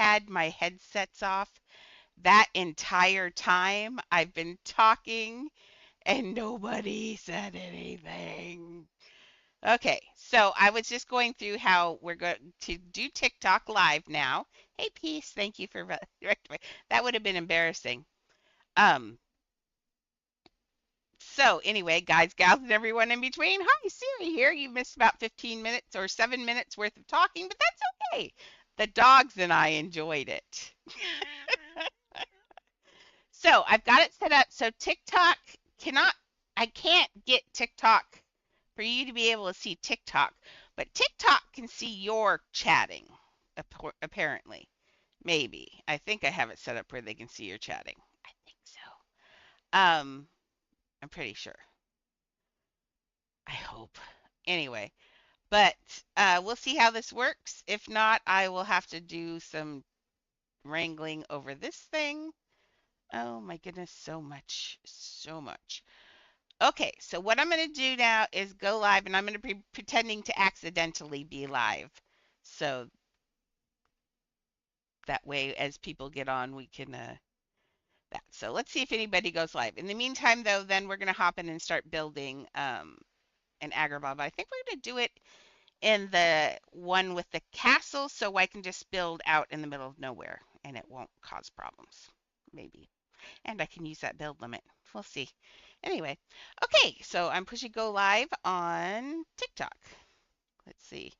had my headsets off that entire time. I've been talking and nobody said anything. Okay, so I was just going through how we're going to do TikTok live now. Hey, Peace, thank you for that would have been embarrassing. Um, so anyway, guys, gals, and everyone in between. Hi, Siri here. You missed about 15 minutes or 7 minutes worth of talking, but that's okay. The dogs and I enjoyed it. So I've got it set up so TikTok cannot, I can't get TikTok for you to be able to see TikTok, but TikTok can see your chatting, apparently. Maybe. I think I have it set up where they can see your chatting. I think so. I'm pretty sure. I hope. Anyway, but we'll see how this works. If not, I will have to do some wrangling over this thing. Oh my goodness, so much, so much. Okay, so what I'm going to do now is go live, and I'm going to be pretending to accidentally be live. So that way, as people get on, we can that. So let's see if anybody goes live. In the meantime, though, then we're going to hop in and start building an agrabah. I think we're going to do it in the one with the castle, so I can just build out in the middle of nowhere, and it won't cause problems. Maybe. And I can use that build limit. We'll see. Anyway, okay, so I'm pushing go live on TikTok. Let's see.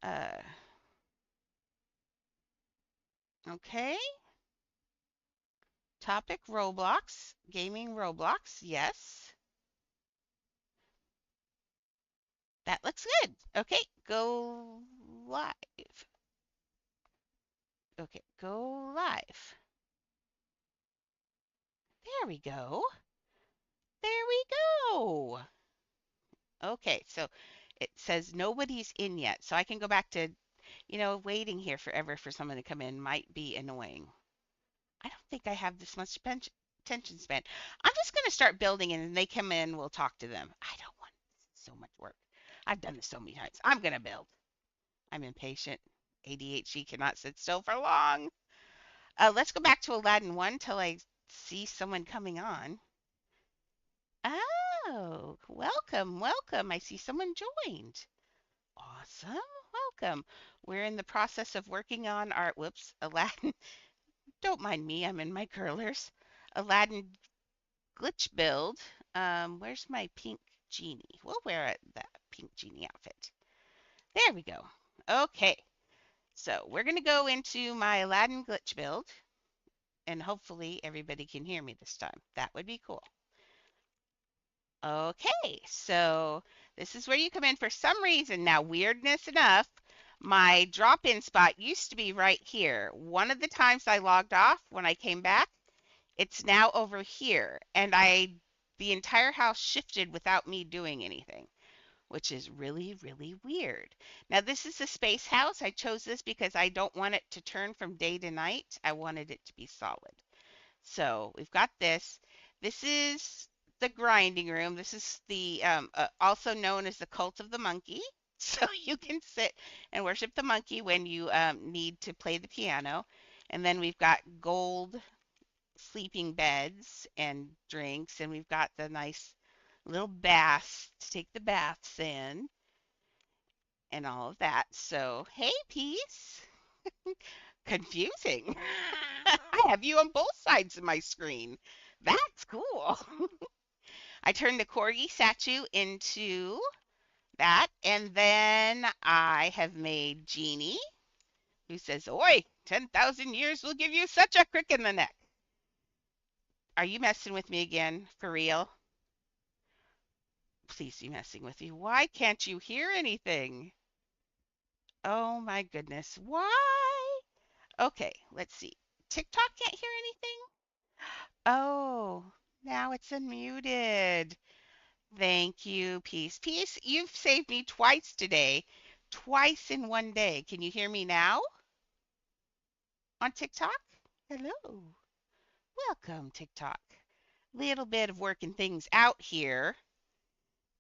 Uh, okay. Topic Roblox. Gaming Roblox. Yes. That looks good. Okay, go live. Okay, go live. There we go. There we go. Okay, so it says nobody's in yet. So I can go back to, waiting here forever for someone to come in might be annoying. I don't think I have this much attention span. I'm just going to start building and then they come in, we'll talk to them. I don't want so much work. I've done this so many times. I'm going to build. I'm impatient. ADHD cannot sit still for long. Let's go back to Aladdin 1 till I see someone coming on. Oh, welcome, welcome. I see someone joined. Awesome. Welcome. We're in the process of working on our, whoops, Aladdin. Don't mind me, I'm in my curlers. Aladdin glitch build. Where's my pink genie? We'll wear that pink genie outfit. There we go. Okay, so we're going to go into my Aladdin glitch build, and hopefully everybody can hear me this time. That would be cool. Okay, so this is where you come in for some reason. Now, weirdness enough, my drop-in spot used to be right here. One of the times I logged off when I came back, it's now over here, and the entire house shifted without me doing anything, which is really, really weird. Now, this is a space house. I chose this because I don't want it to turn from day to night. I wanted it to be solid. So we've got this. This is the grinding room. This is the also known as the cult of the monkey. So you can sit and worship the monkey when you need to play the piano. And then we've got gold sleeping beds and drinks, and we've got the nice little baths to take the baths in and all of that. So, hey, Peace. Confusing. I have you on both sides of my screen. That's cool. I turned the corgi statue into that, and then I have made Genie, who says, "Oi, 10,000 years will give you such a crick in the neck." Are you messing with me again? For real? Please be messing with me. Why can't you hear anything? Oh my goodness. Why? Okay, let's see. TikTok can't hear anything? Oh, now it's unmuted. Thank you, Peace. Peace, you've saved me twice today. Twice in one day. Can you hear me now on TikTok? Hello. Welcome, TikTok. Little bit of working things out here.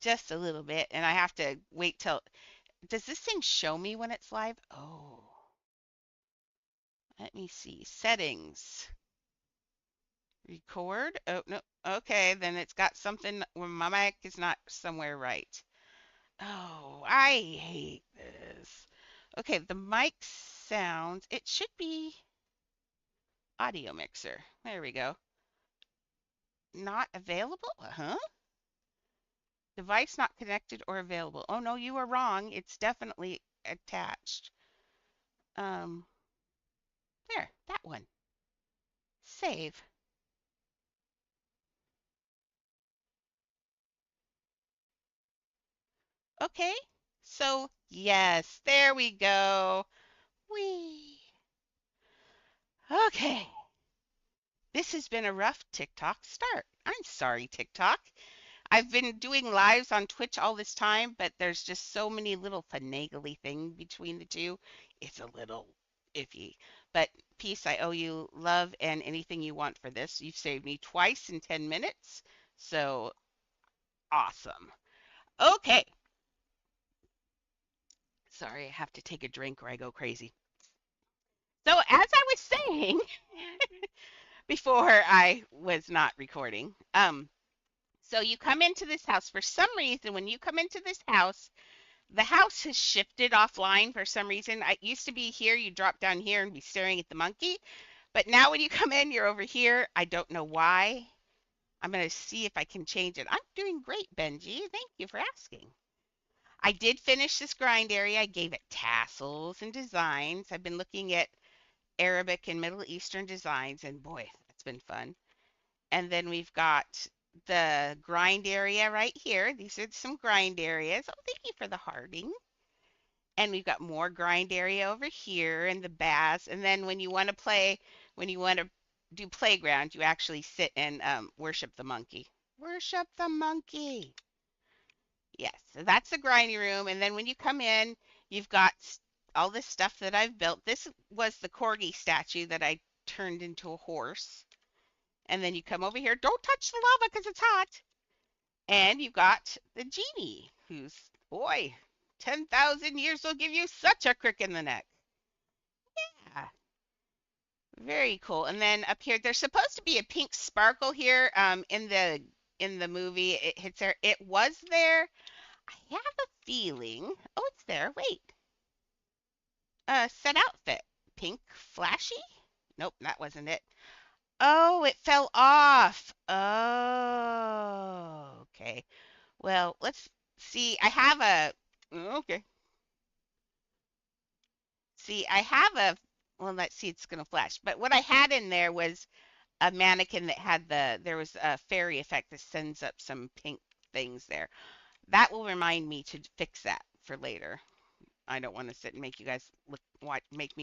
Just a little bit. And I have to wait till. Does this thing show me when it's live? Oh. Let me see. Settings. Record. Oh, no. Okay, then it's got something where my mic is not somewhere right. Oh, I hate this. Okay, the mic sounds. It should be audio mixer. There we go. Not available? Huh? Device not connected or available. Oh no, you are wrong. It's definitely attached. Um, there, that one. Save. Okay. So, yes, there we go. Whee. Okay. This has been a rough TikTok start. I'm sorry, TikTok. I've been doing lives on Twitch all this time, but there's just so many little finagly things between the two. It's a little iffy. But peace, I owe you love and anything you want for this. You've saved me twice in 10 minutes. So awesome. Okay. Sorry, I have to take a drink or I go crazy. So as I was saying before I was not recording, so you come into this house for some reason. When you come into this house, the house has shifted offline for some reason. It used to be here, you drop down here and be staring at the monkey. But now when you come in, you're over here. I don't know why. I'm going to see if I can change it. I'm doing great, Benji. Thank you for asking. I did finish this grind area. I gave it tassels and designs. I've been looking at Arabic and Middle Eastern designs, and boy, that's been fun. And then we've got the grind area right here. These are some grind areas. Oh, thank you for the hearting. And we've got more grind area over here and the baths. And then when you want to play, when you want to do playground, you actually sit and worship the monkey. Worship the monkey. Yes, so that's the grinding room. And then when you come in, you've got all this stuff that I've built. This was the corgi statue that I turned into a horse. And then you come over here. Don't touch the lava because it's hot. And you've got the genie, who's, boy, 10,000 years will give you such a crick in the neck. Yeah, very cool. And then up here, there's supposed to be a pink sparkle here in the movie. It hits there. It was there. I have a feeling. Oh, it's there. Wait. Set outfit. Pink flashy? Nope, that wasn't it. Oh, it fell off. Oh, okay. Well, let's see. I have a. Okay. See, I have a. Well, let's see. It's gonna flash. But what I had in there was a mannequin that had there was a fairy effect that sends up some pink things there. That will remind me to fix that for later. I don't want to sit and make you guys make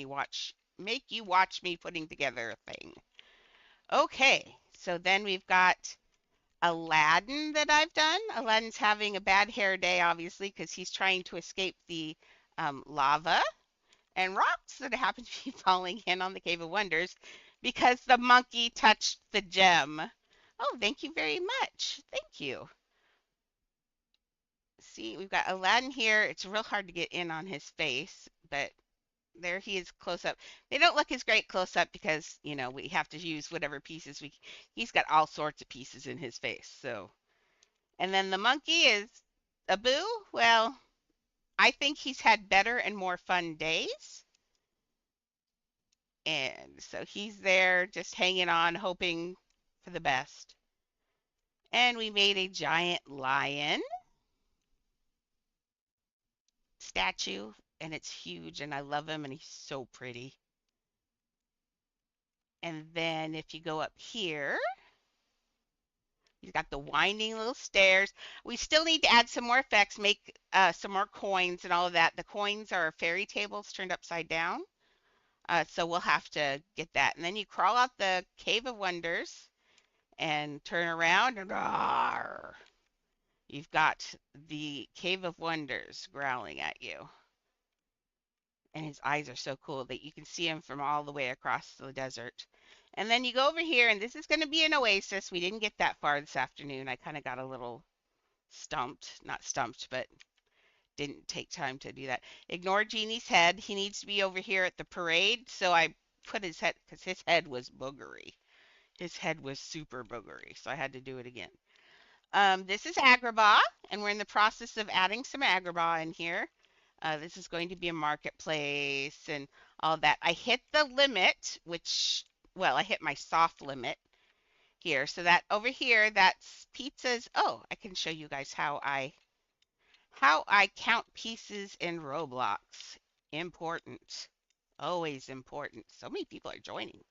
you watch me putting together a thing. Okay, so then we've got Aladdin that I've done. Aladdin's having a bad hair day, obviously, because he's trying to escape the lava and rocks that happen to be falling in on the Cave of Wonders because the monkey touched the gem. Oh, thank you very much. Thank you. See, we've got Aladdin here. It's real hard to get in on his face, but there he is close up. They don't look as great close up because, we have to use whatever pieces he's got all sorts of pieces in his face. So, and then the monkey is Abu. Well, I think he's had better and more fun days. And so he's there just hanging on, hoping for the best. And we made a giant lion statue, and it's huge, and I love him, and he's so pretty. And then if you go up here, he's got the winding little stairs. We still need to add some more effects, make some more coins and all of that. The coins are fairy tables turned upside down. So we'll have to get that. And then you crawl out the Cave of Wonders and turn around and you've got the Cave of Wonders growling at you. And his eyes are so cool that you can see him from all the way across the desert. And then you go over here, and this is going to be an oasis. We didn't get that far this afternoon. I kind of got a little stumped. Not stumped, but didn't take time to do that. Ignore Genie's head. He needs to be over here at the parade. So I put his head, because his head was boogery. His head was super boogery, so I had to do it again. This is Agrabah, and we're in the process of adding some Agrabah in here. This is going to be a marketplace and all that. I hit the limit, which, well, I hit my soft limit here. So that over here, that's pizzas. Oh, I can show you guys how I count pieces in Roblox. Important. Always important. So many people are joining.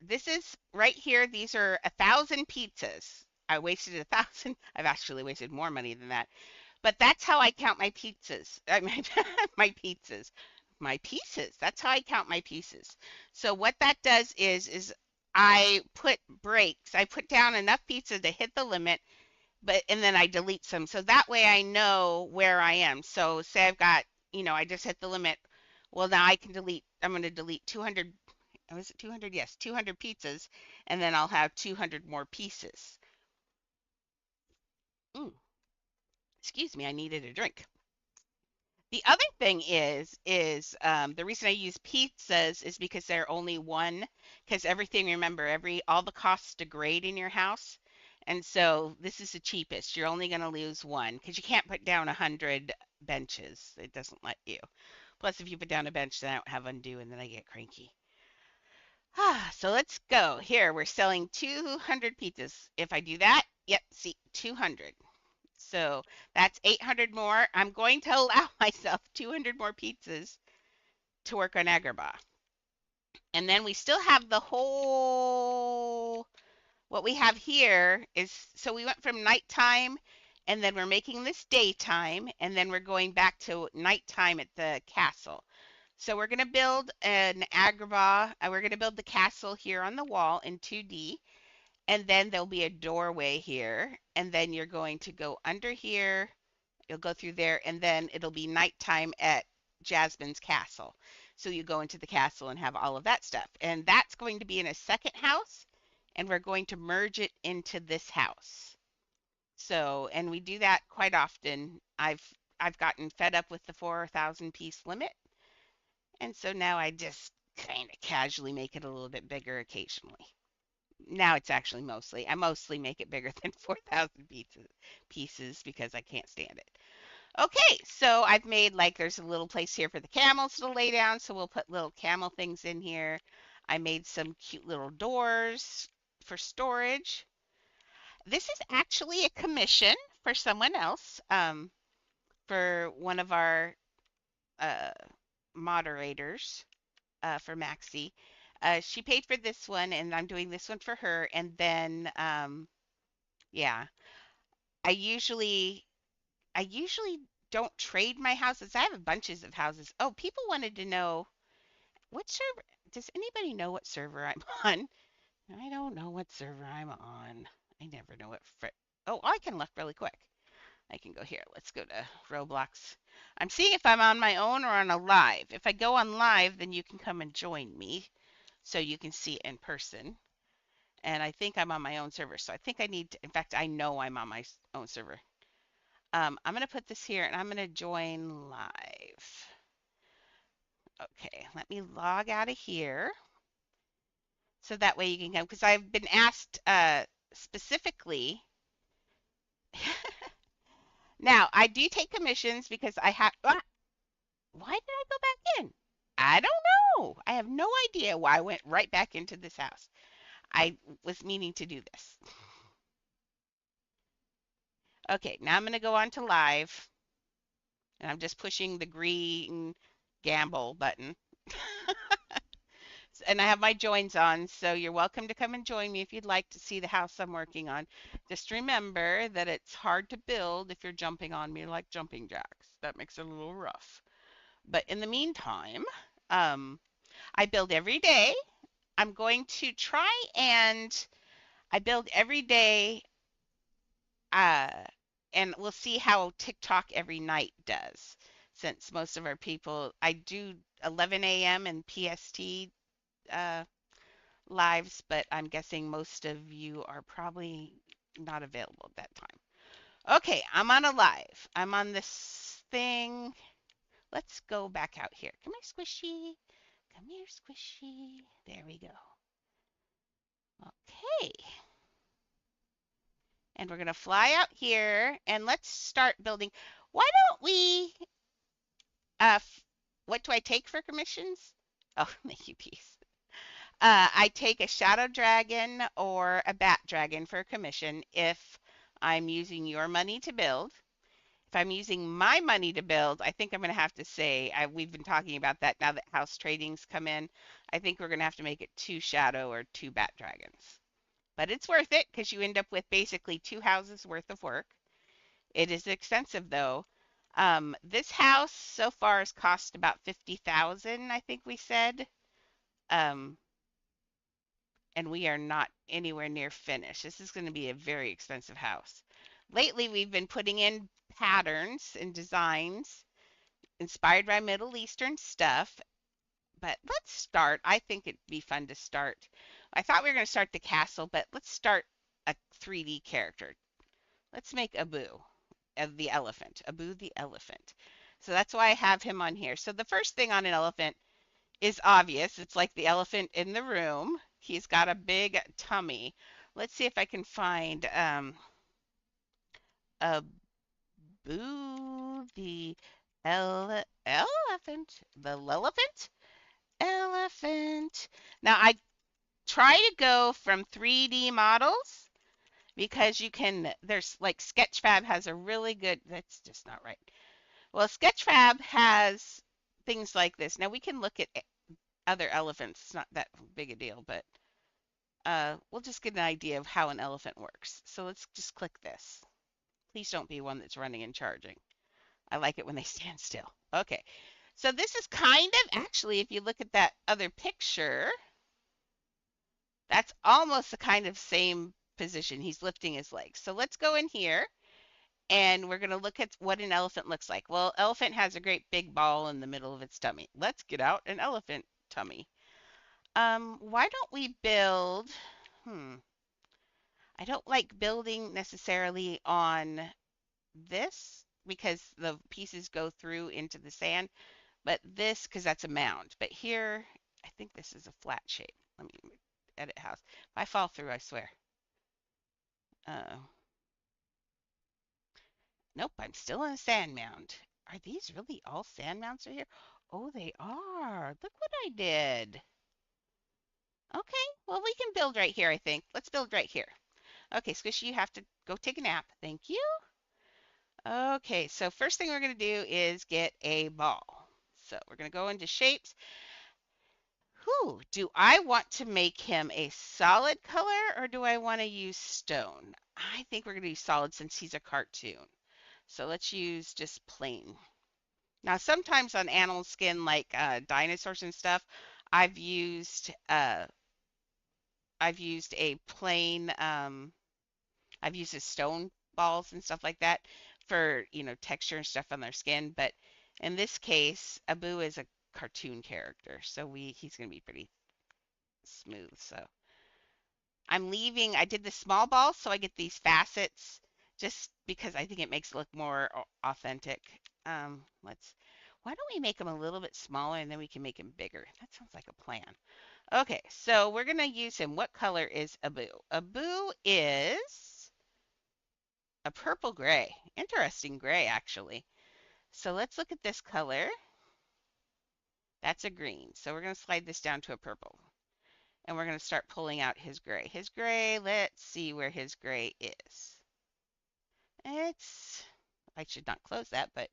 This is right here. These are 1,000 pizzas. I wasted 1,000. I've actually wasted more money than that. But that's how I count my pizzas. I mean, my pizzas, my pieces. That's how I count my pieces. So what that does is I put breaks. I put down enough pizza to hit the limit, but and then I delete some. So that way I know where I am. So say I've got, I just hit the limit. Well, now I can delete. I'm going to delete 200. Was it 200? Yes, 200 pizzas, and then I'll have 200 more pieces. Mm, excuse me, I needed a drink. The other thing is the reason I use pizzas is because they're only one, because everything, remember, all the costs degrade in your house. And so this is the cheapest. You're only going to lose one because you can't put down 100 benches. It doesn't let you. Plus, if you put down a bench, then I don't have undo and then I get cranky. So let's go. Here, we're selling 200 pizzas. If I do that, yep, see, 200. So that's 800 more. I'm going to allow myself 200 more pizzas to work on Agrabah. And then we still have the whole, what we have here is, so we went from nighttime and then we're making this daytime and then we're going back to nighttime at the castle. So we're going to build an Agrabah. We're going to build the castle here on the wall in 2D. And then there'll be a doorway here. And then you're going to go under here. You'll go through there, and then it'll be nighttime at Jasmine's castle. So you go into the castle and have all of that stuff. And that's going to be in a second house, and we're going to merge it into this house. So, and we do that quite often. I've gotten fed up with the 4,000 piece limit, and so now I just kind of casually make it a little bit bigger occasionally. Now it's actually I mostly make it bigger than 4,000 pieces because I can't stand it. Okay, so I've made, like, there's a little place here for the camels to lay down, so we'll put little camel things in here. I made some cute little doors for storage. This is actually a commission for someone else, for one of our uh, moderators, for Maxie. She paid for this one, and I'm doing this one for her. And then, yeah, I usually I usually don't trade my houses. I have bunches of houses. Oh, people wanted to know what server. Does anybody know what server I'm on? I don't know what server I'm on. I never know what. Oh, I can look really quick. I can go here. Let's go to Roblox. I'm seeing if I'm on my own or on a live. If I go on live, then you can come and join me so you can see it in person. And I think I'm on my own server. So I think I need to, in fact, I know I'm on my own server. I'm going to put this here and I'm going to join live. Okay, let me log out of here. So that way you can come, because I've been asked specifically. Now, I do take commissions because I have. Why did I go back in? I don't know. I have no idea why I went right back into this house. I was meaning to do this. Okay, now I'm going to go on to live. And I'm just pushing the green gamble button. And I have my joins on, so you're welcome to come and join me if you'd like to see the house I'm working on. Just remember that it's hard to build if you're jumping on me like jumping jacks. That makes it a little rough. But in the meantime, I build every day. I'm going to try and I build every day, uh, and we'll see how TikTok every night does. Since most of our people, I do 11 a.m. and PST uh, lives, but I'm guessing most of you are probably not available at that time. Okay, I'm on a live. I'm on this thing. Let's go back out here. Come here, Squishy. Come here, Squishy. There we go. Okay. And we're going to fly out here and let's start building. Why don't we, uh, what do I take for commissions? Oh, thank you, Peace. I take a shadow dragon or a bat dragon for a commission if I'm using your money to build. If I'm using my money to build, I think I'm going to have to say, we've been talking about that now that house tradings come in. I think we're going to have to make it 2 shadow or 2 bat dragons. But it's worth it because you end up with basically 2 houses worth of work. It is expensive though. This house so far has cost about 50,000, I think we said. Um, and we are not anywhere near finished. This is going to be a very expensive house. Lately, we've been putting in patterns and designs inspired by Middle Eastern stuff. But let's start. I think it'd be fun to start. I thought we were going to start the castle, but let's start a 3D character. Let's make Abu, the elephant. Abu the elephant. So that's why I have him on here. So the first thing on an elephant is obvious. It's like the elephant in the room. He's got a big tummy. Let's see if I can find Abu the elephant. The elephant? Elephant. Now I try to go from 3D models because you can, there's like Sketchfab has a really good, that's just not right. Well, Sketchfab has things like this. Now we can look at other elephants. It's not that big a deal, but we'll just get an idea of how an elephant works. So let's just click this. Please don't be one that's running and charging. I like it when they stand still. Okay, so this is kind of, actually, if you look at that other picture, that's almost the kind of same position. He's lifting his legs. So let's go in here and we're going to look at what an elephant looks like. Well, elephant has a great big ball in the middle of its tummy. Let's get out an elephant tummy. Why don't we build, I don't like building necessarily on this because the pieces go through into the sand, but this, because that's a mound. But here, I think this is a flat shape. Let me edit house. If I fall through, I swear. Uh, nope, I'm still on a sand mound. Are these really all sand mounds are here? Oh, they are. Look what I did. Okay, well, we can build right here, I think. Let's build right here. Okay, Squishy, you have to go take a nap. Thank you. Okay, so first thing we're going to do is get a ball. So we're going to go into shapes. Whew, do I want to make him a solid color or do I want to use stone? I think we're going to use solid since he's a cartoon. So let's use just plain. Now, sometimes on animal skin, like dinosaurs and stuff, I've used uh, I've used a plain I've used a stone balls and stuff like that for, texture and stuff on their skin. But in this case, Abu is a cartoon character, so he's gonna be pretty smooth. So I did the small balls so I get these facets just because I think it makes it look more authentic. Why don't we make them a little bit smaller and then we can make him bigger? That sounds like a plan. Okay, so we're gonna use him. What color is Abu? Abu is a purple gray. Interesting gray, actually. So let's look at this color. That's a green. So we're going to slide this down to a purple. And we're going to start pulling out his gray. His gray, let's see where his gray is. I should not close that, but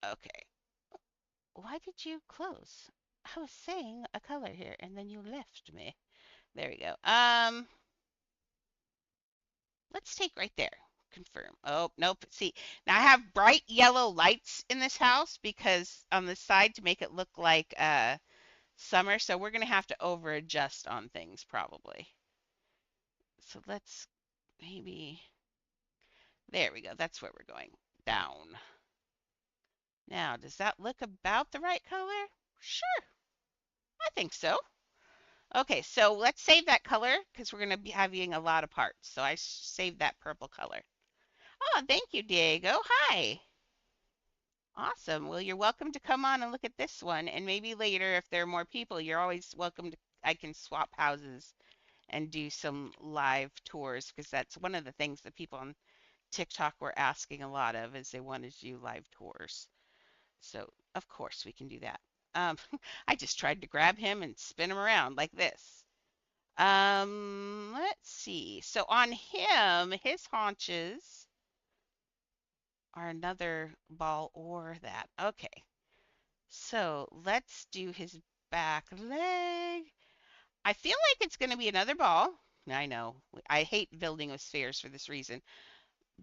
okay. Why did you close? I was saying a color here and then you left me. There we go. Let's take right there. Confirm. Oh, nope. See, now I have bright yellow lights in this house because on the side to make it look like summer. So we're going to have to over adjust on things probably. So let's maybe, there we go. That's where we're going. Down. Now, does that look about the right color? Sure. I think so. Okay, so let's save that color because we're going to be having a lot of parts. So I saved that purple color. Oh, thank you, Diego. Hi. Awesome. Well, you're welcome to come on and look at this one. And maybe later, if there are more people, you're always welcome to. I can swap houses and do some live tours because that's one of the things that people on TikTok were asking a lot of is they wanted to do live tours. So, of course, we can do that. Um, I just tried to grab him and spin him around like this. Let's see. So on him, his haunches are another ball or that. Okay. So let's do his back leg. I feel like it's going to be another ball. I know. I hate building with spheres for this reason.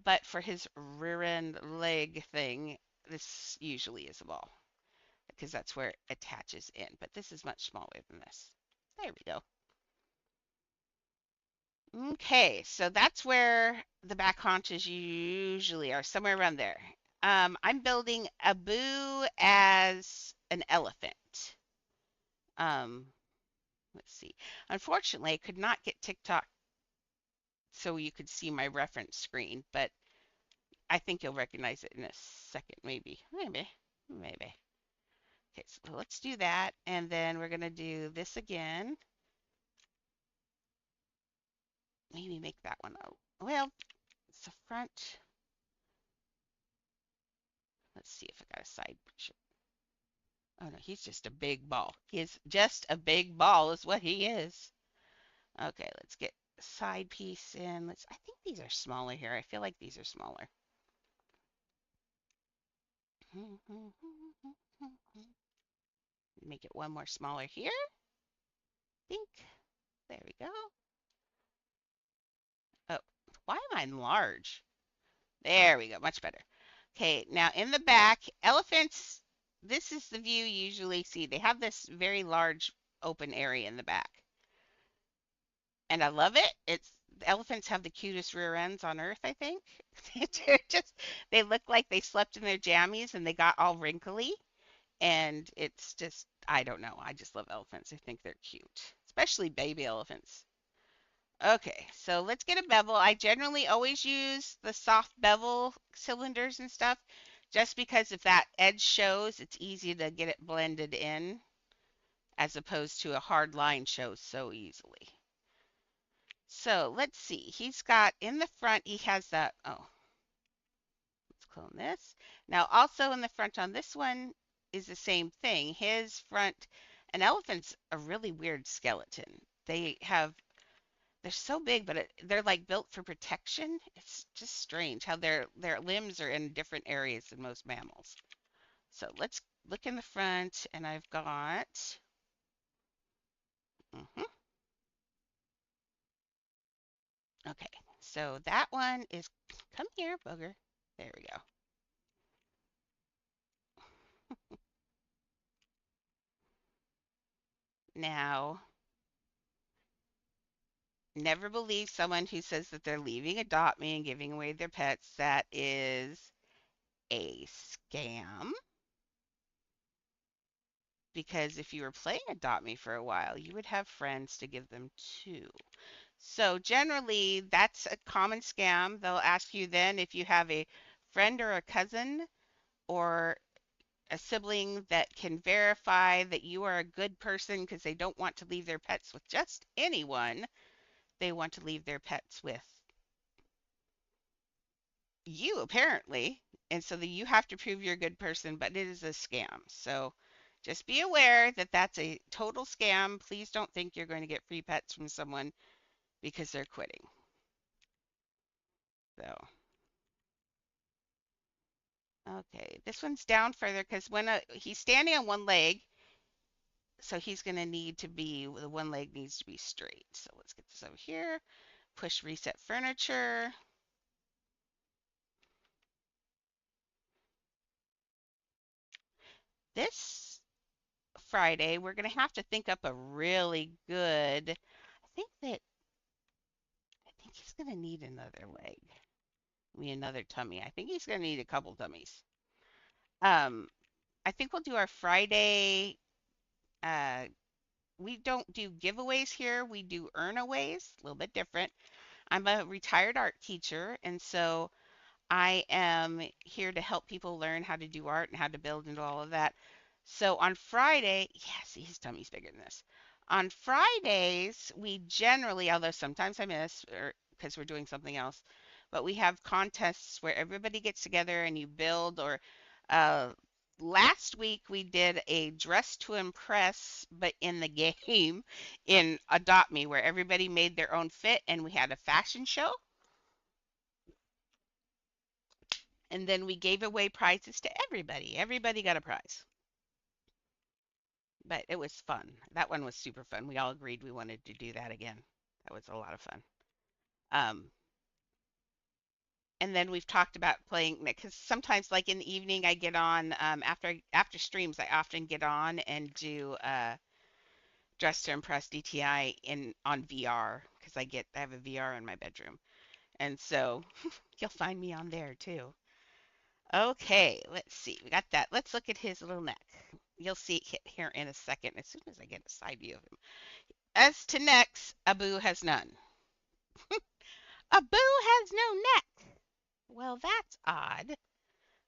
But for his rear end leg thing, this usually is a ball because that's where it attaches in. But this is much smaller than this. There we go. Okay, so that's where the back haunches usually are, somewhere around there. I'm building Abu as an elephant. Um, let's see. Unfortunately, I could not get TikTok so you could see my reference screen, but I think you'll recognize it in a second, maybe. Maybe. Okay, so let's do that, and then we're gonna do this again. Maybe make that one out. Well, it's the front. Let's see if I got a side picture. Oh no, he's just a big ball. He is just a big ball is what he is. Okay, let's get the side piece in. I think these are smaller here. I feel like these are smaller. Make it one more smaller here. Think. There we go. Oh, why am I large? There we go. Much better. Okay, now in the back, elephants, this is the view you usually see. They have this very large open area in the back. And I love it. It's elephants have the cutest rear ends on earth, I think. They look like they slept in their jammies and they got all wrinkly. And it's just, I don't know. I just love elephants. I think they're cute, especially baby elephants. Okay, so let's get a bevel. I generally always use the soft bevel cylinders and stuff just because if that edge shows, it's easy to get it blended in as opposed to a hard line shows so easily. So let's see. He's got in the front, he has that. Oh, let's clone this. Now, also in the front on this one is the same thing. His front, an elephant's a really weird skeleton. They're so big, but they're like built for protection. It's just strange how their limbs are in different areas than most mammals. So let's look in the front, and I've got. Mhm. Okay, so that one is. Come here, booger. There we go. Now, never believe someone who says that they're leaving Adopt Me and giving away their pets. That is a scam. Because if you were playing Adopt Me for a while, you would have friends to give them to. So generally, that's a common scam. They'll ask you then if you have a friend or a cousin or a sibling that can verify that you are a good person because they don't want to leave their pets with just anyone. They want to leave their pets with you, apparently. And so that you have to prove you're a good person, but it is a scam. So just be aware that that's a total scam. Please don't think you're going to get free pets from someone because they're quitting. So. Okay, this one's down further because when he's standing on one leg, so he's going to need to be, the one leg needs to be straight. So let's get this over here. Push reset furniture. This Friday, we're going to have to think up a really good, I think he's going to need another leg. I mean, another tummy. I think he's going to need a couple tummies. Um, I think we'll do our Friday, uh, we don't do giveaways here. We do earnaways, a little bit different. I'm a retired art teacher, and so I am here to help people learn how to do art and how to build and all of that. So on Friday, yeah, see, his tummy's bigger than this. On Fridays, we generally, although sometimes I miss or because we're doing something else, but we have contests where everybody gets together and you build or uh, last week we did a dress to impress, but in the game in Adopt Me, where everybody made their own fit and we had a fashion show. And then we gave away prizes to everybody. Everybody got a prize. But it was fun. That one was super fun. We all agreed we wanted to do that again. That was a lot of fun. Um, and then we've talked about playing because sometimes, like in the evening, I get on after streams. I often get on and do Dress to Impress DTI in on VR because I have a VR in my bedroom, and so you'll find me on there too. Okay, let's see. We got that. Let's look at his little neck. You'll see it here in a second as soon as I get a side view of him. As to necks, Abu has none. Abu has no neck. Well, that's odd.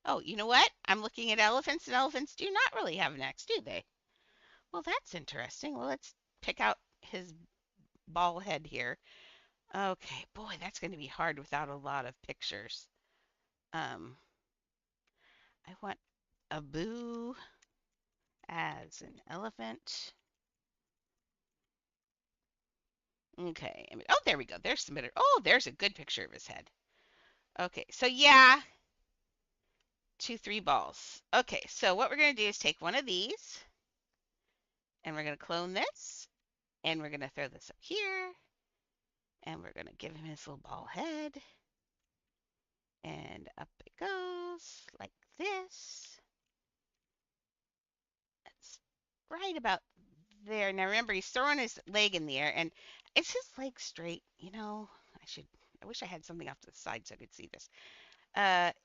Oh, you know what? I'm looking at elephants, and elephants do not really have necks, do they? Well, that's interesting. Well, let's pick out his ball head here. Okay, boy, that's going to be hard without a lot of pictures. Um, I want Abu as an elephant. Okay. Oh, there we go. There's some better. Oh, there's a good picture of his head. Okay. So yeah, two, three balls. Okay. So what we're going to do is take one of these and we're going to clone this and we're going to throw this up here and we're going to give him his little ball head and up it goes like this. That's right about there. Now remember, he's throwing his leg in the air and is his leg straight? I wish I had something off to the side so I could see this.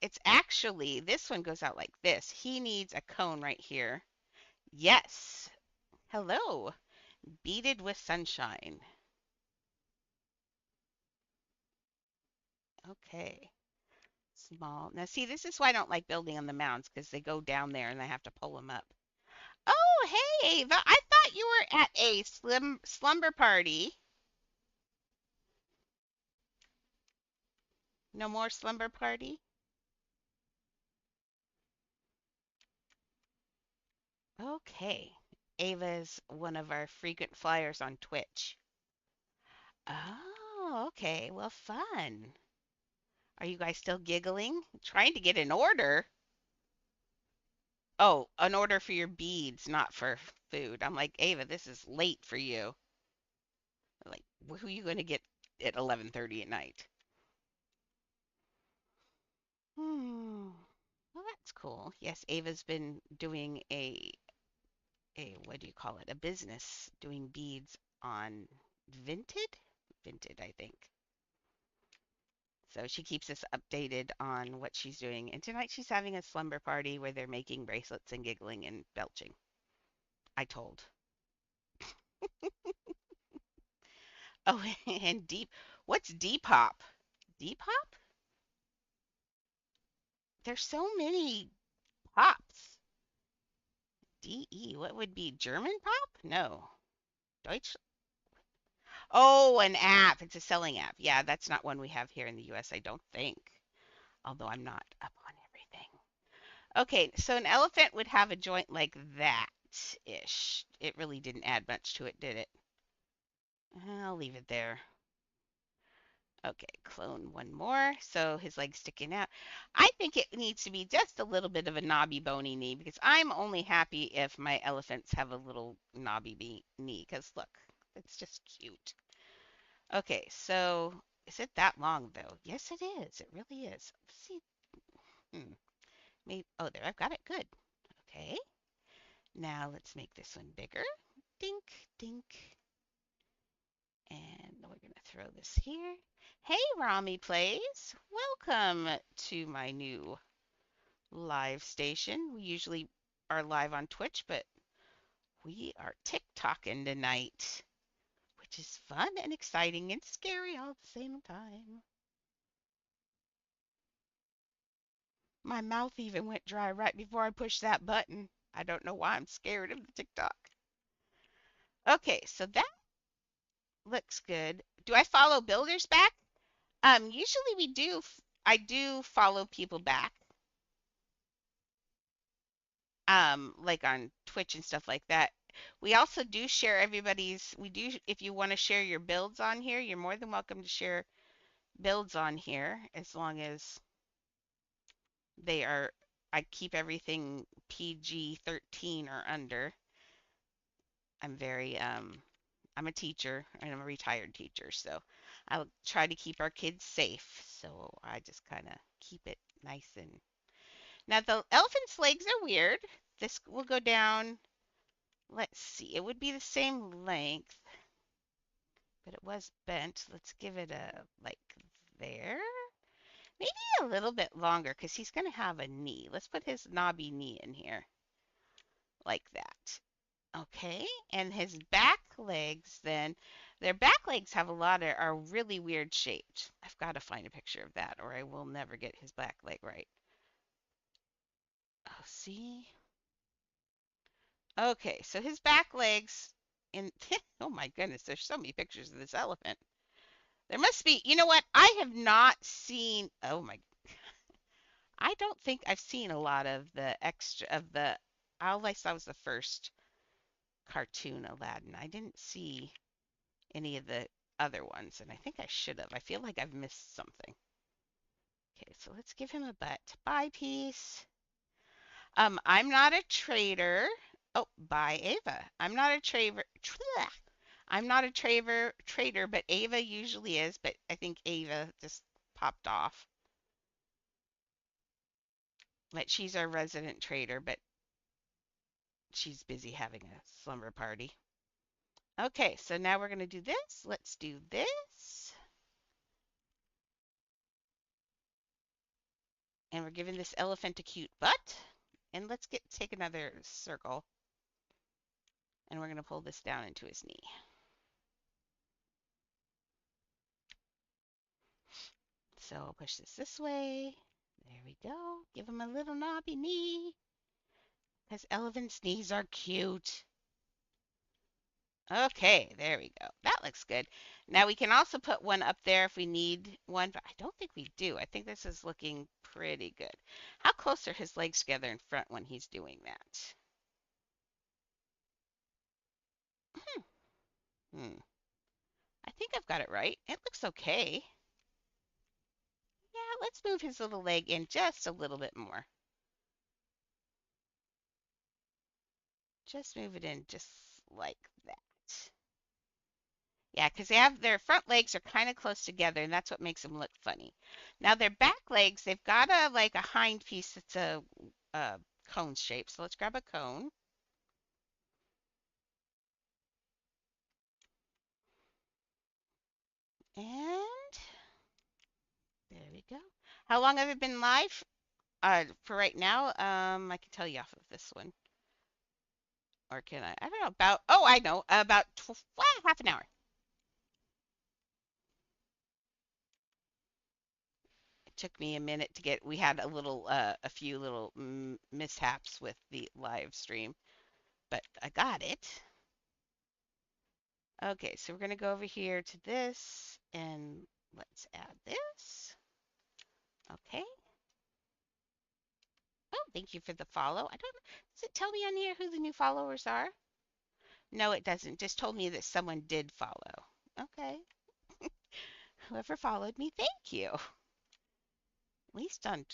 It's actually, this one goes out like this. He needs a cone right here. Yes. Hello. Beaded with sunshine. Okay. Small. Now, see, this is why I don't like building on the mounds because they go down there and I have to pull them up. Oh, hey, Ava. I thought you were at a slumber party. No more slumber party? Okay. Ava's one of our frequent flyers on Twitch. Oh, okay. Well, fun. Are you guys still giggling? Trying to get an order? Oh, an order for your beads, not for food. I'm like, Ava, this is late for you. Like, who are you going to get at 11:30 at night? Hmm. Well, that's cool. Yes, Ava's been doing a what do you call it? A business doing beads on Vinted? Vinted, I think. So she keeps us updated on what she's doing. And tonight she's having a slumber party where they're making bracelets and giggling and belching. I told. Oh, and deep. What's Depop? Depop? There's so many pops. DE. What would be German pop? No. Deutsch. Oh, an app. It's a selling app. Yeah, that's not one we have here in the US, I don't think. Although I'm not up on everything. Okay, so an elephant would have a joint like that ish. It really didn't add much to it, did it? I'll leave it there. Okay, clone one more. So his leg's sticking out. I think it needs to be just a little bit of a knobby bony knee because I'm only happy if my elephants have a little knobby knee because look, it's just cute. Okay, so is it that long though? Yes, it is. It really is. Let's see. Hmm. Maybe, oh, there, I've got it. Good. Okay. Now let's make this one bigger. Dink, dink. And we're going to throw this here. Hey, Rami Plays. Welcome to my new live station. We usually are live on Twitch, but we are TikToking tonight, which is fun and exciting and scary all at the same time. My mouth even went dry right before I pushed that button. I don't know why I'm scared of the TikTok. Okay, so that looks good. Do I follow builders back? Usually we do. I do follow people back. Like on Twitch and stuff like that. We also do share everybody's. We do. If you want to share your builds on here, you're more than welcome to share builds on here as long as they are. I keep everything PG 13 or under. I'm very I'm a teacher and I'm a retired teacher, so I try to keep our kids safe. So I just kind of keep it nice and. Now the elephant's legs are weird. This will go down. Let's see. It would be the same length, but it was bent. Let's give it a like there. Maybe a little bit longer because he's going to have a knee. Let's put his knobby knee in here like that. Okay, and his back legs then, their back legs have a lot of are really weird shaped. I've got to find a picture of that or I will never get his back leg right. Oh, see? Okay, so his back legs in oh my goodness, there's so many pictures of this elephant. There must be, you know what? I have not seen, oh my, I don't think I've seen a lot of the extra of the, all I saw was the first cartoon Aladdin. I didn't see any of the other ones, and I think I should have. I feel like I've missed something. Okay, so let's give him a butt. Bye, peace. I'm not a trader. Oh, bye, Ava. I'm not a trader. I'm not a trader, but Ava usually is. But I think Ava just popped off. But she's our resident trader, but she's busy having a slumber party. Okay, so now we're going to do this. Let's do this. And we're giving this elephant a cute butt. And let's take another circle. And we're going to pull this down into his knee. So I'll push this way. There we go. Give him a little knobby knee. Because elephant's knees are cute. Okay, there we go. That looks good. Now we can also put one up there if we need one, but I don't think we do. I think this is looking pretty good. How close are his legs together in front when he's doing that? Hmm. Hmm. I think I've got it right. It looks okay. Yeah, let's move his little leg in just a little bit more. Just move it in just like that. Yeah, because they have their front legs are kind of close together, and that's what makes them look funny. Now their back legs, they've got a like a hind piece that's a cone shape. So let's grab a cone. And there we go. How long have it been live? For right now, I can tell you off of this one. Or can I? I don't know. About, oh, I know. About half an hour. It took me a minute to get, we had a few little mishaps with the live stream, but I got it. Okay, so we're going to go over here to this and let's add this. Okay. Oh, thank you for the follow. I don't, does it tell me on here who the new followers are? No, it doesn't. Just told me that someone did follow. Okay. Whoever followed me, thank you. At least on,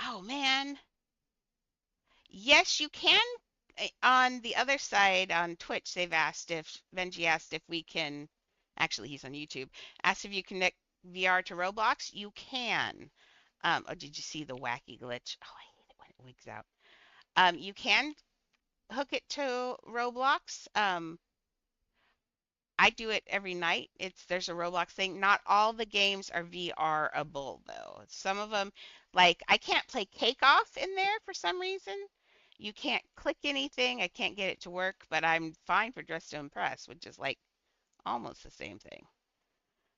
oh man. Yes, you can. On the other side, on Twitch, they've asked if, Benji asked if we can, actually he's on YouTube, asked if you connect VR to Roblox. You can. Oh, did you see the wacky glitch? Oh, I hate it when it wigs out. You can hook it to Roblox. I do it every night. There's a Roblox thing. Not all the games are VR-able though. Some of them, like I can't play Cake Off in there for some reason. You can't click anything. I can't get it to work, but I'm fine for Dress to Impress, which is like almost the same thing.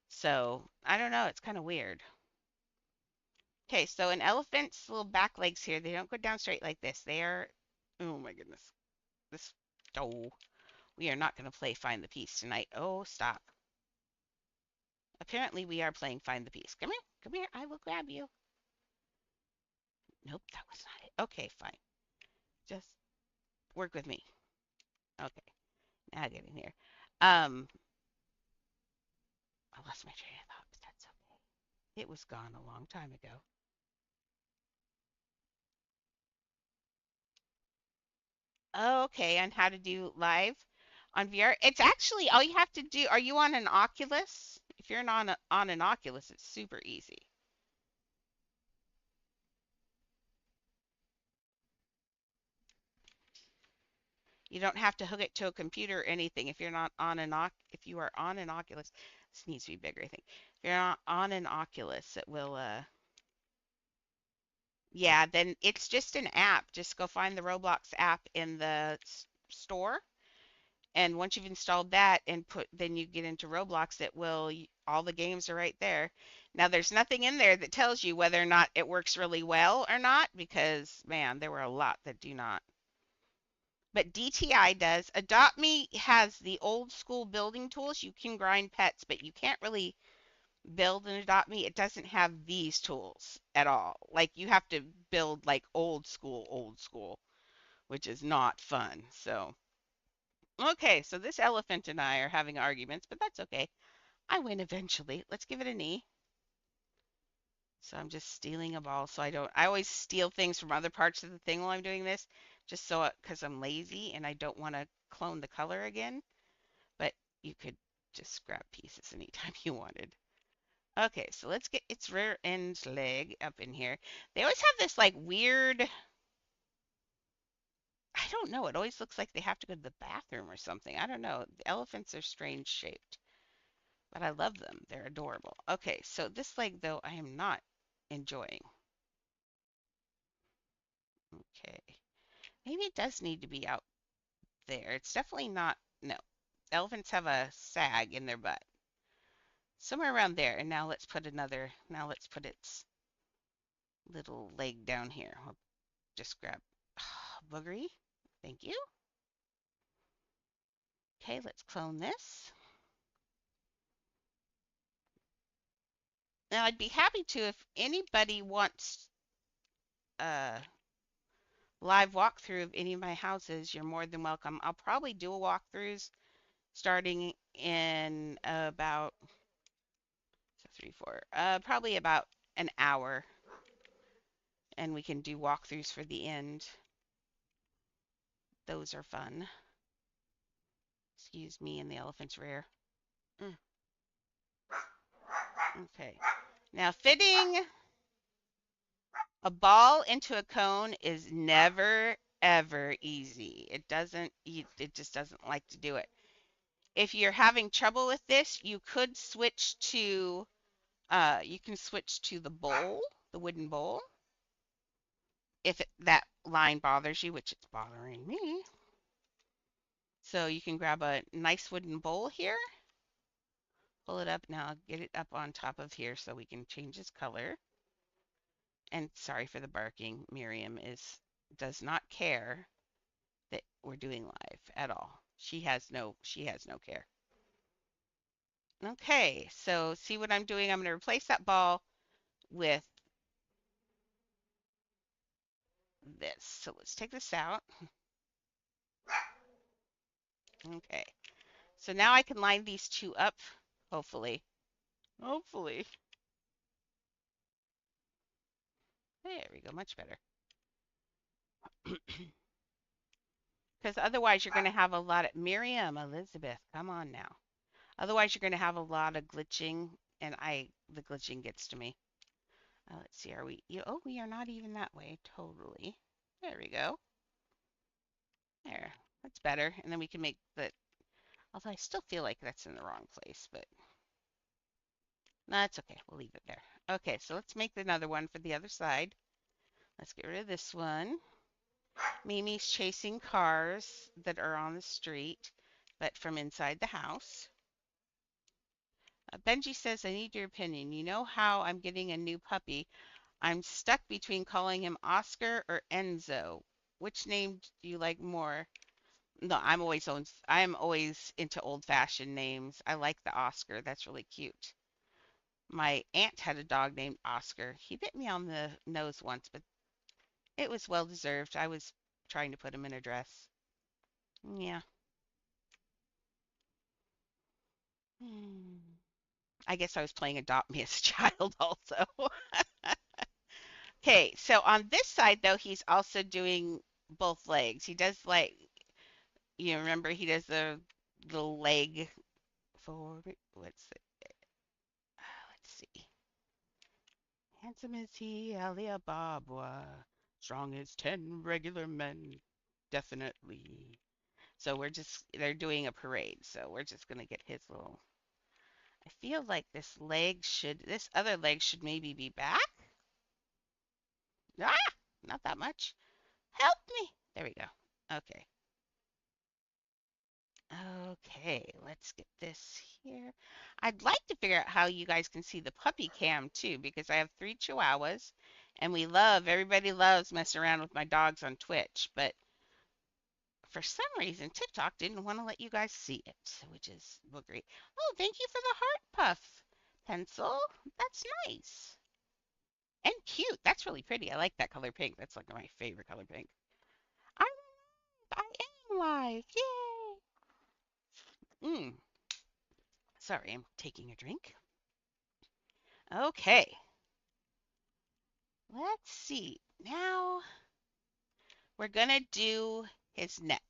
So I don't know. It's kind of weird. Okay, so an elephant's little back legs here, they don't go down straight like this. They are, oh my goodness. This, oh, we are not going to play Find the Piece tonight. Oh, stop. Apparently we are playing Find the Piece. Come here, come here, I will grab you. Nope, that was not it. Okay, fine. Just work with me. Okay, now get in here. I lost my train of thought, but that's okay. It was gone a long time ago. Okay, on how to do live on VR. It's actually all you have to do. Are you on an Oculus? If you're not on an Oculus, it's super easy. You don't have to hook it to a computer or anything. If you're not on an if you are on an Oculus, this needs to be bigger, I think. If you're not on an Oculus, it will yeah, then it's just an app. Just go find the Roblox app in the store. And once you've installed that and then you get into Roblox, it will, all the games are right there. Now, there's nothing in there that tells you whether or not it works really well or not, because, man, there were a lot that do not. But DTI does. Adopt Me has the old school building tools. You can grind pets, but you can't really build and Adopt Me. It doesn't have these tools at all. Like, you have to build like old school, which is not fun. So, okay, so this elephant and I are having arguments, but that's okay. I win eventually. Let's give it a knee. So I'm just stealing a ball. So I don't, I always steal things from other parts of the thing while I'm doing this, just so, because I'm lazy and I don't want to clone the color again. But you could just grab pieces anytime you wanted. Okay, so let's get its rear end leg up in here. They always have this like weird, I don't know, it always looks like they have to go to the bathroom or something. I don't know. The elephants are strange shaped, but I love them. They're adorable. Okay, so this leg though, I am not enjoying. Okay. Maybe it does need to be out there. It's definitely not, no. Elephants have a sag in their butt. Somewhere around there. And now let's put another, now let's put its little leg down here. I'll just grab Boogery. Thank you. Okay, let's clone this. Now I'd be happy to if anybody wants a live walkthrough of any of my houses, you're more than welcome. I'll probably do a walkthroughs starting in about so 3, 4, probably about an hour, and we can do walkthroughs for the end. Those are fun. Excuse me, and the elephant's rear. Mm. Okay. Now fitting a ball into a cone is never ever easy. It just doesn't like to do it. If you're having trouble with this, you could switch to you can switch to the bowl, the wooden bowl. If that line bothers you, which it's bothering me. So you can grab a nice wooden bowl here, pull it up. Now get it up on top of here so we can change its color. And sorry for the barking. Miriam does not care that we're doing live at all. She has no care. Okay, so see what I'm doing? I'm going to replace that ball with this. So let's take this out. Okay. So now I can line these two up, hopefully. Hopefully. There we go, much better. Because otherwise you're going to have a lot of Miriam, Elizabeth, come on now. Otherwise you're going to have a lot of glitching, and the glitching gets to me. Let's see, are we? Oh, we are not even that way. Totally. There we go. There, that's better. And then we can make the. Although I still feel like that's in the wrong place, but no, that's okay. We'll leave it there. Okay, so let's make another one for the other side. Let's get rid of this one. Mimi's chasing cars that are on the street, but from inside the house. Benji says, I need your opinion. You know how I'm getting a new puppy. I'm stuck between calling him Oscar or Enzo. Which name do you like more? No, I'm always into old-fashioned names. I like the Oscar. That's really cute. My aunt had a dog named Oscar. He bit me on the nose once, but it was well deserved. I was trying to put him in a dress. Yeah. Hmm. I guess I was playing Adopt Me as a child also. Okay, so on this side though, he's also doing both legs. He does like, you remember he does the little leg for, let's see. Handsome as he, Ali Ababa. Strong as 10 regular men. Definitely. So they're doing a parade. So we're just going to get his little, I feel like this other leg should maybe be back. Ah, not that much. Help me. There we go. Okay. Okay, let's get this here. I'd like to figure out how you guys can see the puppy cam too, because I have three chihuahuas and everybody loves messing around with my dogs on Twitch, but for some reason TikTok didn't want to let you guys see it, which is well, great. Oh, thank you for the heart puff pencil. That's nice and cute. That's really pretty. I like that color pink. That's like my favorite color pink. I, I am live. Yay! Mm, sorry, I'm taking a drink. Okay, let's see. Now we're gonna do his neck.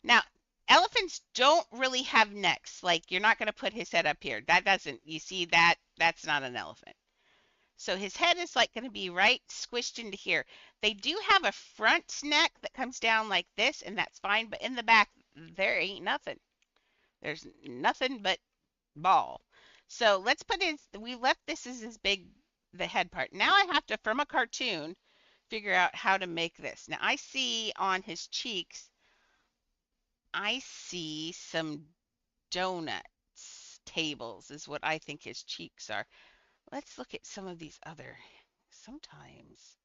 Now, elephants don't really have necks. Like you're not gonna put his head up here. That doesn't, you see that? That's not an elephant. So his head is like gonna be right squished into here. They do have a front neck that comes down like this, and that's fine. But in the back, there ain't nothing. There's nothing but ball. So we left this as his the head part. Now I have to, from a cartoon, figure out how to make this. Now I see on his cheeks, I see some donuts tables is what I think his cheeks are. Let's look at some of these other. Sometimes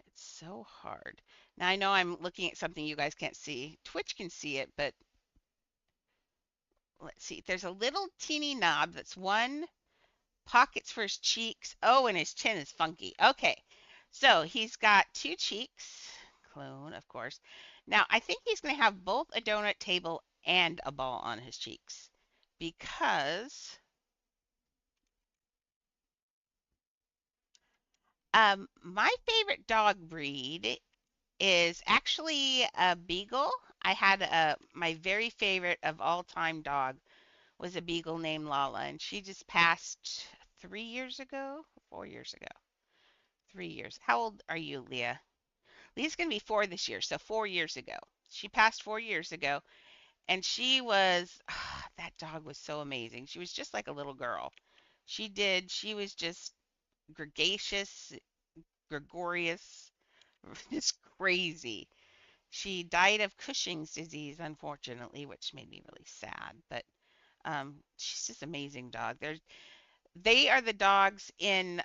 it's so hard. Now I know I'm looking at something you guys can't see. Twitch can see it, but let's see. There's a little teeny knob that's one pockets for his cheeks. Oh, and his chin is funky. Okay. So he's got two cheeks. Clone, of course. Now, I think he's going to have both a donut table and a ball on his cheeks because my favorite dog breed is actually a beagle. I had my very favorite of all time dog was a beagle named Lala, and she just passed 3 years ago, 4 years ago. 3 years. How old are you, Leah? Leah's going to be four this year, so 4 years ago. She passed 4 years ago, and that dog was so amazing. She was just like a little girl. She was just gregarious, gregarious, just crazy. She died of Cushing's disease, unfortunately, which made me really sad, but she's just an amazing dog. They are the dogs in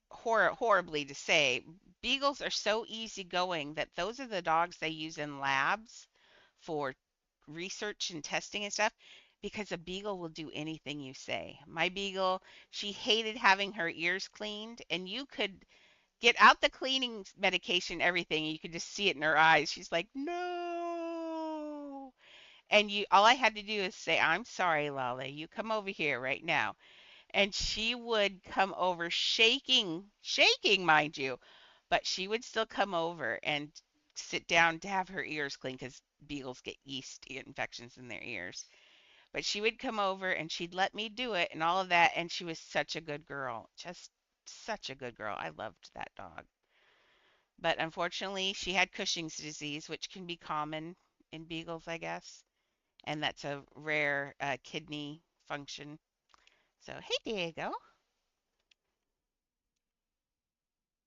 horribly to say, beagles are so easygoing that those are the dogs they use in labs for research and testing and stuff because a beagle will do anything you say. My beagle, she hated having her ears cleaned, and you could get out the cleaning medication, everything, and you could just see it in her eyes. She's like, "No." And all I had to do is say, "I'm sorry, Lala. You come over here right now." And she would come over shaking, mind you, but she would still come over and sit down to have her ears cleaned because beagles get yeast infections in their ears. But she would come over and she'd let me do it and all of that. And she was such a good girl, just such a good girl. I loved that dog. But unfortunately, she had Cushing's disease, which can be common in beagles, I guess. And that's a rare kidney function. So, hey, Diego.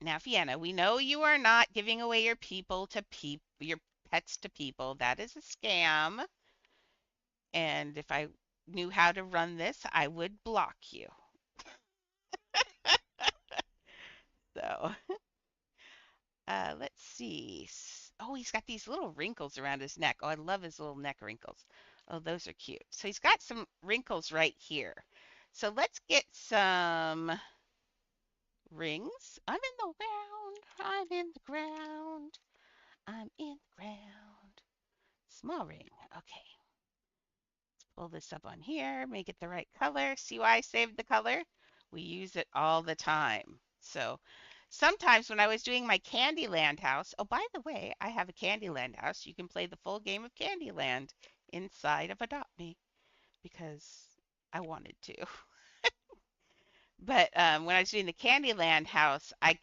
Now, Fiona, we know you are not giving away your pets to people. That is a scam. And if I knew how to run this, I would block you. So, let's see. Oh, he's got these little wrinkles around his neck. Oh, I love his little neck wrinkles. Oh, those are cute. So he's got some wrinkles right here. So let's get some rings. I'm in the ground. I'm in the ground. I'm in the ground. Small ring. Okay. Pull this up on here, make it the right color. See why I saved the color? We use it all the time. So sometimes when I was doing my Candyland house, oh, by the way, I have a Candyland house. You can play the full game of Candyland inside of Adopt Me because I wanted to. But when I was doing the Candyland house, I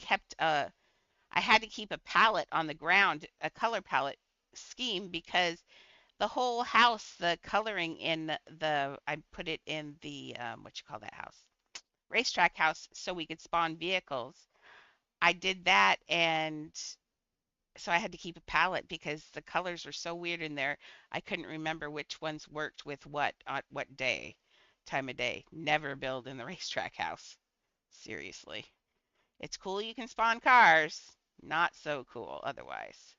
had to keep a palette on the ground, a color palette scheme because the whole house, the coloring in I put it in the what you call that house, racetrack house, so we could spawn vehicles. I did that, and so I had to keep a palette because the colors were so weird in there. I couldn't remember which ones worked with what on what day, time of day. Never build in the racetrack house. Seriously, it's cool you can spawn cars. Not so cool otherwise.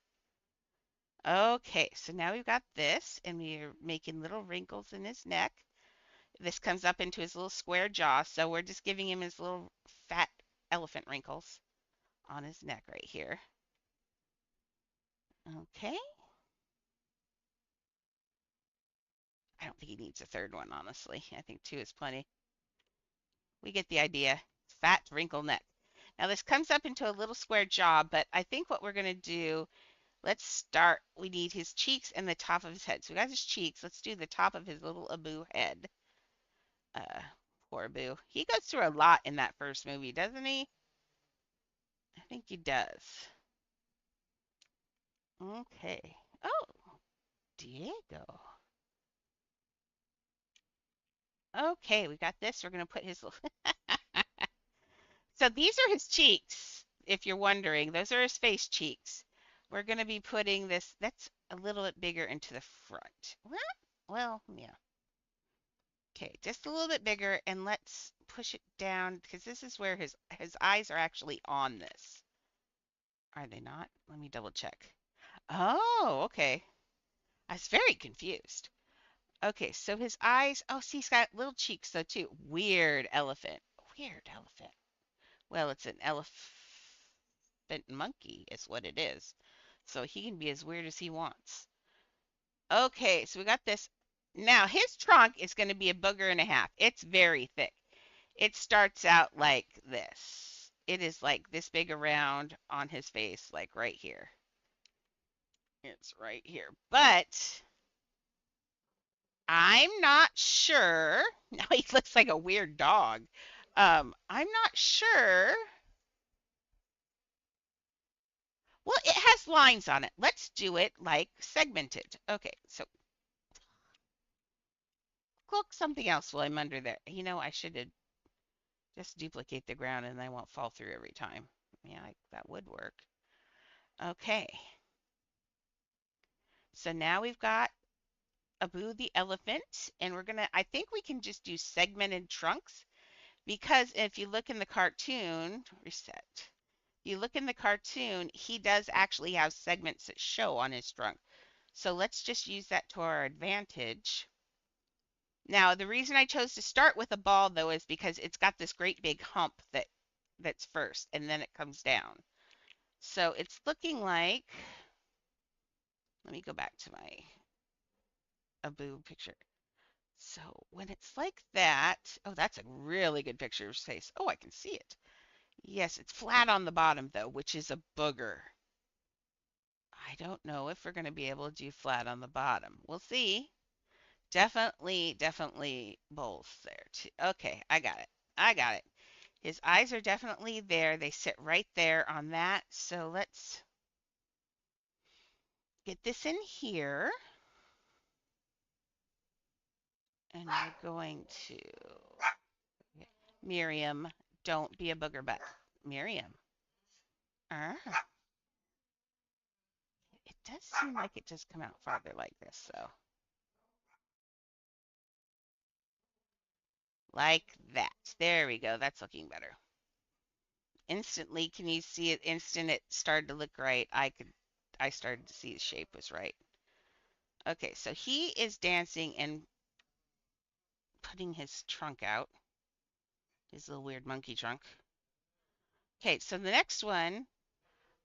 Okay, so now we've got this, and we're making little wrinkles in his neck. This comes up into his little square jaw, so we're just giving him his little fat elephant wrinkles on his neck right here. Okay. I don't think he needs a third one, honestly. I think two is plenty. We get the idea. Fat wrinkle neck. Now this comes up into a little square jaw, but I think what we're going to do, let's start. We need his cheeks and the top of his head. So we got his cheeks. Let's do the top of his little Abu head. Uh, Poor Abu. He goes through a lot in that first movie, doesn't he? I think he does. Okay. Oh, Diego. Okay, we got this. We're going to put his little. So these are his cheeks, if you're wondering. Those are his face cheeks. We're going to be putting this, that's a little bit bigger into the front. Well, yeah. Okay, just a little bit bigger, and let's push it down because this is where his eyes are actually on this. Are they not? Let me double check. Oh, okay. I was very confused. Okay, so his eyes. Oh, see, he's got little cheeks though too. Weird elephant. Weird elephant. Well, it's an elephant monkey, is what it is. So he can be as weird as he wants. Okay, so we got this. Now his trunk is going to be a booger and a half. It's very thick. It starts out like this. It is like this big around on his face, like right here. It's right here. But I'm not sure. Now he looks like a weird dog. I'm not sure. Well, it has lines on it. Let's do it like segmented. Okay, so look something else while I'm under there. I should have just duplicate the ground and I won't fall through every time. Yeah, that would work. Okay, so now we've got Abu the elephant, and I think we can just do segmented trunks because if you look in the cartoon, reset. You look in the cartoon, he does actually have segments that show on his trunk. So let's just use that to our advantage. Now, the reason I chose to start with a ball though is because it's got this great big hump that's first and then it comes down. So it's looking like, let me go back to my Abu picture. So when it's like that, oh, that's a really good picture of his face. Oh, I can see it. Yes, it's flat on the bottom though, which is a booger. I don't know if we're going to be able to do flat on the bottom. We'll see. Definitely bowls there too. Okay, I got it. I got it. His eyes are definitely there. They sit right there on that. So let's get this in here. And we're going to, Miriam, don't be a booger butt. Miriam. Ah, it does seem like it just come out farther like this, so. Like that. There we go. That's looking better. Instantly, can you see it? Instant, it started to look right. I started to see the shape was right. Okay, so he is dancing and putting his trunk out, his little weird monkey trunk. Okay, so the next one,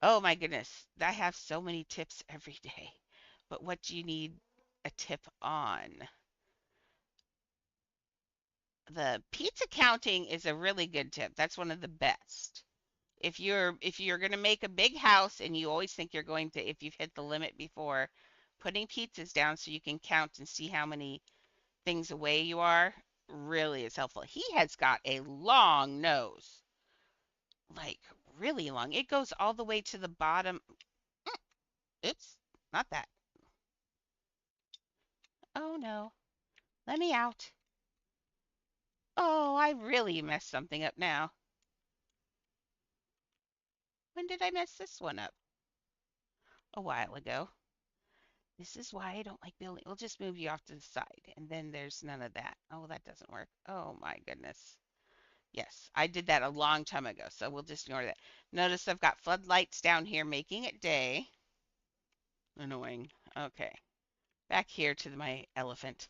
oh my goodness, I have so many tips every day. But what do you need a tip on? The pizza counting is a really good tip. That's one of the best. If you're going to make a big house and you always think you're going to, if you've hit the limit before, putting pizzas down so you can count and see how many things away you are really is helpful. He has got a long nose, like really long. It goes all the way to the bottom. Oops, not that. Oh no, let me out. Oh, I really messed something up now. When did I mess this one up? A while ago. This is why I don't like building. We'll just move you off to the side, and then there's none of that. Oh, that doesn't work. Oh my goodness. Yes, I did that a long time ago, so we'll just ignore that. Notice I've got floodlights down here making it day. Annoying. Okay, back here to my elephant.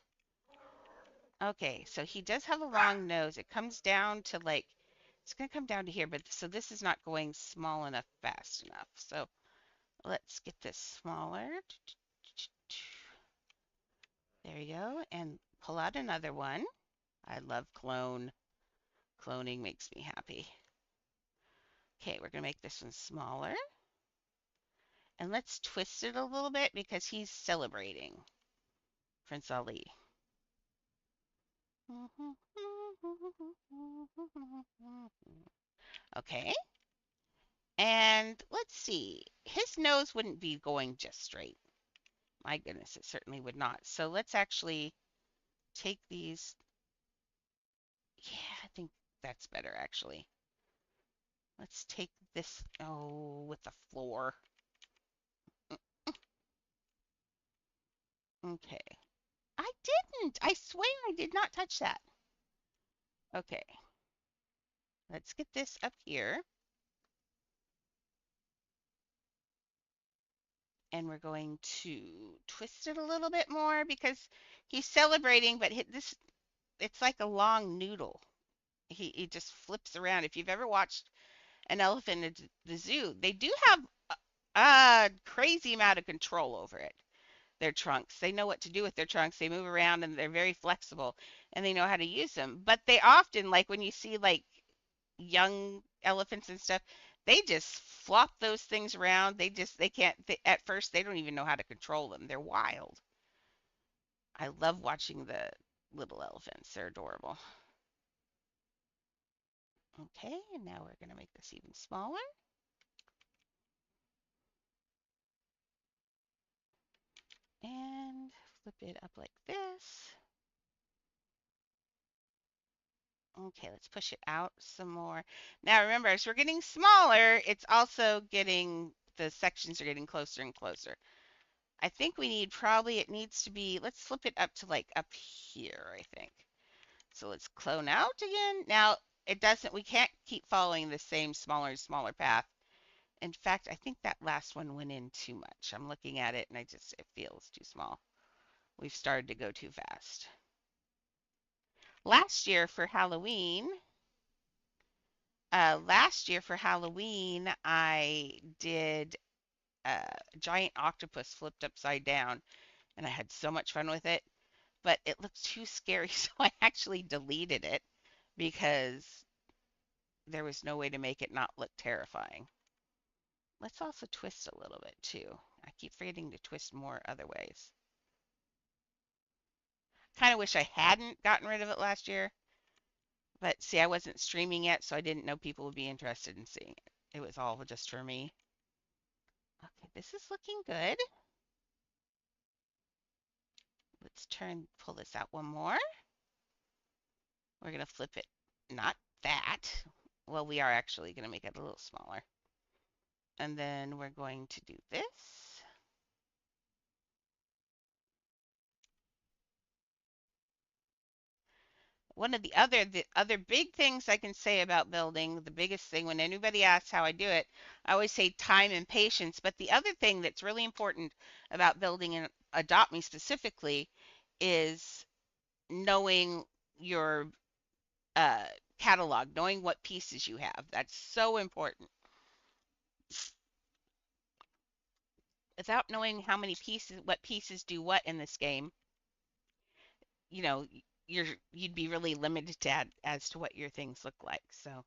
Okay, so he does have a long nose. It comes down to like, it's going to come down to here, but so this is not going small enough fast enough. So let's get this smaller. There you go. And pull out another one. I love clone. Cloning makes me happy. Okay, we're going to make this one smaller. And let's twist it a little bit because he's celebrating Prince Ali. Okay. And let's see. His nose wouldn't be going just straight. My goodness, it certainly would not. So let's actually take these. Yeah, I think that's better actually. Let's take this, oh, with the floor. Okay. I didn't. I swear I did not touch that. Okay. Let's get this up here. And we're going to twist it a little bit more because he's celebrating, but this, it's like a long noodle. He just flips around. If you've ever watched an elephant at the zoo, they do have a crazy amount of control over it. Their trunks. They know what to do with their trunks. They move around and they're very flexible and they know how to use them. But they often, like when you see like young elephants and stuff, they just flop those things around. They can't, at first, they don't even know how to control them. They're wild. I love watching the little elephants. They're adorable. Okay, and now we're going to make this even smaller. And flip it up like this. Okay, let's push it out some more. Now remember, as we're getting smaller, it's also getting, the sections are getting closer and closer. I think we need probably, it needs to be, let's flip it up to like up here, I think. So let's clone out again. Now, it doesn't, we can't keep following the same smaller and smaller path. In fact, I think that last one went in too much. I'm looking at it and it feels too small. We've started to go too fast. Last year for Halloween, I did a giant octopus flipped upside down, and I had so much fun with it. But it looked too scary, so I actually deleted it because there was no way to make it not look terrifying. Let's also twist a little bit too. I keep forgetting to twist more other ways. Kind of wish I hadn't gotten rid of it last year, but see, I wasn't streaming yet, so I didn't know people would be interested in seeing it. It was all just for me. Okay, this is looking good. Let's pull this out one more. We're going to flip it, not that. Well, we are actually going to make it a little smaller. And then we're going to do this. One of the other big things I can say about building, the biggest thing when anybody asks how I do it, I always say time and patience. But the other thing that's really important about building and Adopt Me specifically is knowing your uh, catalog, knowing what pieces you have. That's so important. Without knowing how many pieces, what pieces do what in this game, you know, you'd be really limited to as to what your things look like. So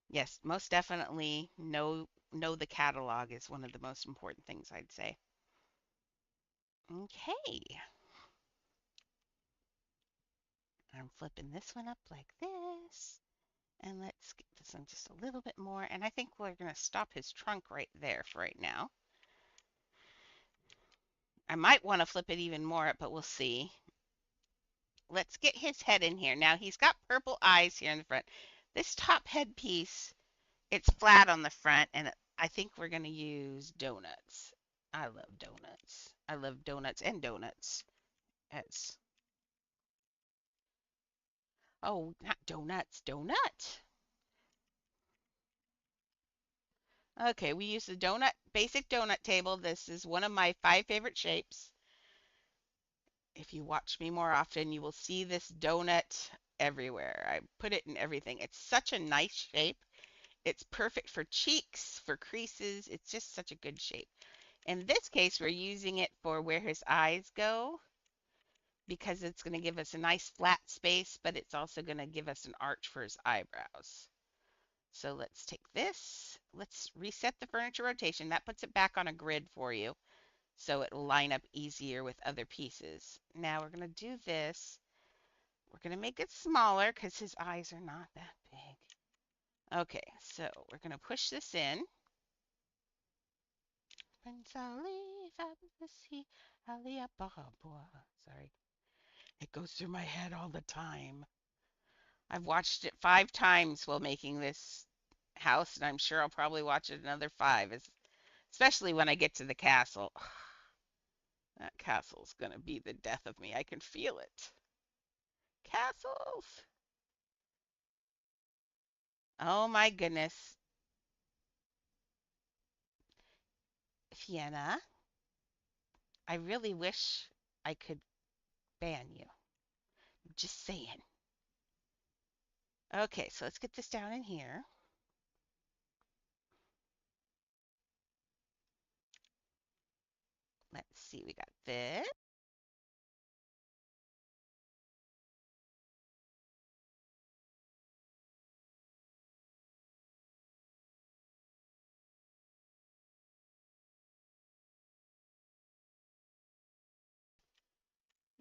yes, most definitely know the catalog is one of the most important things I'd say. Okay, I'm flipping this one up like this. And let's get this one just a little bit more. And I think we're going to stop his trunk right there for right now. I might want to flip it even more, but we'll see. Let's get his head in here. Now he's got purple eyes here in the front. This top headpiece, it's flat on the front, and I think we're going to use donuts. I love donuts. I love donuts and donuts. As oh, not donuts, donut. Okay, we use the donut, basic donut table. This is one of my 5 favorite shapes. If you watch me more often, you will see this donut everywhere. I put it in everything. It's such a nice shape. It's perfect for cheeks, for creases. It's just such a good shape. In this case, we're using it for where his eyes go because it's going to give us a nice flat space, but it's also going to give us an arch for his eyebrows. So let's take this. Let's reset the furniture rotation. That puts it back on a grid for you, so it will line up easier with other pieces. Now we're going to do this. We're going to make it smaller because his eyes are not that big. Okay, so we're going to push this in. Prince Ali, Fabulously, Ali Ababa. Sorry. It goes through my head all the time. I've watched it 5 times while making this house, and I'm sure I'll probably watch it another 5, especially when I get to the castle. That castle's going to be the death of me. I can feel it. Castles! Oh my goodness. Fiona, I really wish I could ban you. Just saying. Okay, so let's get this down in here. Let's see, we got this.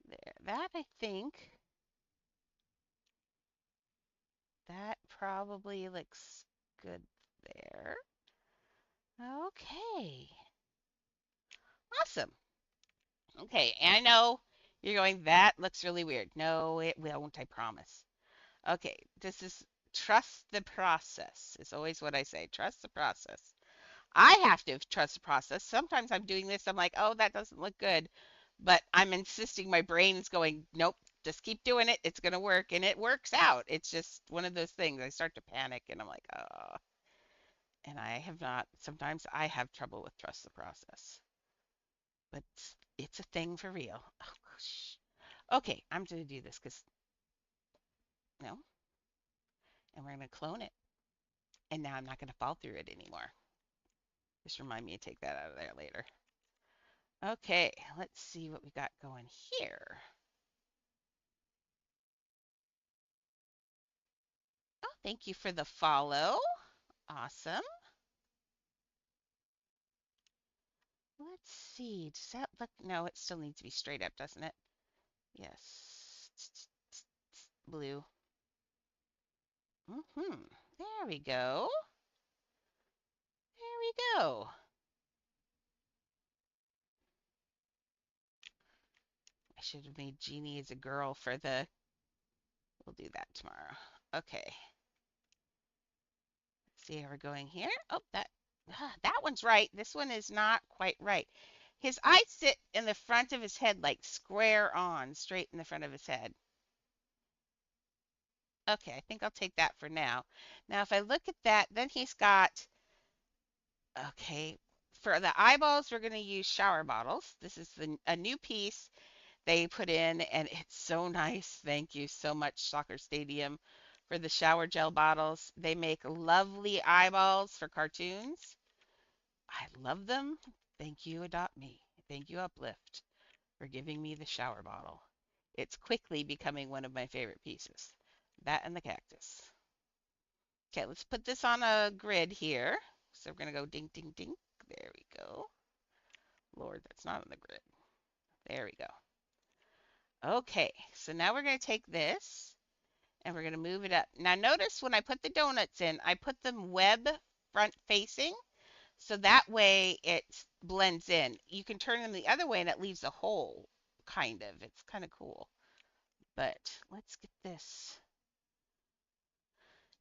There, that I think, that probably looks good there. Okay, awesome. Okay, and I know you're going, that looks really weird. No, it won't, I promise. Okay, this is trust the process, is always what I say. Trust the process. I have to trust the process. Sometimes I'm doing this, I'm like, oh, that doesn't look good. But I'm insisting, my brain is going, nope, just keep doing it. It's going to work. And it works out. It's just one of those things. I start to panic and I'm like, oh. And I have not, sometimes I have trouble with trust the process. But it's a thing for real. Oh, gosh. Okay, I'm going to do this because, no. And we're going to clone it. And now I'm not going to fall through it anymore. Just remind me to take that out of there later. Okay, let's see what we got going here. Oh, thank you for the follow. Awesome. Let's see. Does that look? No, it still needs to be straight up, doesn't it? Yes. Blue. There we go. There we go. I should have made Jeannie as a girl for the. We'll do that tomorrow. Okay. See how we're going here. Oh, that one's right. This one is not quite right. His eyes sit in the front of his head, like square on, straight in the front of his head. Okay, I think I'll take that for now. Now, if I look at that, then he's got, okay, for the eyeballs, we're going to use shower bottles. This is a new piece they put in, and it's so nice. Thank you so much, Soccer Stadium, for the shower gel bottles. They make lovely eyeballs for cartoons. I love them. Thank you, Adopt Me. Thank you, Uplift, for giving me the shower bottle. It's quickly becoming one of my favorite pieces. That and the cactus. Okay, let's put this on a grid here. So we're going to go ding, ding, ding. There we go. Lord, that's not on the grid. There we go. Okay, so now we're going to take this and we're going to move it up. Now notice when I put the donuts in, I put them web front facing, so that way it blends in. You can turn them the other way and it leaves a hole, kind of. It's kind of cool. But let's get this.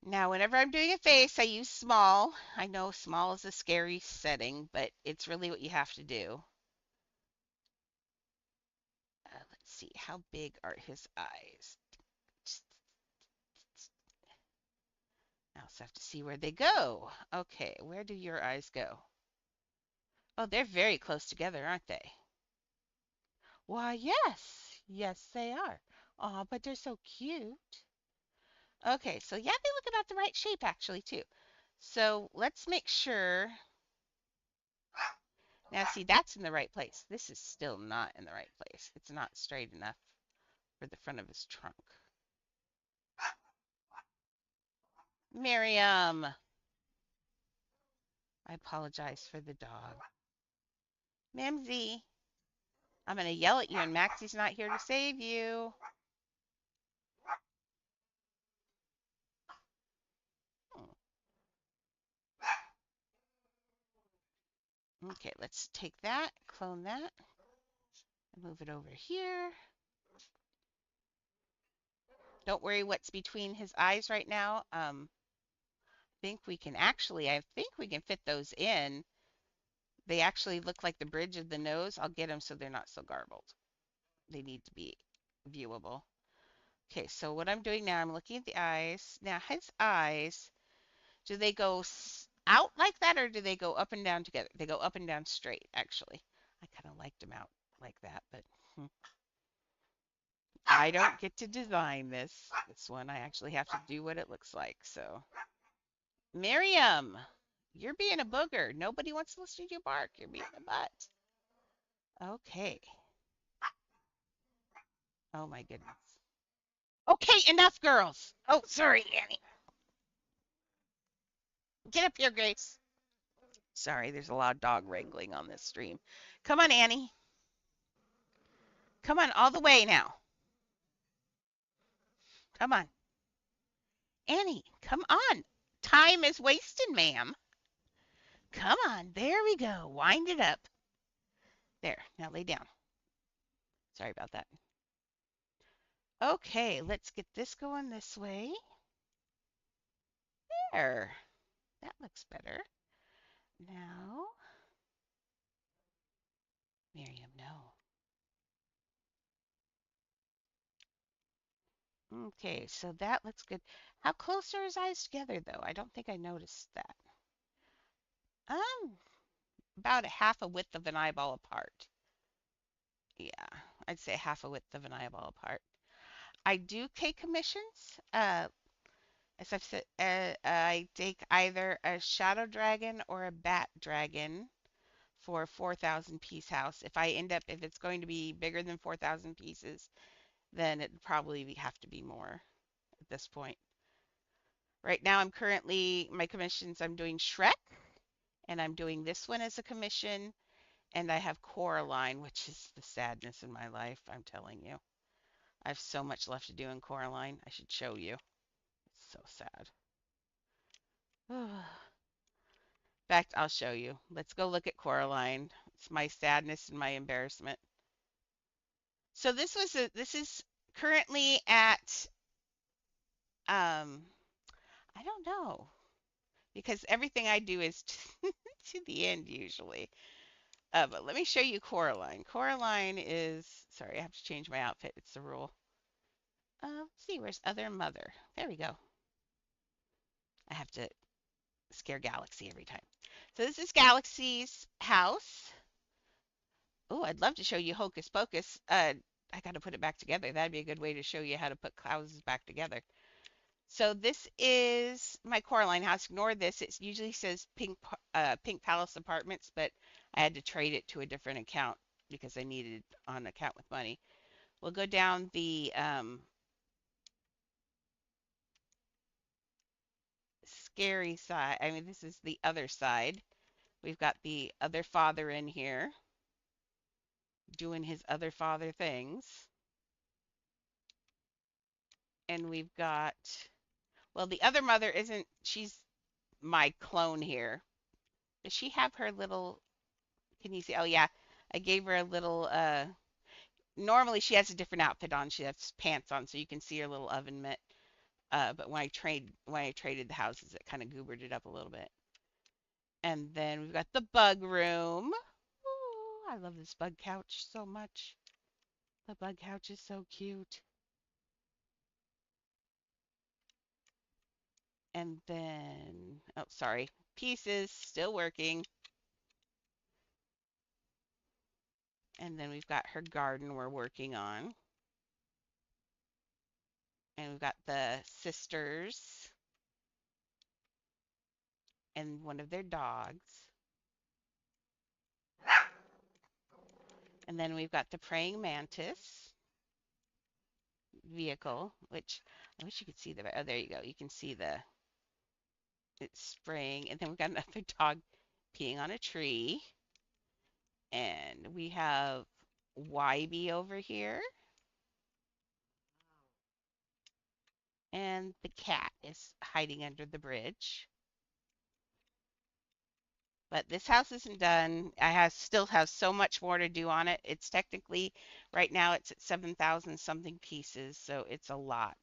Now, whenever I'm doing a face, I use small. I know small is a scary setting, but it's really what you have to do. Let's see, how big are his eyes? I also have to see where they go. Okay, where do your eyes go? Oh, they're very close together, aren't they? Why, yes. Yes, they are. Oh, but they're so cute. Okay, so yeah, they look about the right shape actually, too. So let's make sure. Now, see, that's in the right place. This is still not in the right place. It's not straight enough for the front of his trunk. Miriam, I apologize for the dog. Mimsy, I'm going to yell at you, and Maxie's not here to save you. Okay, let's take that, clone that, and move it over here. Don't worry what's between his eyes right now. I think we can fit those in. They actually look like the bridge of the nose. I'll get them so they're not so garbled. They need to be viewable. Okay, so what I'm doing now, I'm looking at the eyes. Now, his eyes, do they go out like that or do they go up and down together? They go up and down straight, actually. I kind of liked them out like that, but I don't get to design this one. I actually have to do what it looks like. So, Miriam, you're being a booger. Nobody wants to listen to you bark. You're being a butt. Okay. Oh my goodness. Okay, enough, girls. Oh, sorry, Annie. Get up here, Grace. Sorry, there's a lot of dog wrangling on this stream. Come on, Annie. Come on, all the way now. Come on. Annie, come on. Time is wasting, ma'am. Come on. There we go. Wind it up. There. Now lay down. Sorry about that. Okay, let's get this going this way. There. That looks better. Now, Miriam, no. Okay, so that looks good. How close are his eyes together, though? I don't think I noticed that. Um, about a half a width of an eyeball apart. Yeah, I'd say half a width of an eyeball apart. I do take commissions. As I've said, I take either a shadow dragon or a bat dragon for 4,000 piece house. If it's going to be bigger than 4,000 pieces, then it'd probably have to be more at this point. Right now, my commissions, I'm doing Shrek, and I'm doing this one as a commission, and I have Coraline, which is the sadness in my life, I'm telling you. I have so much left to do in Coraline. I should show you. It's so sad. In fact, I'll show you. Let's go look at Coraline. It's my sadness and my embarrassment. So this is currently at I don't know because everything I do is to the end usually. But let me show you Coraline. Coraline is sorry, I have to change my outfit. It's the rule. Let's see, where's other mother? There we go. I have to scare Galaxy every time. So this is Galaxy's house. Oh, I'd love to show you Hocus Pocus. I got to put it back together. That'd be a good way to show you how to put houses back together. So this is my Coraline house. Ignore this. It usually says Pink Palace Apartments, but I had to trade it to a different account because I needed on account with money. We'll go down the scary side. I mean, this is the other side. We've got the other father in here doing his other father things. And we've got, well, the other mother isn't, she's my clone here. Does she have her little, can you see? Oh, yeah. I gave her a little, normally she has a different outfit on. She has pants on, so you can see her little oven mitt. But when I traded the houses, it kind of goobered it up a little bit. And then we've got the bug room. Ooh, I love this bug couch so much. The bug couch is so cute. And then, oh, sorry, pieces still working. And then we've got her garden we're working on. And we've got the sisters and one of their dogs. And then we've got the praying mantis vehicle, which I wish you could see the, oh, there you go. You can see the, it's spraying. And then we've got another dog peeing on a tree. And we have Wybie over here. And the cat is hiding under the bridge. But this house isn't done. Still have so much more to do on it. It's technically right now it's at 7,000 something pieces, so it's a lot.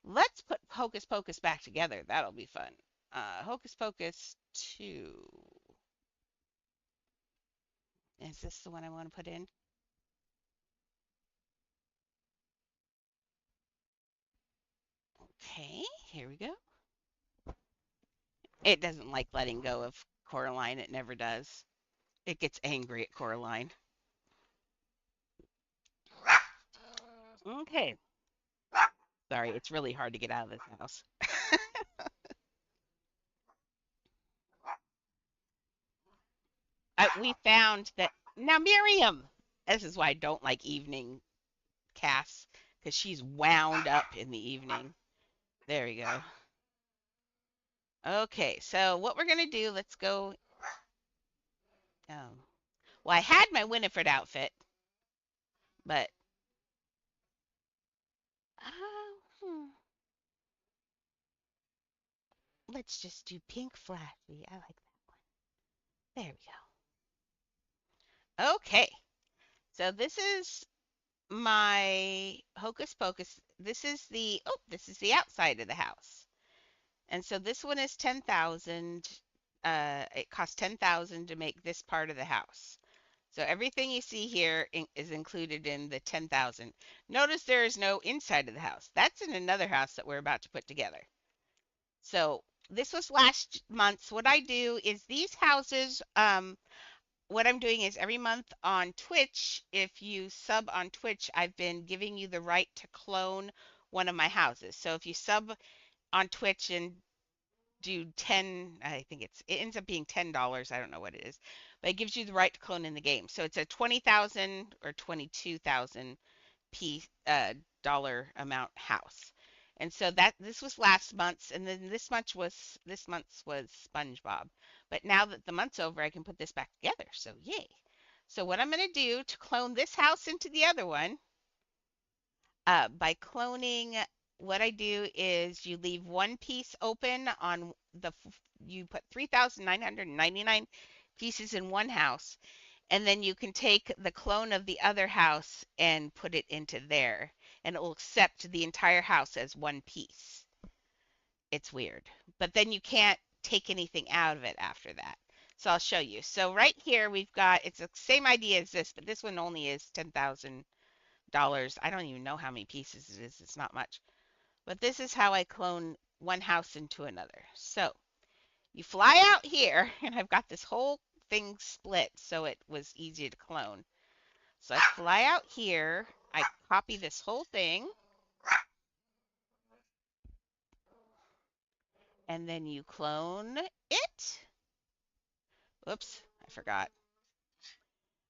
Let's put Hocus Pocus back together. That'll be fun. Hocus Pocus 2. Is this the one I want to put in? Okay, here we go. It doesn't like letting go of Coraline. It never does. It gets angry at Coraline. Okay. Sorry, it's really hard to get out of this house. We found that now Miriam. This is why I don't like evening casts because she's wound up in the evening. There we go. Okay, so what we're gonna do? Let's go. Um, well, I had my Winifred outfit, but hmm, let's just do pink flashy. I like that one. There we go. Okay, so this is my Hocus Pocus. This is the outside of the house. And so this one is 10,000. It costs 10,000 to make this part of the house. So everything you see here is included in the 10,000. Notice there is no inside of the house. That's in another house that we're about to put together. So this was last month's. What I do is these houses, what I'm doing is every month on Twitch, if you sub on Twitch, I've been giving you the right to clone one of my houses. So if you sub on Twitch and do 10, I think it ends up being $10. I don't know what it is, but it gives you the right to clone in the game. So it's a 20,000 or 22,000 p dollar amount house. And so that this was last month's, and then this month's was SpongeBob. But now that the month's over, I can put this back together. So yay. So what I'm going to do to clone this house into the other one, by cloning, what I do is you leave one piece open on you put 3,999 pieces in one house, and then you can take the clone of the other house and put it into there, and it will accept the entire house as one piece. It's weird, but then you can't take anything out of it after that. So I'll show you. So right here we've got, it's the same idea as this, but this one only is 10,000 dollars. I don't even know how many pieces it is. It's not much. But this is how I clone one house into another. So you fly out here, and I've got this whole thing split so it was easy to clone. So I fly out here, I copy this whole thing, and then you clone it. Oops, I forgot.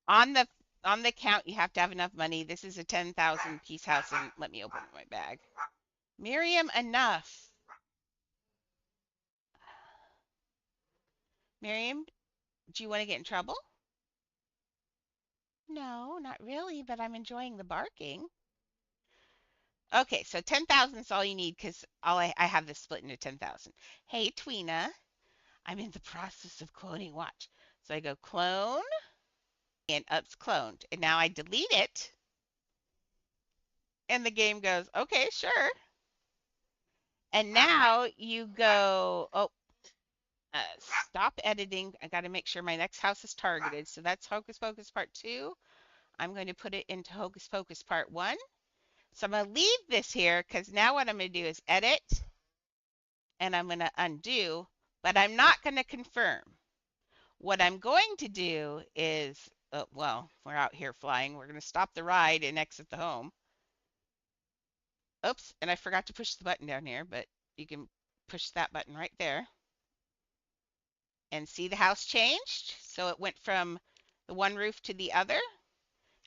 On the on the count, you have to have enough money. This is a 10,000 piece house, and let me open my bag. Miriam, enough. Miriam, do you want to get in trouble? No, not really, but I'm enjoying the barking. Okay, so 10,000 is all you need because I have this split into 10,000. Hey, Tweena, I'm in the process of cloning. Watch. So I go clone and ups cloned. And now I delete it. And the game goes, okay, sure. And now you go, oh, stop editing. I got to make sure my next house is targeted. So that's Hocus Pocus Part 2. I'm going to put it into Hocus Pocus Part 1. So I'm going to leave this here because now what I'm going to do is edit and I'm going to undo, but I'm not going to confirm. What I'm going to do is, well, we're out here flying. We're going to stop the ride and exit the home. Oops, and I forgot to push the button down here, but you can push that button right there. And see the house changed? So it went from the one roof to the other.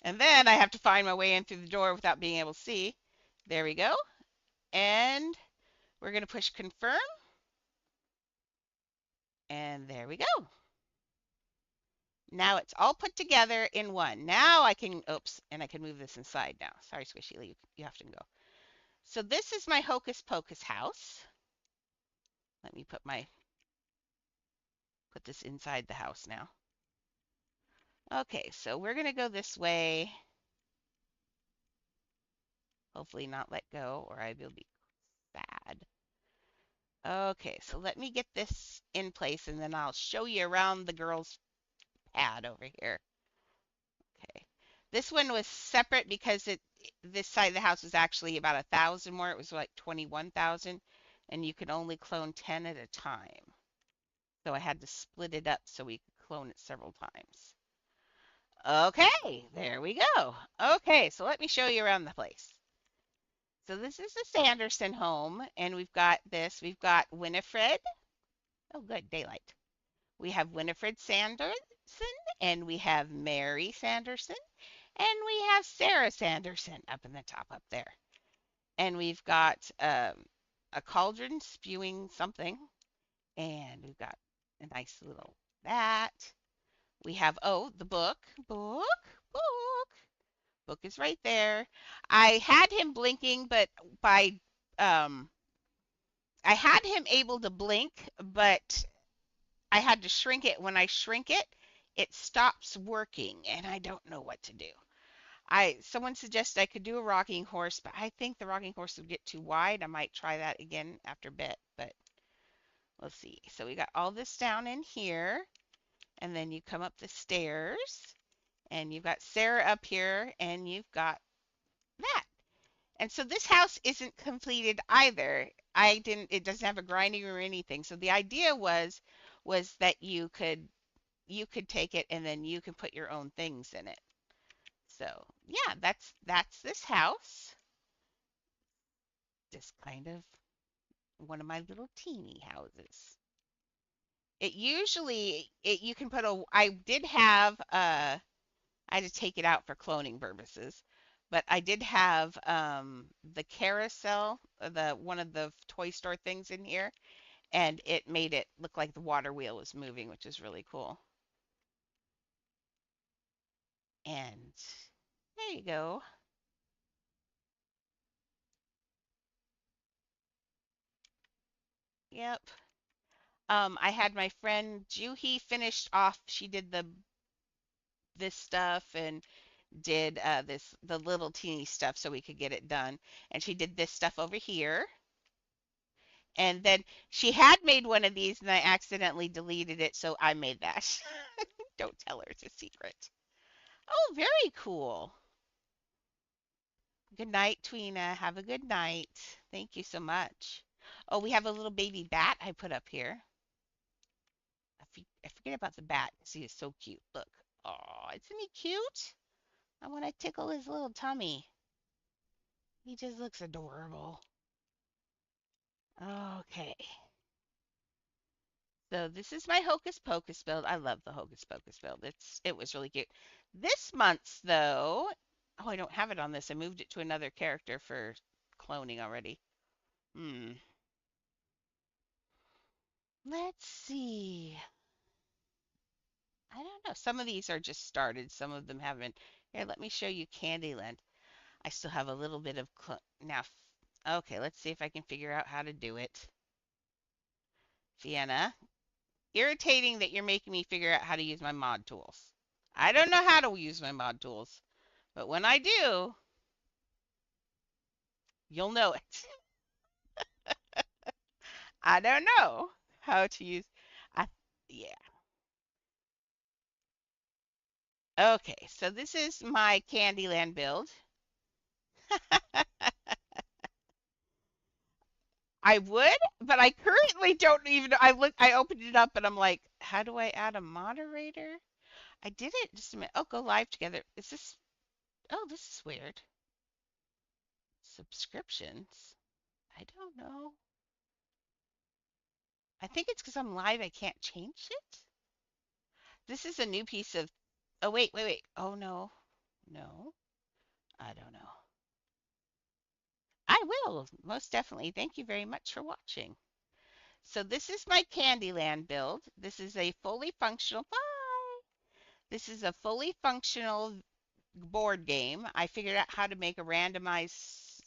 And then I have to find my way in through the door without being able to see. There we go. And we're going to push confirm. And there we go. Now it's all put together in one. Now I can, oops, and I can move this inside now. Sorry, Squishy, you have to go. So this is my Hocus Pocus house. Let me put this inside the house now. Okay, so we're gonna go this way. Hopefully not let go or I will be sad. Okay, so let me get this in place and then I'll show you around the girls' pad over here. Okay. This one was separate because this side of the house was actually about 1,000 more. It was like 21,000 and you could only clone 10 at a time. So I had to split it up so we could clone it several times. Okay, there we go. Okay, so let me show you around the place. So this is the Sanderson home, and we've got this. We've got Winifred. Oh, good, daylight. We have Winifred Sanderson, and we have Mary Sanderson, and we have Sarah Sanderson up in the top up there. And we've got a cauldron spewing something, and we've got a nice little that. We have, oh, the book. Book is right there. I had him blinking, but by I had him able to blink, but I had to shrink it. When I shrink it, it stops working, and I don't know what to do. Someone suggested I could do a rocking horse, but I think the rocking horse would get too wide. I might try that again after a bit, but let's see. So we got all this down in here, and then you come up the stairs, and you've got Sarah up here, and you've got that. And so this house isn't completed either. It doesn't have a grinding room or anything. So the idea was that you could take it and then you can put your own things in it. So yeah, that's this house. Just kind of one of my little teeny houses. You can put I did have I had to take it out for cloning purposes, but I did have the carousel, the one of the toy store things in here, and it made it look like the water wheel was moving, which is really cool. And there you go. Yep. I had my friend Juhi finished off. She did this stuff and did the little teeny stuff so we could get it done. And she did this stuff over here. And then she had made one of these and I accidentally deleted it, so I made that. Don't tell her, it's a secret. Oh, very cool. Good night, Tweena. Have a good night. Thank you so much. Oh, we have a little baby bat I put up here. I forget about the bat because he is so cute. Look. Oh, isn't he cute? I want to tickle his little tummy. He just looks adorable. Okay. So this is my Hocus Pocus build. I love the Hocus Pocus build. It was really cute. This month's though, oh, I don't have it on this. I moved it to another character for cloning already. Hmm. Let's see. I don't know. Some of these are just started. Some of them haven't. Here, let me show you Candyland. I still have a little bit of now. Okay, let's see if I can figure out how to do it. Sienna, irritating that you're making me figure out how to use my mod tools. I don't know how to use my mod tools, but when I do, you'll know it. I don't know how to use. I yeah. Okay, so this is my Candyland build. I would, but I currently don't even. I opened it up and I'm like, how do I add a moderator? I did it just a minute. Oh, go live together. Is this? Oh, this is weird. Subscriptions. I don't know. I think it's because I'm live. I can't change it. This is a new piece of. Oh wait. Oh no, no. I don't know. I will most definitely. Thank you very much for watching. So this is my Candyland build. This is a fully functional. Bye. This is a fully functional board game. I figured out how to make a randomized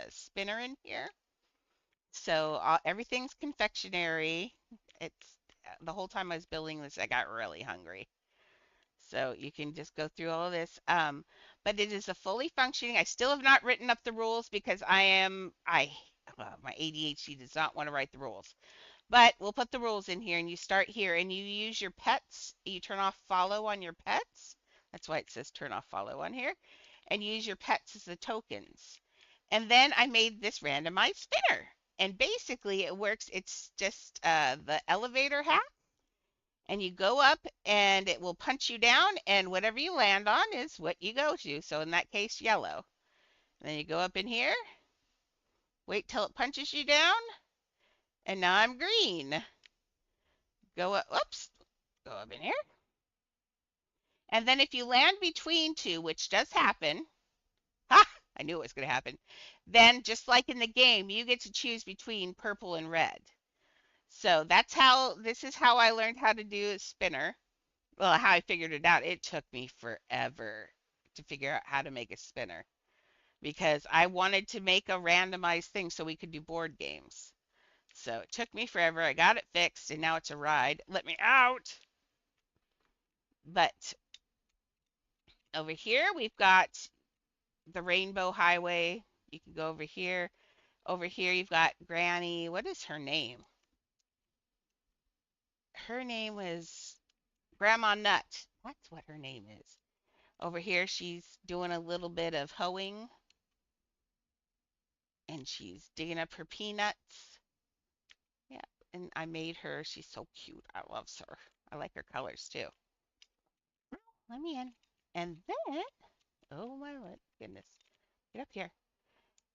spinner in here. So everything's confectionery. It's the whole time I was building this, I got really hungry. So you can just go through all of this. But it is a fully functioning. I still have not written up the rules because my ADHD does not want to write the rules. But we'll put the rules in here and you start here and you use your pets. You turn off follow on your pets. That's why it says turn off follow on here. And you use your pets as the tokens. And then I made this randomized spinner. And basically it works. It's just the elevator hack. And you go up and it will punch you down. And whatever you land on is what you go to. So in that case, yellow. And then you go up in here. Wait till it punches you down. And now I'm green. Go up. Oops. Go up in here. And then if you land between two, which does happen, ha, I knew it was going to happen, then just like in the game, you get to choose between purple and red. So this is how I learned how to do a spinner. Well, how I figured it out. It took me forever to figure out how to make a spinner because I wanted to make a randomized thing so we could do board games. So it took me forever. I got it fixed and now it's a ride. Let me out. But over here, we've got the Rainbow Highway. You can go over here. Over here, you've got Granny. What is her name? Her name was Grandma Nut. That's what her name is. Over here, she's doing a little bit of hoeing and she's digging up her peanuts. Yeah, and I made her. She's so cute. I love her. I like her colors too. Let me in. And then, oh my goodness, get up here.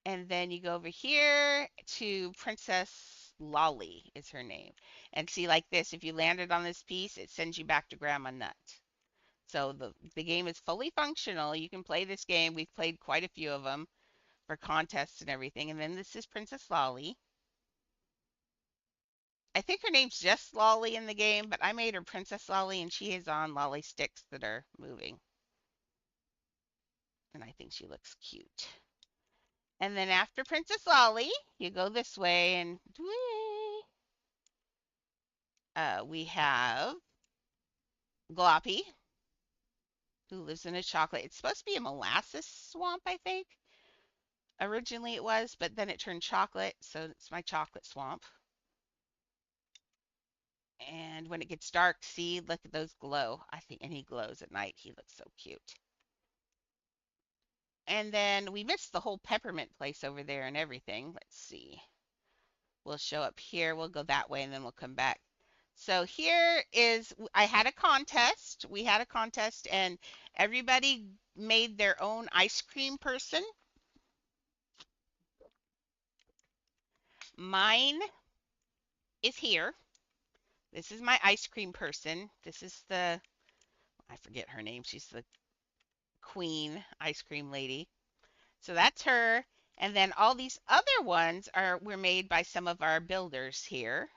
And then you go over here to Princess Lolly is her name. And see like this, if you landed on this piece, it sends you back to Grandma Nut. So the game is fully functional. You can play this game. We've played quite a few of them for contests and everything. And then this is Princess Lolly. I think her name's just Lolly in the game, but I made her Princess Lolly and she is on Lolly sticks that are moving. And I think she looks cute. And then after Princess Lolly, you go this way and we have Gloppy, who lives in a chocolate. It's supposed to be a molasses swamp, I think. Originally it was, but then it turned chocolate, so it's my chocolate swamp. And when it gets dark, see, look at those glow. I think, and he glows at night. He looks so cute. And then we missed the whole peppermint place over there and everything. Let's see. We'll show up here. We'll go that way and then we'll come back. So here is, I had a contest. We had a contest and everybody made their own ice cream person. Mine is here. This is my ice cream person. This is the, I forget her name. She's the queen ice cream lady. So that's her. And then all these other ones were made by some of our builders here.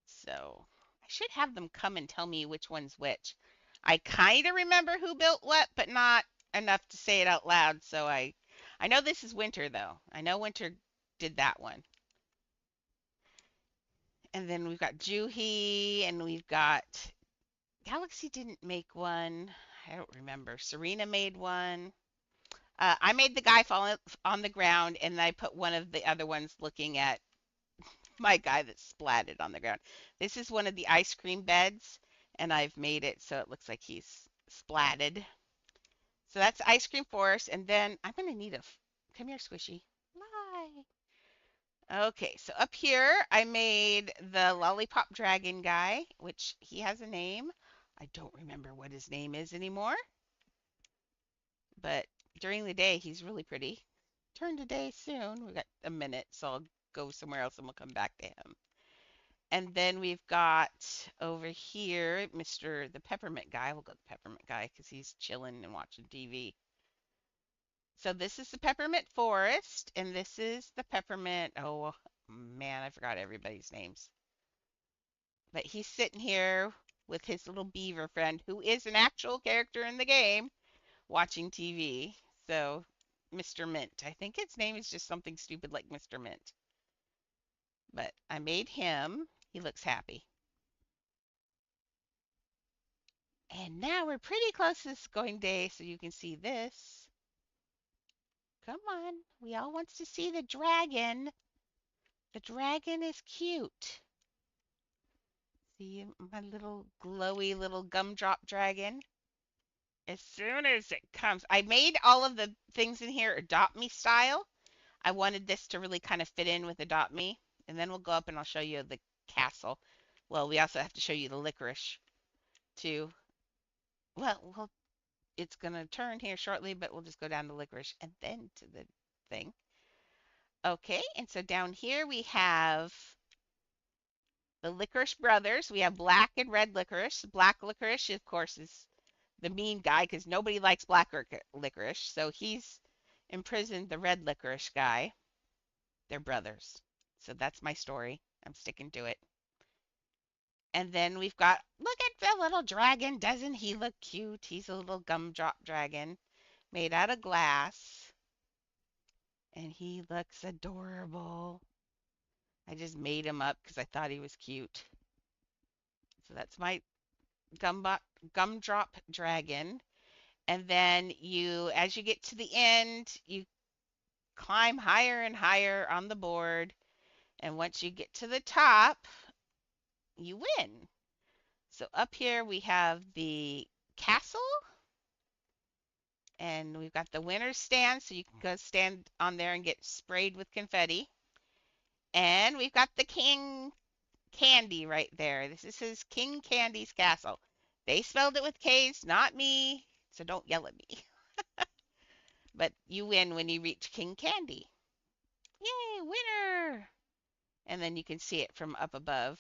So I should have them come and tell me which one's which. I kind of remember who built what, but not enough to say it out loud. So I know this is Winter though. I know Winter did that one. And then we've got Juhi, and we've got Galaxy didn't make one. I don't remember. Serena made one. I made the guy fall on the ground, and I put one of the other ones looking at my guy that's splatted on the ground. This is one of the ice cream beds, and I've made it so it looks like he's splatted. So that's Ice Cream Forest, and then I'm gonna need a. Come here, Squishy. Bye. Okay, so up here I made the Lollipop Dragon guy, which he has a name. I don't remember what his name is anymore, but during the day he's really pretty. Turn to day soon. We got a minute, so I'll go somewhere else and we'll come back to him. And then we've got over here Mr. the Peppermint guy. We'll go the Peppermint guy because he's chilling and watching TV. So this is the Peppermint Forest, and this is the Peppermint. Oh man, I forgot everybody's names. But he's sitting here with his little beaver friend, who is an actual character in the game, watching TV. So Mr. Mint. I think its name is just something stupid like Mr. Mint. But I made him. He looks happy. And now we're pretty close to this going day, so you can see this. Come on. We all wants to see the dragon. The dragon is cute. See my little glowy little gumdrop dragon? As soon as it comes, I made all of the things in here Adopt Me style. I wanted this to really kind of fit in with Adopt Me. And then we'll go up and I'll show you the castle. Well, we also have to show you the licorice too. Well, it's going to turn here shortly, but we'll just go down to licorice and then to the thing. Okay, and so down here we have the licorice brothers. We have black and red licorice. Black licorice, of course, is the mean guy because nobody likes black licorice. So he's imprisoned the red licorice guy. They're brothers. So that's my story. I'm sticking to it. And then we've got, look at the little dragon. Doesn't he look cute? He's a little gumdrop dragon made out of glass. And he looks adorable. I just made him up because I thought he was cute. So that's my gumdrop dragon. And then as you get to the end, you climb higher and higher on the board. And once you get to the top, you win. So up here we have the castle. And we've got the winner's stand, so you can go stand on there and get sprayed with confetti. And we've got the King Candy right there. This is his King Candy's castle. They spelled it with K's, not me, so don't yell at me. But you win when you reach King Candy. Yay, winner! And then you can see it from up above.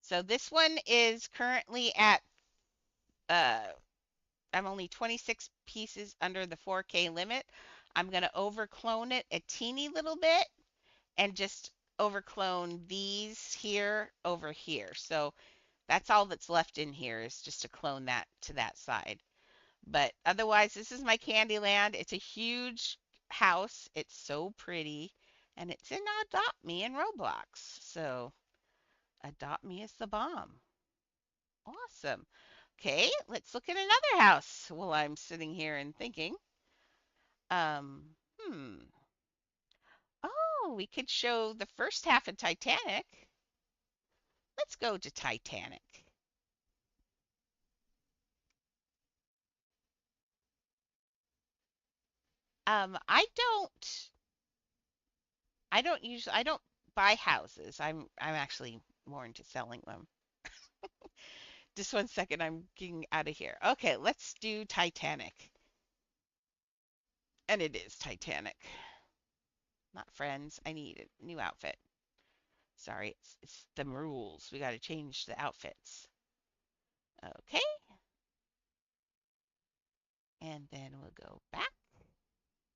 So this one is currently at, I'm only 26 pieces under the 4K limit. I'm going to overclone it a teeny little bit and just overclone these here over here. So that's all that's left in here is just to clone that to that side. But otherwise, this is my Candyland. It's a huge house. It's so pretty. And it's in Adopt Me in Roblox. So Adopt Me is the bomb. Awesome. Okay, let's look at another house while I'm sitting here and thinking. Um, hmm. Oh, we could show the first half of Titanic. Let's go to Titanic. I don't buy houses. I'm actually more into selling them. Just one second, I'm getting out of here. Okay, let's do Titanic. And it is Titanic, not Friends. I need a new outfit. Sorry, it's the rules. We got to change the outfits. Okay, and then we'll go back.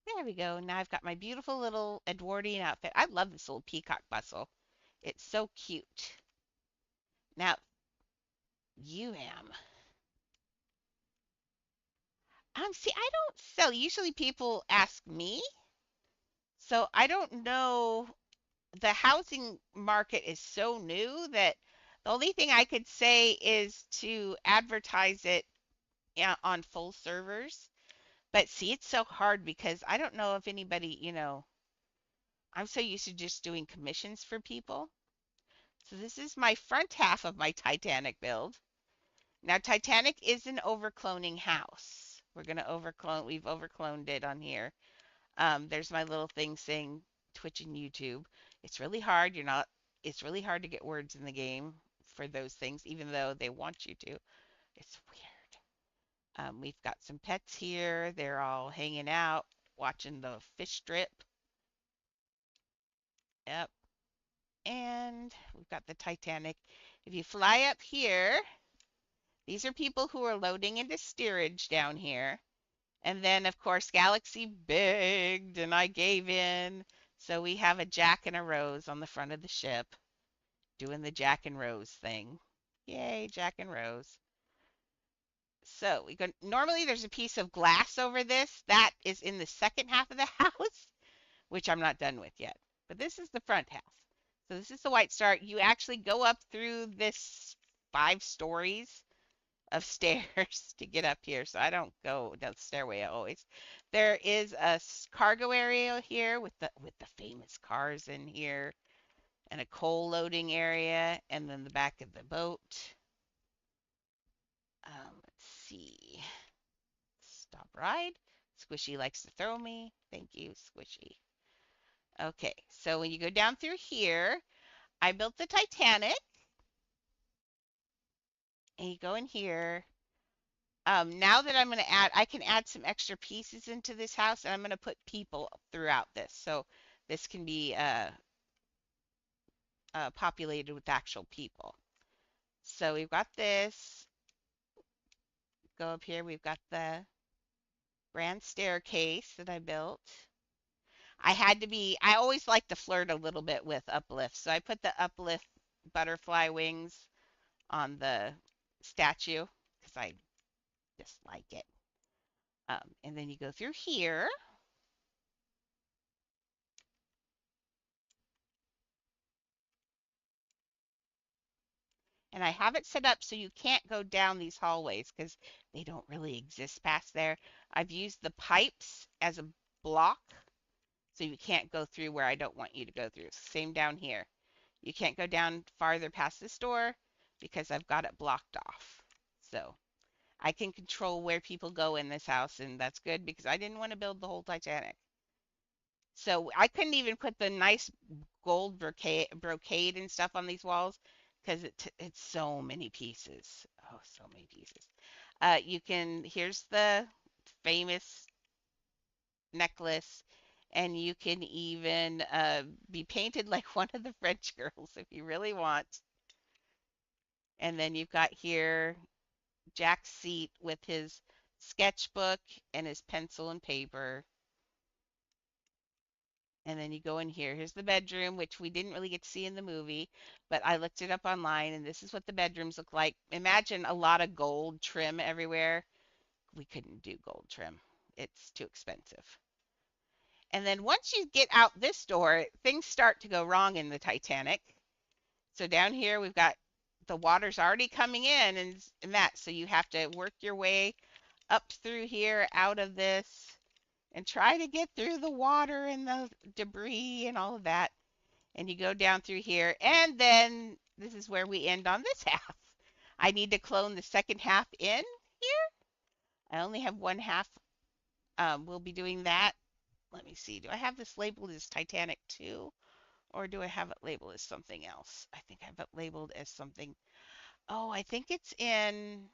There we go. Now I've got my beautiful little Edwardian outfit. I love this little peacock bustle. It's so cute. Now, you am. See, I don't sell. Usually people ask me, so I don't know. The housing market is so new that the only thing I could say is to advertise it on full servers. But see, it's so hard because I don't know if anybody, I'm so used to just doing commissions for people. So this is my front half of my Titanic build. Now, Titanic is an overcloning house. We're going to overclone, we've overcloned it on here. There's my little thing saying Twitch and YouTube. It's really hard. It's really hard to get words in the game for those things, even though they want you to. It's weird. We've got some pets here. They're all hanging out, watching the fish strip. Yep. And we've got the Titanic. If you fly up here, these are people who are loading into steerage down here. And then, of course, Galaxy begged and I gave in. So we have a Jack and a Rose on the front of the ship doing the Jack and Rose thing. Yay, Jack and Rose. So we go. Normally, there's a piece of glass over this. That is in the second half of the house, which I'm not done with yet. But this is the front half. So this is the White Star. You actually go up through this 5 stories of stairs to get up here. So I don't go down the stairway always. There is a cargo area here with the famous cars in here and a coal loading area and then the back of the boat. Let's see. Stop ride. Squishy likes to throw me. Thank you, Squishy. Okay, so when you go down through here, I built the Titanic. And you go in here. Now that I'm going to I can add some extra pieces into this house, and I'm going to put people throughout this. So this can be populated with actual people. So we've got this. Go up here. We've got the grand staircase that I built. I always like to flirt a little bit with uplift. So I put the uplift butterfly wings on the statue because I just like it. And then you go through here. And I have it set up so you can't go down these hallways because they don't really exist past there. I've used the pipes as a block so you can't go through where I don't want you to go through. Same down here. You can't go down farther past this door because I've got it blocked off. So I can control where people go in this house, and that's good because I didn't want to build the whole Titanic. So I couldn't even put the nice gold brocade and stuff on these walls because it's so many pieces. Oh, so many pieces. Here's the famous necklace, and you can even be painted like one of the French girls if you really want. And then you've got here Jack's seat with his sketchbook and his pencil and paper. And then you go in here. Here's the bedroom, which we didn't really get to see in the movie, but I looked it up online, and this is what the bedrooms look like. Imagine a lot of gold trim everywhere. We couldn't do gold trim. It's too expensive. And then once you get out this door, things start to go wrong in the Titanic. So down here, we've got the water's already coming in and that. So you have to work your way up through here, out of this, and try to get through the water and the debris and all of that. And you go down through here, and then this is where we end on this half. I need to clone the second half in here. I only have one half. We'll be doing that Let me see. Do I have this labeled as Titanic 2 or do I have it labeled as something else? I think I have it labeled as something. Oh, I think it's in.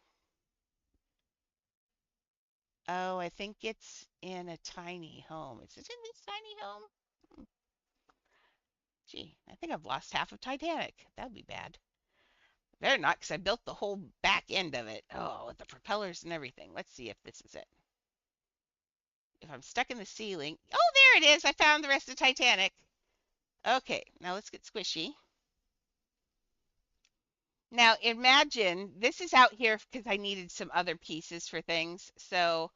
Oh, I think it's in a tiny home. Is it in this tiny home? Hmm, Gee, I think I've lost half of Titanic. That would be bad. Better not, because I built the whole back end of it. Oh, with the propellers and everything. Let's see if this is it. If I'm stuck in the ceiling. Oh, there it is. I found the rest of Titanic. Okay, now let's get squishy. Now imagine this is out here because I needed some other pieces for things. So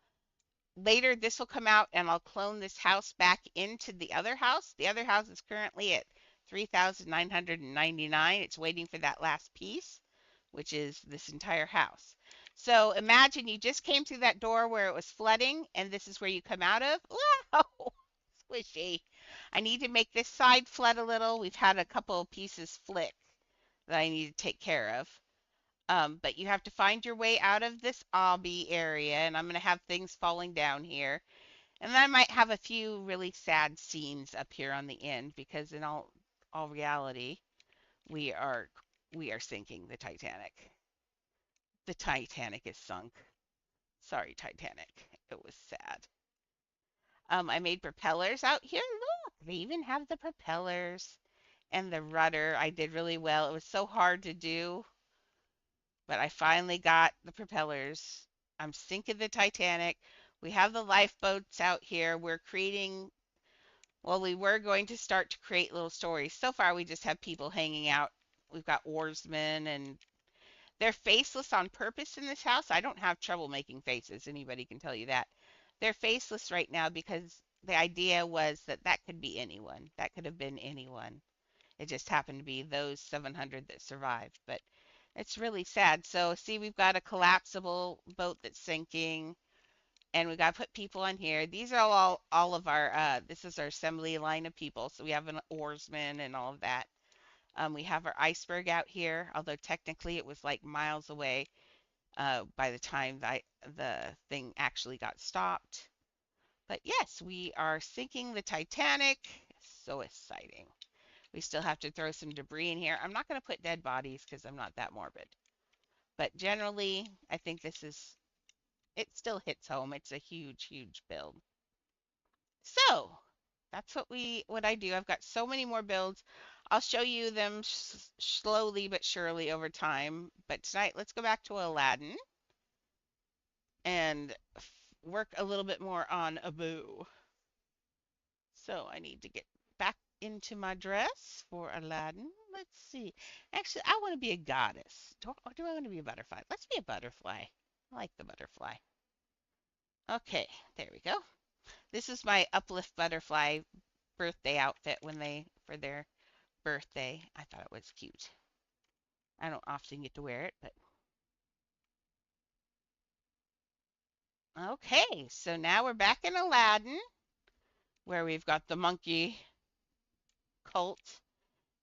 later this will come out and I'll clone this house back into the other house. The other house is currently at 3,999. It's waiting for that last piece, which is this entire house. So imagine you just came through that door where it was flooding and this is where you come out of. Wow, squishy. I need to make this side flood a little. We've had a couple of pieces flick that I need to take care of. But you have to find your way out of this obby area, and I'm going to have things falling down here. And then I might have a few really sad scenes up here on the end because in all reality, we are we are sinking the Titanic. The Titanic is sunk. Sorry, Titanic. It was sad. I made propellers out here. Look, they even have the propellers and the rudder. I did really well. It was so hard to do, but I finally got the propellers. I'm sinking the Titanic. We have the lifeboats out here. We're creating, well, we were going to start to create little stories. So far, we just have people hanging out. We've got oarsmen, and they're faceless on purpose in this house. I don't have trouble making faces. Anybody can tell you that. They're faceless right now because the idea was that that could be anyone. That could have been anyone. It just happened to be those 700 that survived. But it's really sad. So, see, we've got a collapsible boat that's sinking, and we got to put people on here. These are all of our, this is our assembly line of people. So we have an oarsman and all of that. We have our iceberg out here, although technically it was like miles away by the time the thing actually got stopped. But yes, we are sinking the Titanic. So exciting. We still have to throw some debris in here. I'm not going to put dead bodies because I'm not that morbid. But generally, I think this is, it still hits home. It's a huge, huge build. So that's what I do. I've got so many more builds. I'll show you them slowly but surely over time. But tonight, let's go back to Aladdin and work a little bit more on Abu. So I need to get back into my dress for Aladdin. Let's see. Actually, I want to be a goddess. Or do I want to be a butterfly? Let's be a butterfly. I like the butterfly. Okay, there we go. This is my uplift butterfly birthday outfit when for their birthday. I thought it was cute. I don't often get to wear it, but okay. So now we're back in Aladdin where we've got the monkey cult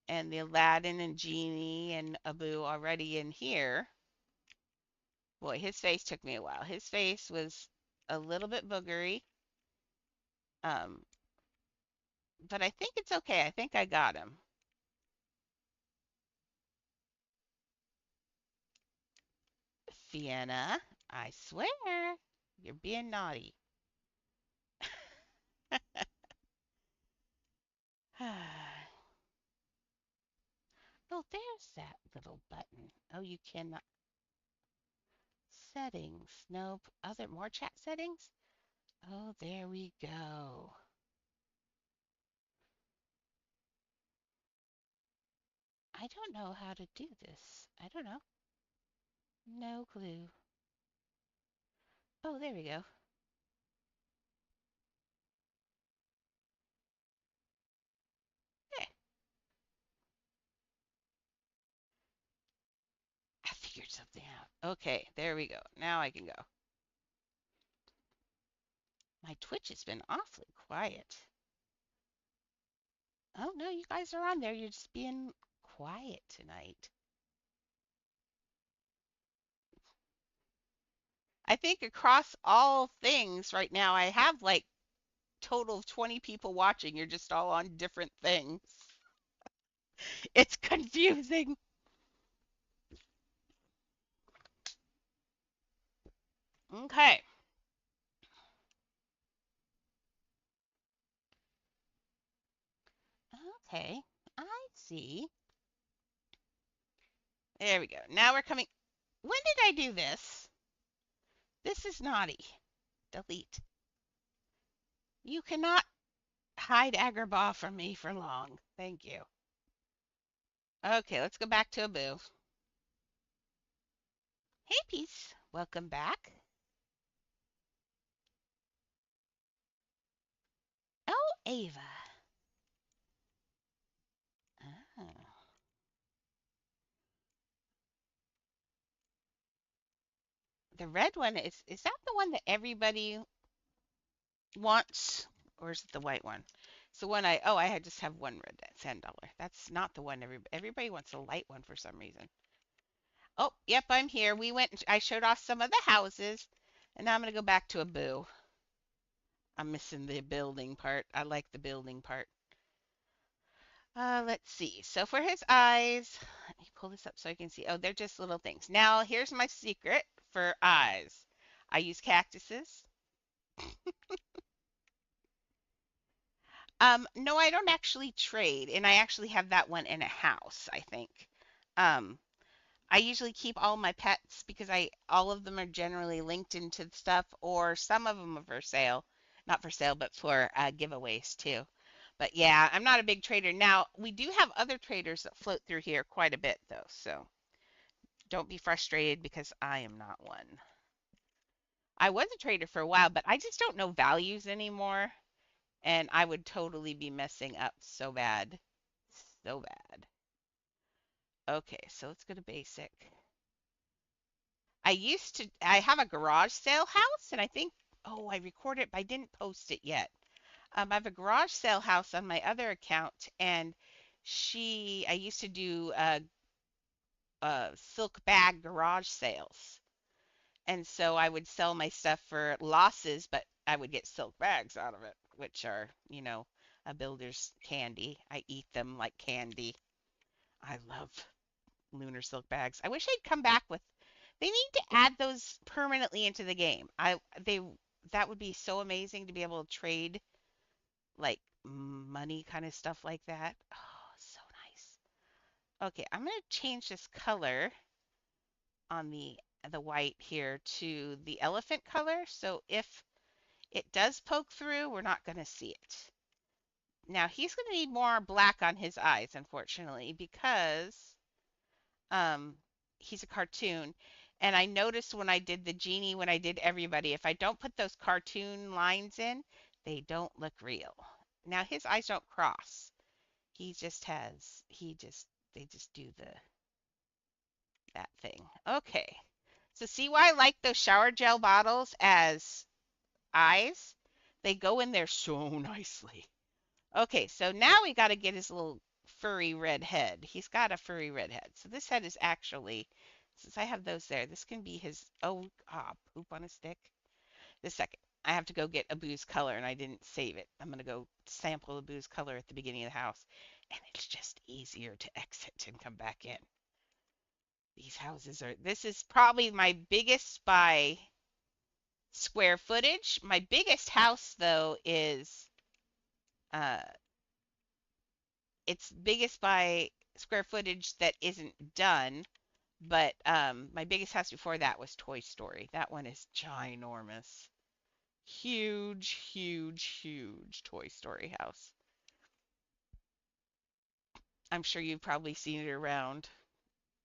and the Aladdin and Genie and Abu already in here. Boy, his face took me a while. His face was a little bit boogery. Um, but I think it's okay. I think I got him. Fiona, I swear, you're being naughty. Oh, there's that little button. Oh, you cannot. Settings. Nope. Other more chat settings? Oh, there we go. I don't know how to do this. I don't know. No clue. Oh, there we go. Eh, I figured something out. Okay, there we go. Now I can go. My Twitch has been awfully quiet. Oh, no, you guys are on there. You're just being quiet tonight. I think across all things right now, I have like total of 20 people watching. You're just all on different things. It's confusing. Okay. Okay. I see. There we go. Now we're coming. When did I do this? This is naughty. Delete. You cannot hide Agrabah from me for long. Thank you. Okay, let's go back to Abu. Hey, Peace. Welcome back. Oh, Ava. Oh. The red one is that the one that everybody wants, or is it the white one? It's the one I had just have one red $10. That's not the one everybody wants a light one for some reason. Oh, yep, I'm here. I showed off some of the houses, and now I'm gonna go back to Abu. I'm missing the building part. I like the building part. Let's see. So for his eyes, let me pull this up so I can see. Oh, they're just little things. Now here's my secret for eyes. I use cactuses. No, I don't actually trade, and I actually have that one in a house, I think. Um, I usually keep all my pets because I all of them are generally linked into stuff, or some of them are for sale. Not for sale, but for giveaways too. But yeah, I'm not a big trader. Now, we do have other traders that float through here quite a bit though, so don't be frustrated because I am not one. I was a trader for a while, but I just don't know values anymore, and I would totally be messing up so bad. So bad. Okay, so let's go to basic. I have a garage sale house, and I think, oh, I recorded it, but I didn't post it yet. I have a garage sale house on my other account, and I used to do silk bag garage sales. And so I would sell my stuff for losses, but I would get silk bags out of it, which are, a builder's candy. I eat them like candy. I love lunar silk bags. I wish they'd come back with. They need to add those permanently into the game. They that would be so amazing to be able to trade like money kind of stuff like that. Oh, so nice. Okay, I'm gonna change this color on the white here to the elephant color. So if it does poke through, we're not gonna see it. Now he's gonna need more black on his eyes, unfortunately, because um he's a cartoon. And I noticed when I did the genie, when I did everybody, if I don't put those cartoon lines in, they don't look real. Now his eyes don't cross. They just do that thing. Okay. So see why I like those shower gel bottles as eyes? They go in there so nicely. Okay, so now we got to get his little furry red head. He's got a furry red head. So this head is actually, since I have those there, this can be his, poop on a stick. The second, I have to go get a booze color and I didn't save it. I'm going to go sample the booze color at the beginning of the house. And it's just easier to exit and come back in. This is probably my biggest by square footage. My biggest house, though, is uh, it's biggest by square footage that isn't done. But my biggest house before that was Toy Story. That one is ginormous. Huge, huge, huge Toy Story house. I'm sure you've probably seen it around.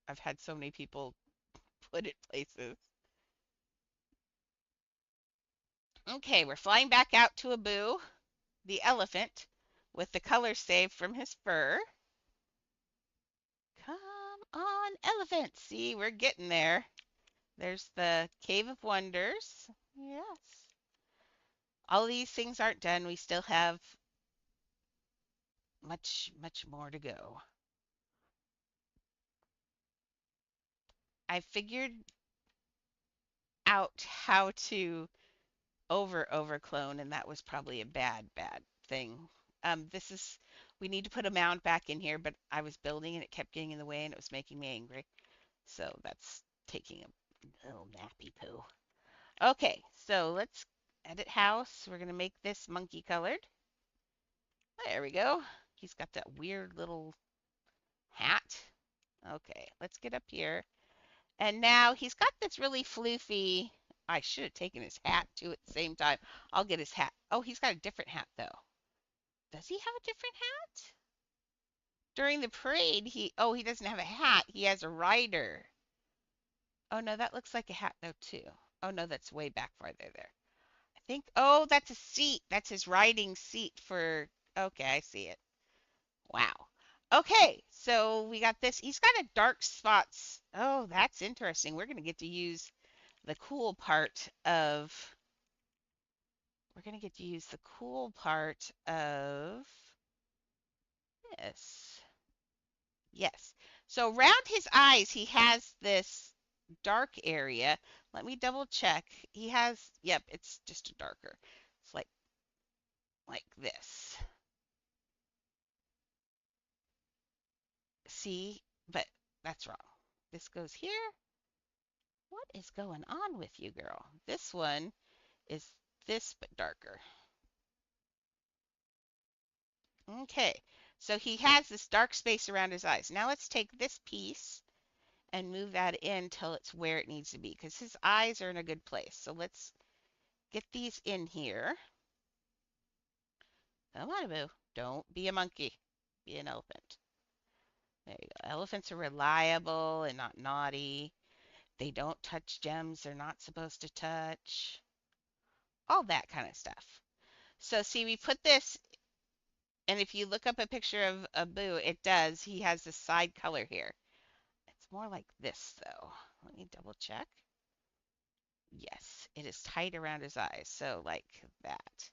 I've had so many people put it places. Okay, we're flying back out to Abu, the elephant, with the color saved from his fur. Come on, elephant. See, we're getting there. There's the Cave of Wonders. Yes. All these things aren't done. We still have much, much more to go. I figured out how to over clone, and that was probably a bad thing. This is we need to put a mound back in here, but I was building and it kept getting in the way and it was making me angry. So that's taking a little nappy poo. Okay, so let's edit house. We're gonna make this monkey colored. There we go. He's got that weird little hat. Okay, let's get up here. And now he's got this really floofy. I should have taken his hat too at the same time. I'll get his hat. Oh, he's got a different hat though. Does he have a different hat? During the parade, he doesn't have a hat. He has a rider. Oh no, that looks like a hat though too. Oh no, that's way back farther there. I think oh, that's a seat. That's his riding seat for okay, I see it. Wow. Okay, so we got this. He's got a dark spots. Oh, that's interesting. We're gonna get to use the cool part of we're gonna get to use the cool part of this. Yes. So around his eyes, he has this dark area. Let me double check. He has, yep, it's just a darker. It's like this. See, but that's wrong. This goes here. What is going on with you, girl? This one is this but darker. Okay. So he has this dark space around his eyes. Now let's take this piece and move that in till it's where it needs to be because his eyes are in a good place. So let's get these in here. Come on, Boo. Don't be a monkey. Be an elephant. There you go. Elephants are reliable and not naughty. They don't touch gems they're not supposed to touch. All that kind of stuff. So see, we put this, and if you look up a picture of a Boo, it does. He has this side color here. It's more like this, though. Let me double check. Yes, it is tight around his eyes, so like that.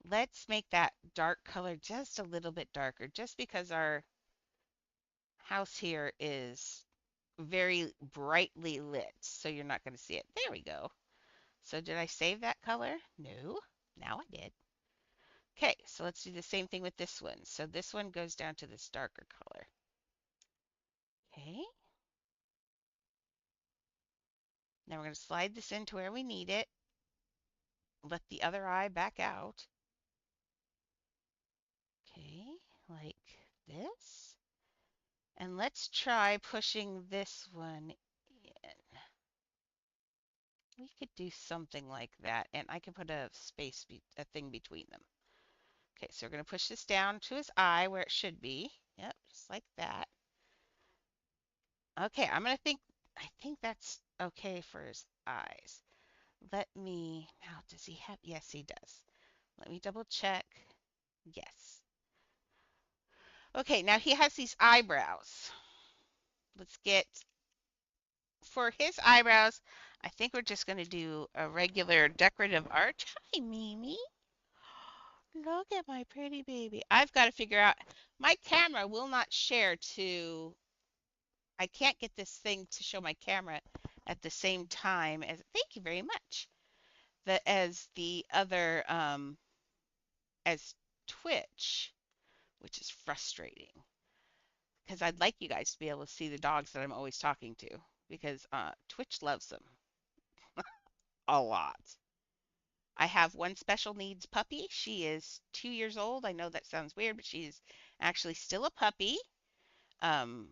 Let's make that dark color just a little bit darker, just because our house here is very brightly lit, so you're not going to see it. There we go. So did I save that color? No. Now I did. Okay, so let's do the same thing with this one. So this one goes down to this darker color. Okay. Now we're going to slide this into where we need it. Let the other eye back out. Okay, like this. And let's try pushing this one in. We could do something like that, and I can put a a thing between them. Okay, so we're going to push this down to his eye where it should be. Yep, just like that. Okay, I think that's okay for his eyes. Now does he have, yes, he does. Let me double check. Yes. Okay, now he has these eyebrows. Let's get, for his eyebrows, I think we're just going to do a regular decorative art. Hi, Mimi. Look at my pretty baby. I've got to figure out, my camera will not share to, I can't get this thing to show my camera at the same time as, thank you very much, as the other, as Twitch, which is frustrating because I'd like you guys to be able to see the dogs that I'm always talking to because Twitch loves them a lot. I have one special needs puppy. She is 2 years old. I know that sounds weird, but she's actually still a puppy. Um,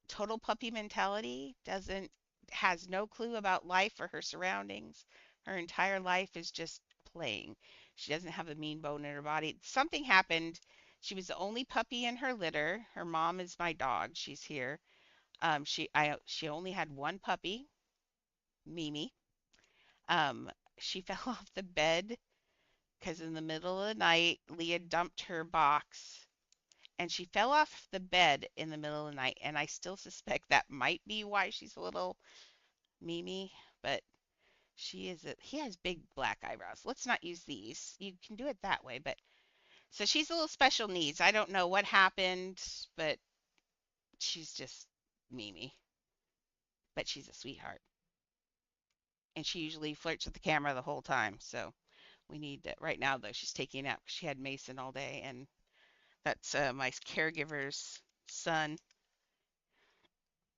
Total puppy mentality, doesn't has no clue about life or her surroundings. Her entire life is just playing. She doesn't have a mean bone in her body. Something happened. She was the only puppy in her litter. Her mom is my dog. She's here. She only had one puppy, Mimi. Um, she fell off the bed because in the middle of the night, Leah dumped her box and she fell off the bed in the middle of the night. And I still suspect that might be why she's a little Mimi, but he has big black eyebrows. Let's not use these. You can do it that way, but so she's a little special needs. I don't know what happened, but she's just Mimi. But she's a sweetheart. And she usually flirts with the camera the whole time. So We need to, right now though, she's taking out 'cause she had Mason all day, and that's my caregiver's son.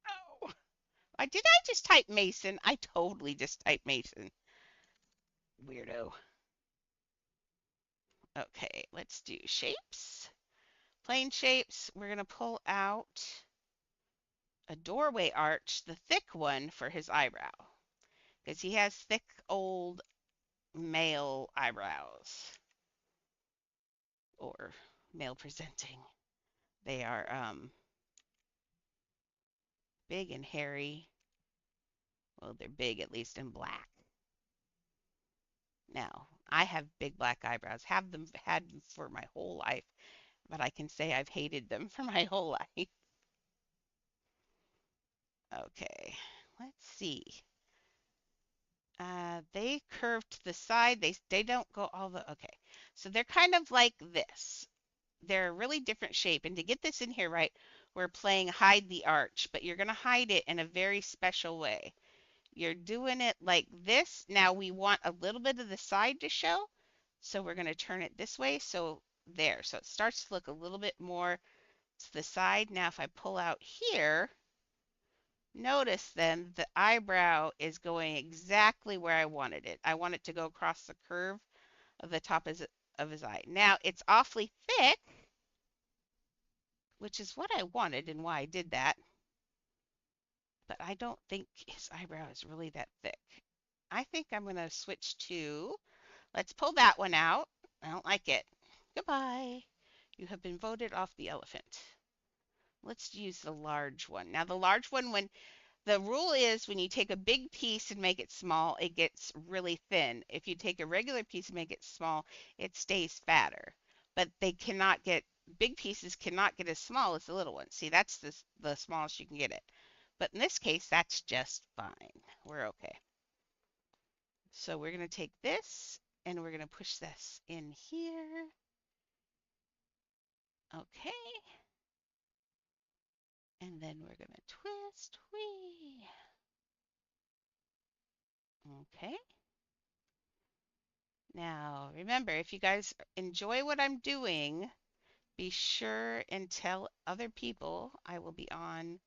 Oh, did I just type Mason? I totally just typed Mason. Weirdo. Okay, let's do shapes. Plain shapes. We're gonna pull out a doorway arch, the thick one for his eyebrow, because he has thick old male eyebrows, or male presenting. They are big and hairy. Well, they're big at least in black. Now, I have big black eyebrows. Have them had them for my whole life, but I can say I've hated them for my whole life. Okay, let's see. They curve to the side. They don't go all the okay. So they're kind of like this. They're a really different shape. And to get this in here right, we're playing hide the arch, but you're going to hide it in a very special way. You're doing it like this. Now we want a little bit of the side to show. So we're going to turn it this way. So there. So it starts to look a little bit more to the side. Now if I pull out here, notice then the eyebrow is going exactly where I wanted it. I want it to go across the curve of the top of his eye. Now it's awfully thick, which is what I wanted and why I did that. But I don't think his eyebrow is really that thick. I think I'm going to switch to, let's pull that one out. I don't like it. Goodbye. You have been voted off the elephant. Let's use the large one. Now the large one, when the rule is when you take a big piece and make it small, it gets really thin. If you take a regular piece and make it small, it stays fatter. But they cannot get, big pieces cannot get as small as the little ones. See, that's the smallest you can get it. But in this case, that's just fine. We're okay. So we're going to take this and we're going to push this in here. Okay. And then we're going to twist. Whee. Okay. Now, remember, if you guys enjoy what I'm doing, be sure and tell other people. I will be on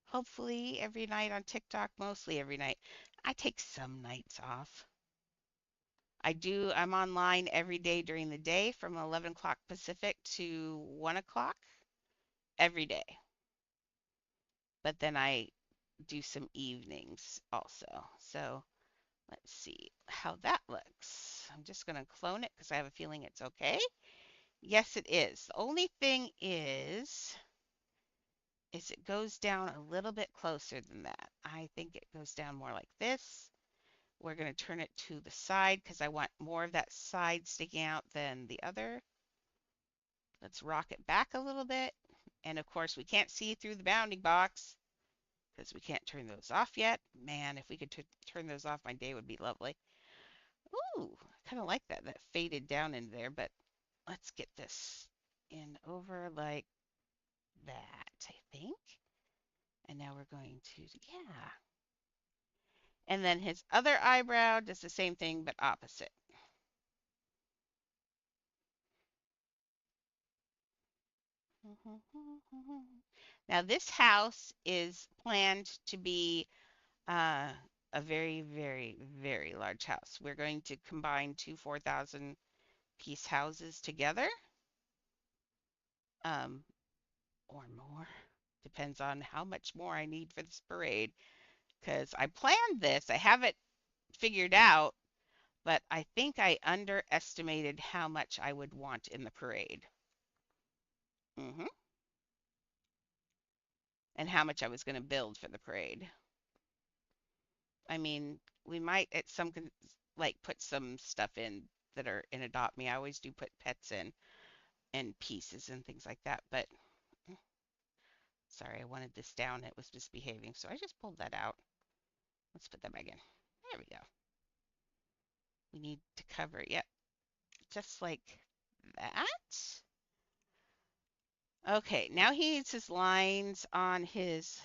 hopefully every night on TikTok, mostly every night. I take some nights off. I'm online every day during the day from 11 o'clock Pacific to 1 o'clock every day. But then I do some evenings also. So let's see how that looks. I'm just going to clone it because I have a feeling it's okay. Yes, it is. The only thing is it goes down a little bit closer than that. I think it goes down more like this. We're going to turn it to the side because I want more of that side sticking out than the other. Let's rock it back a little bit. And of course, we can't see through the bounding box because we can't turn those off yet. Man, if we could turn those off, my day would be lovely. Ooh, I kind of like that. That faded down in there, but let's get this in over like that, I think. And now we're going to, yeah. And then his other eyebrow does the same thing, but opposite. Now this house is planned to be uh, a very, very, very large house. We're going to combine two 4,000 piece houses together, um, or more. Depends on how much more I need for this parade. Because I planned this, I have it figured out, but I think I underestimated how much I would want in the parade. hmm And how much I was going to build for the parade. I mean, we might at some like put some stuff in that are in Adopt Me. I always do put pets in and pieces and things like that. But sorry, I wanted this down. It was misbehaving, so I just pulled that out. Let's put that back in. There we go. We need to cover it. Yep, just like that. Okay, now he needs his lines on his.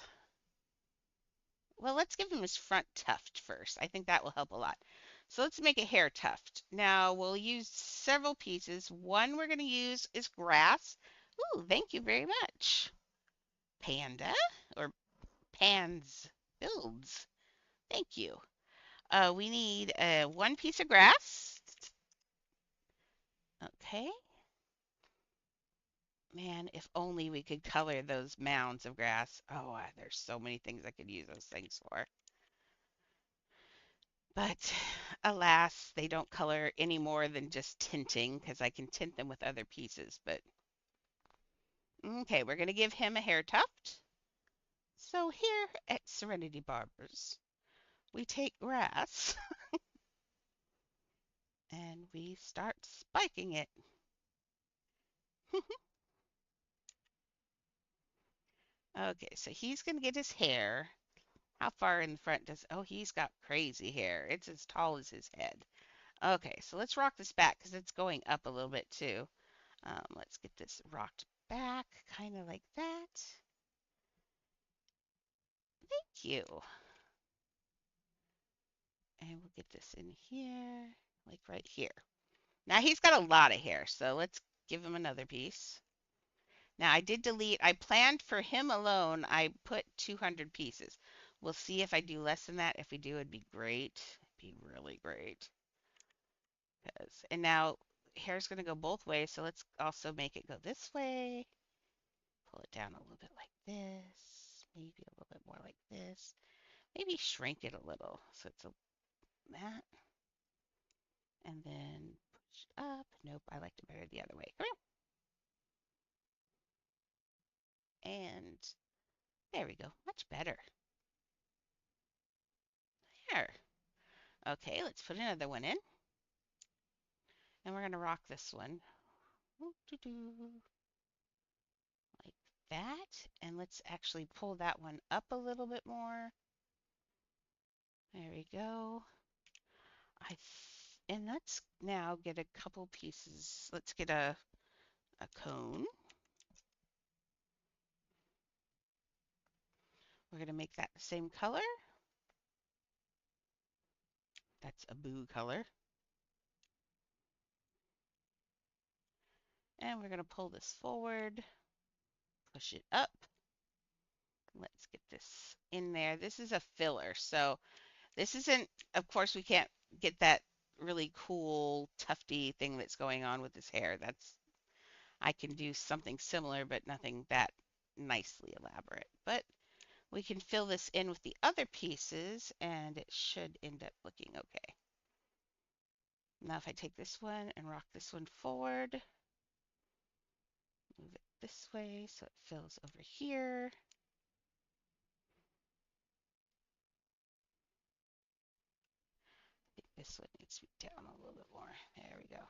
Well, let's give him his front tuft first. I think that will help a lot. So let's make a hair tuft. Now we'll use several pieces. One we're going to use is grass. Ooh, thank you very much. Panda or Pans builds. Thank you. We need one piece of grass. Okay. Man, if only we could color those mounds of grass. Oh, there's so many things I could use those things for. But alas, they don't color any more than just tinting because I can tint them with other pieces. But okay, we're going to give him a hair tuft. So here at Serenity Barbers, we take grass and we start spiking it. Okay, so he's going to get his hair. How far in the front does, oh, he's got crazy hair. It's as tall as his head. Okay, so let's rock this back because it's going up a little bit too. Let's get this rocked back, kind of like that. Thank you. And we'll get this in here, like right here. Now he's got a lot of hair, so let's give him another piece. Now I did delete, I planned for him alone, I put 200 pieces. We'll see if I do less than that. If we do, it'd be great. It'd be really great. And now hair's going to go both ways, so let's also make it go this way. Pull it down a little bit like this. Maybe a little bit more like this. Maybe shrink it a little so it's that. And then push it up. Nope, I liked it better the other way. Come here. And there we go. Much better. There. Okay, let's put another one in. And we're going to rock this one. Like that. And let's actually pull that one up a little bit more. There we go. And let's now get a couple pieces. Let's get a cone. We're going to make that the same color. That's a boo color. And we're going to pull this forward, push it up. Let's get this in there. This is a filler. So this isn't, of course, we can't get that really cool tufty thing that's going on with his hair. I can do something similar, but nothing that nicely elaborate. But we can fill this in with the other pieces and it should end up looking okay. Now if I take this one and rock this one forward, move it this way so it fills over here. I think this one needs to be down a little bit more. There we go.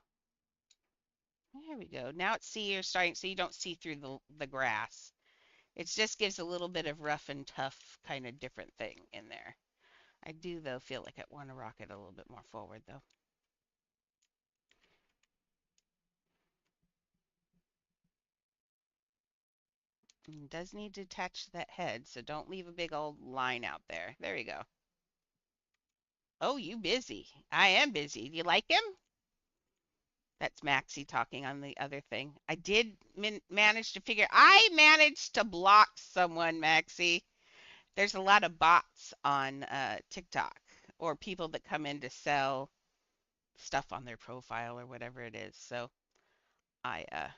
There we go. Now it's see you're starting so you don't see through the grass. It just gives a little bit of rough and tough kind of different thing in there. I do though feel like I want to rock it a little bit more forward though. It does need to attach to that head, so don't leave a big old line out there. There you go. Oh, you busy. I am busy. Do you like him? That's Maxie talking on the other thing. I did manage to figure. I managed to block someone, Maxie. There's a lot of bots on TikTok or people that come in to sell stuff on their profile or whatever it is. So I uh,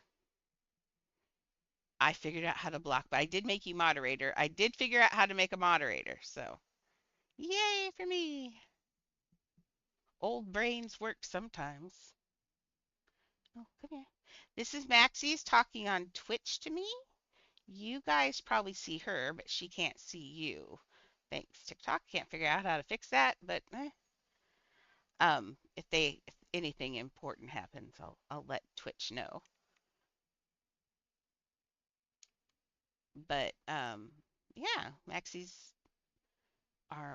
I figured out how to block, but I did make you moderator. I did figure out how to make a moderator. So yay for me. Old brains work sometimes. Oh, come here. This is Maxie's talking on Twitch to me. You guys probably see her, but she can't see you. Thanks, TikTok. Can't figure out how to fix that, but if anything important happens, I'll let Twitch know. But yeah, Maxie's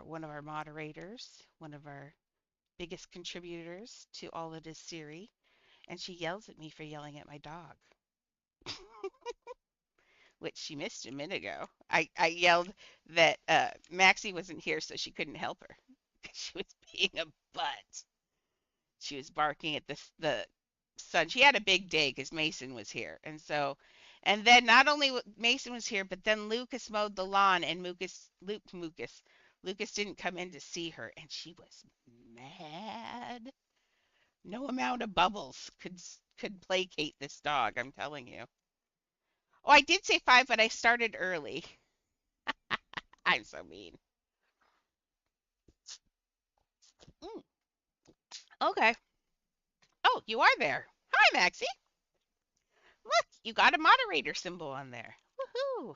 one of our moderators, one of our biggest contributors to all that is Siri, and she yells at me for yelling at my dog. Which she missed a minute ago. I yelled that Maxie wasn't here, so she couldn't help her because she was being a butt. She was barking at the sun. She had a big day because Mason was here, and so, and then not only Mason was here, but then Lucas mowed the lawn, and Lucas didn't come in to see her, and she was mad. No amount of bubbles could placate this dog. I'm telling you. Oh, I did say 5, but I started early. I'm so mean. Mm, okay. Oh, you are there. Hi, Maxie. Look, you got a moderator symbol on there. Woohoo!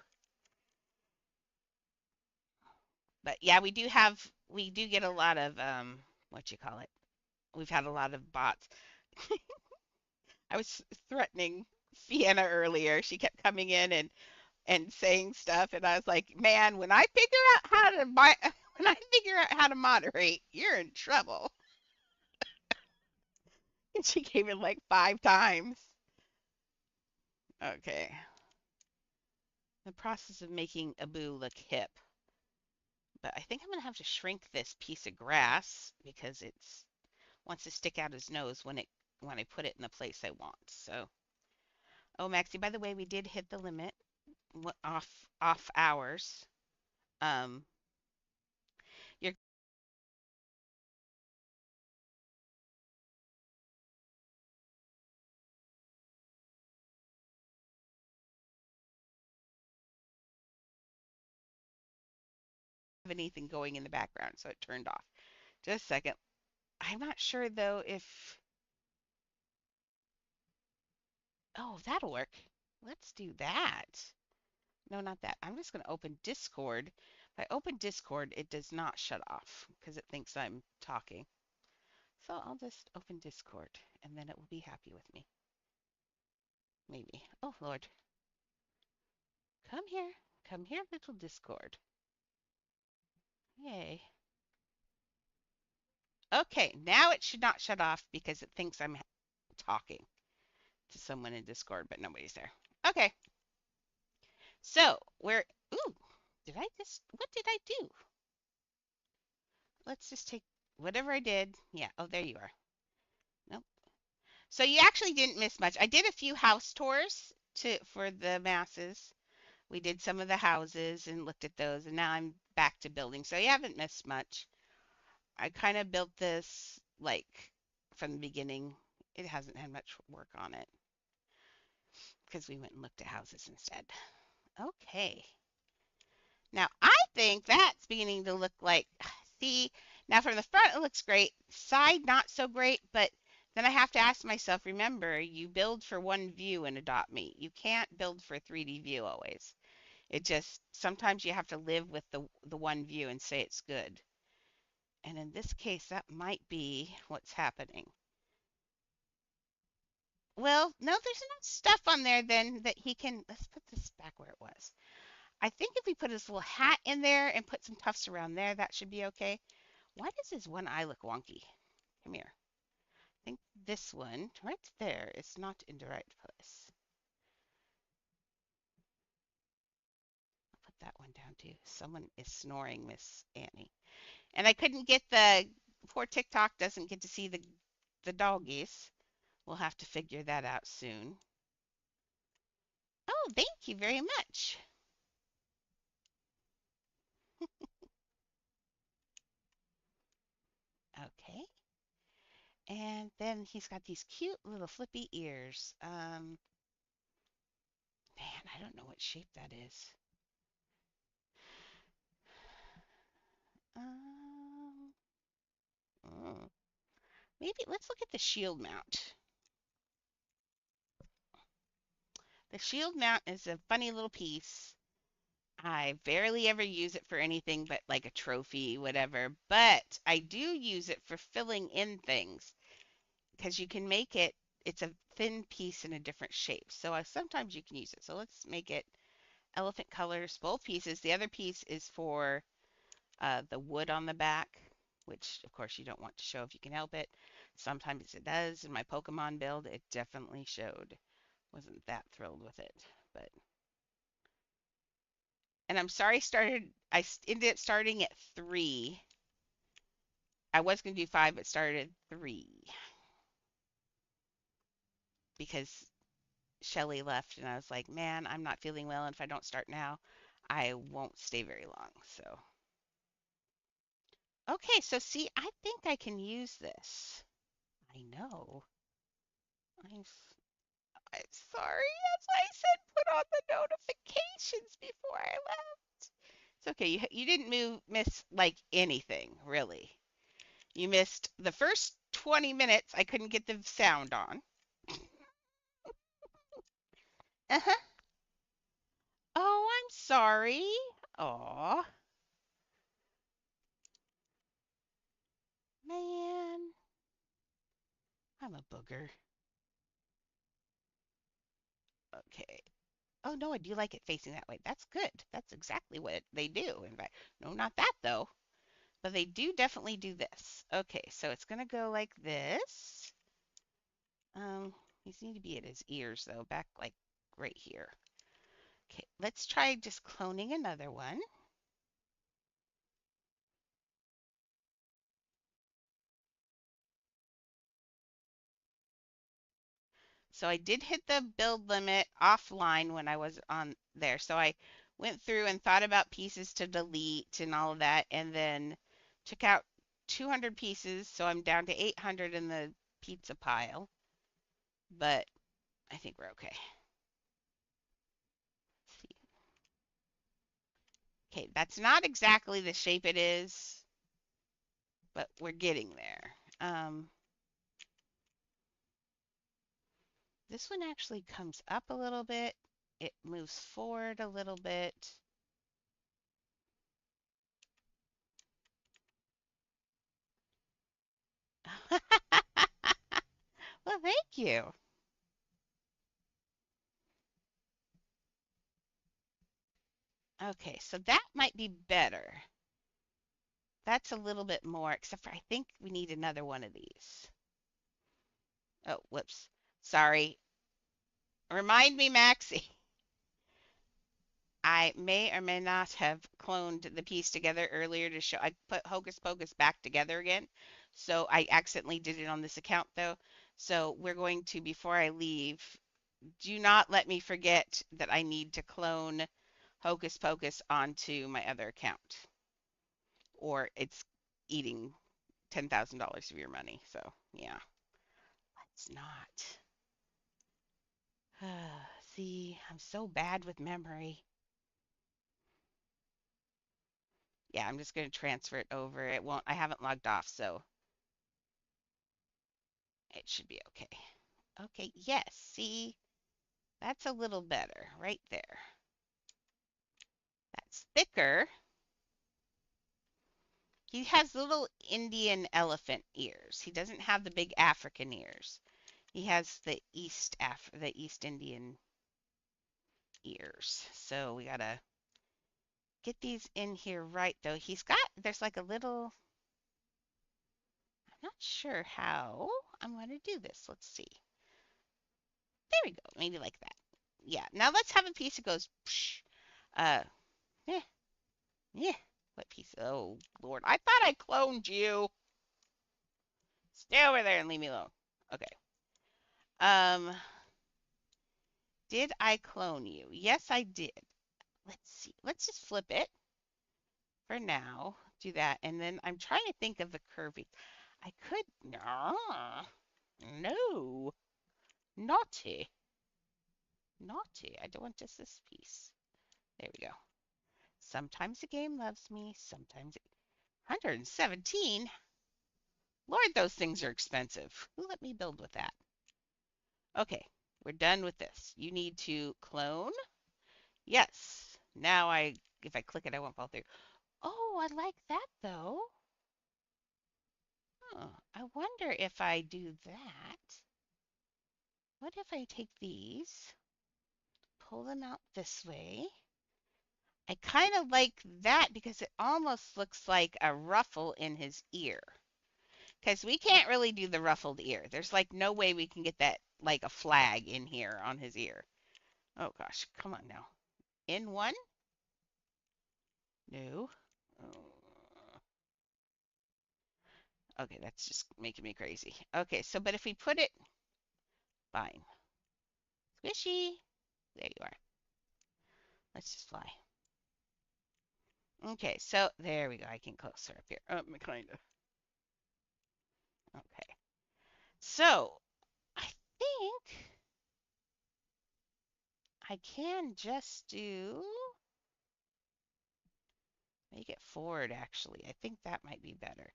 But yeah, we do get a lot of what you call it. We've had a lot of bots. I was threatening Sienna earlier. She kept coming in and saying stuff, and I was like, "Man, when I figure out how to when I figure out how to moderate, you're in trouble." And she came in like 5 times. Okay. The process of making Abu look hip. But I think I'm gonna have to shrink this piece of grass because it's wants to stick out his nose when I put it in the place I want. So, oh Maxie, by the way, we did hit the limit off hours. Um, you're have anything going in the background, so it turned off. Just a second. I'm not sure though if oh that'll work. Let's do that. No, not that. I'm just gonna open Discord. If I open Discord, it does not shut off because it thinks I'm talking. So I'll just open Discord and then it will be happy with me. Maybe. Oh, Lord. Come here. Come here, little Discord. Yay. Okay, now it should not shut off because it thinks I'm talking to someone in Discord, but nobody's there. Okay, so we're. Ooh, what did I do? Let's just take whatever I did. Yeah, oh, there you are. Nope. So you actually didn't miss much. I did a few house tours for the masses. We did some of the houses and looked at those, and now I'm back to building. So you haven't missed much. I kind of built this like from the beginning. It hasn't had much work on it because we went and looked at houses instead. Okay. Now I think that's beginning to look like, see, now from the front it looks great. Side not so great, but then I have to ask myself, remember, you build for one view in Adopt Me. You can't build for a 3D view always. It just sometimes you have to live with the one view and say it's good. And in this case, that might be what's happening. Well, no, there's enough stuff on there then that he can. Let's put this back where it was. I think if we put his little hat in there and put some tufts around there, that should be okay. Why does his one eye look wonky? Come here. I think this one right there is not in the right place. I'll put that one down too. Someone is snoring, Miss Annie. And I couldn't get the poor TikTok doesn't get to see the doggies. We'll have to figure that out soon. Oh, thank you very much. Okay. And then he's got these cute little flippy ears. Man, I don't know what shape that is. Um, oh, maybe let's look at the shield mount. The shield mount is a funny little piece. I barely ever use it for anything but like a trophy, whatever. But I do use it for filling in things because you can make it, it's a thin piece in a different shape. So sometimes you can use it. So let's make it elephant colors, both pieces. The other piece is for the wood on the back, which of course you don't want to show if you can help it. Sometimes it does. In my Pokemon build, it definitely showed. Wasn't that thrilled with it, but and I'm sorry I ended up starting at 3. I was going to do 5, but started at 3. because Shelly left and I was like, man, I'm not feeling well. And if I don't start now, I won't stay very long. So, okay. So, see, I think I can use this. I know. I'm, I'm sorry. That's why I said put on the notifications before I left. It's okay. You didn't miss like anything, really. You missed the first 20 minutes. I couldn't get the sound on. Uh-huh. Oh, I'm sorry. Aw, man. I'm a booger. Okay. Oh, no, I do like it facing that way. That's good. That's exactly what they do. In fact, no, not that though. But they do definitely do this. Okay, so it's gonna go like this. These need to be at his ears though, back like right here. Okay, let's try just cloning another one. So I did hit the build limit offline when I was on there. So I went through and thought about pieces to delete and all of that, and then took out 200 pieces. So I'm down to 800 in the pizza pile, but I think we're okay. Let's see. Okay, that's not exactly the shape it is, but we're getting there. This one actually comes up a little bit. It moves forward a little bit. Well, thank you. Okay, so that might be better. That's a little bit more, except for I think we need another one of these. Oh, whoops. Sorry. Remind me, Maxie. I may or may not have cloned the piece together earlier to show. I put Hocus Pocus back together again. So I accidentally did it on this account though. So we're going to, before I leave, do not let me forget that I need to clone Hocus Pocus onto my other account, or it's eating $10,000 of your money. So yeah, let's not. See, I'm so bad with memory. Yeah, I'm just going to transfer it over. It won't, I haven't logged off, so it should be okay. Okay, yes, see, that's a little better right there. That's thicker. He has little Indian elephant ears. He doesn't have the big African ears. He has the East Indian ears. So we gotta get these in here right though. There's like a little, I'm not sure how I'm gonna do this. Let's see. There we go. Maybe like that. Yeah. Now let's have a piece that goes, psh. Uh, yeah, yeah. What piece? Oh, Lord. I thought I cloned you. Stay over there and leave me alone. Okay. Um, did I clone you? Yes, I did. Let's see. Let's just flip it for now. Do that. And then I'm trying to think of the curvy. I could. No. No. Naughty. Naughty. I don't want just this piece. There we go. Sometimes the game loves me. Sometimes it. 117? Lord, those things are expensive. Who let me build with that? Okay, we're done with this. You need to clone. Yes. Now if I click it, I won't fall through. Oh, I like that though. Oh, I wonder if I do that. What if I take these, pull them out this way? I kind of like that because it almost looks like a ruffle in his ear. Because we can't really do the ruffled ear. There's like no way we can get that like a flag in here on his ear. Oh gosh, come on now. In one? No. Oh. Okay, that's just making me crazy. Okay, so but if we put it, fine. Squishy. There you are. Let's just fly. Okay, so there we go. I can closer up here. Kind of. Okay. So I think I can just do make it forward actually. I think that might be better.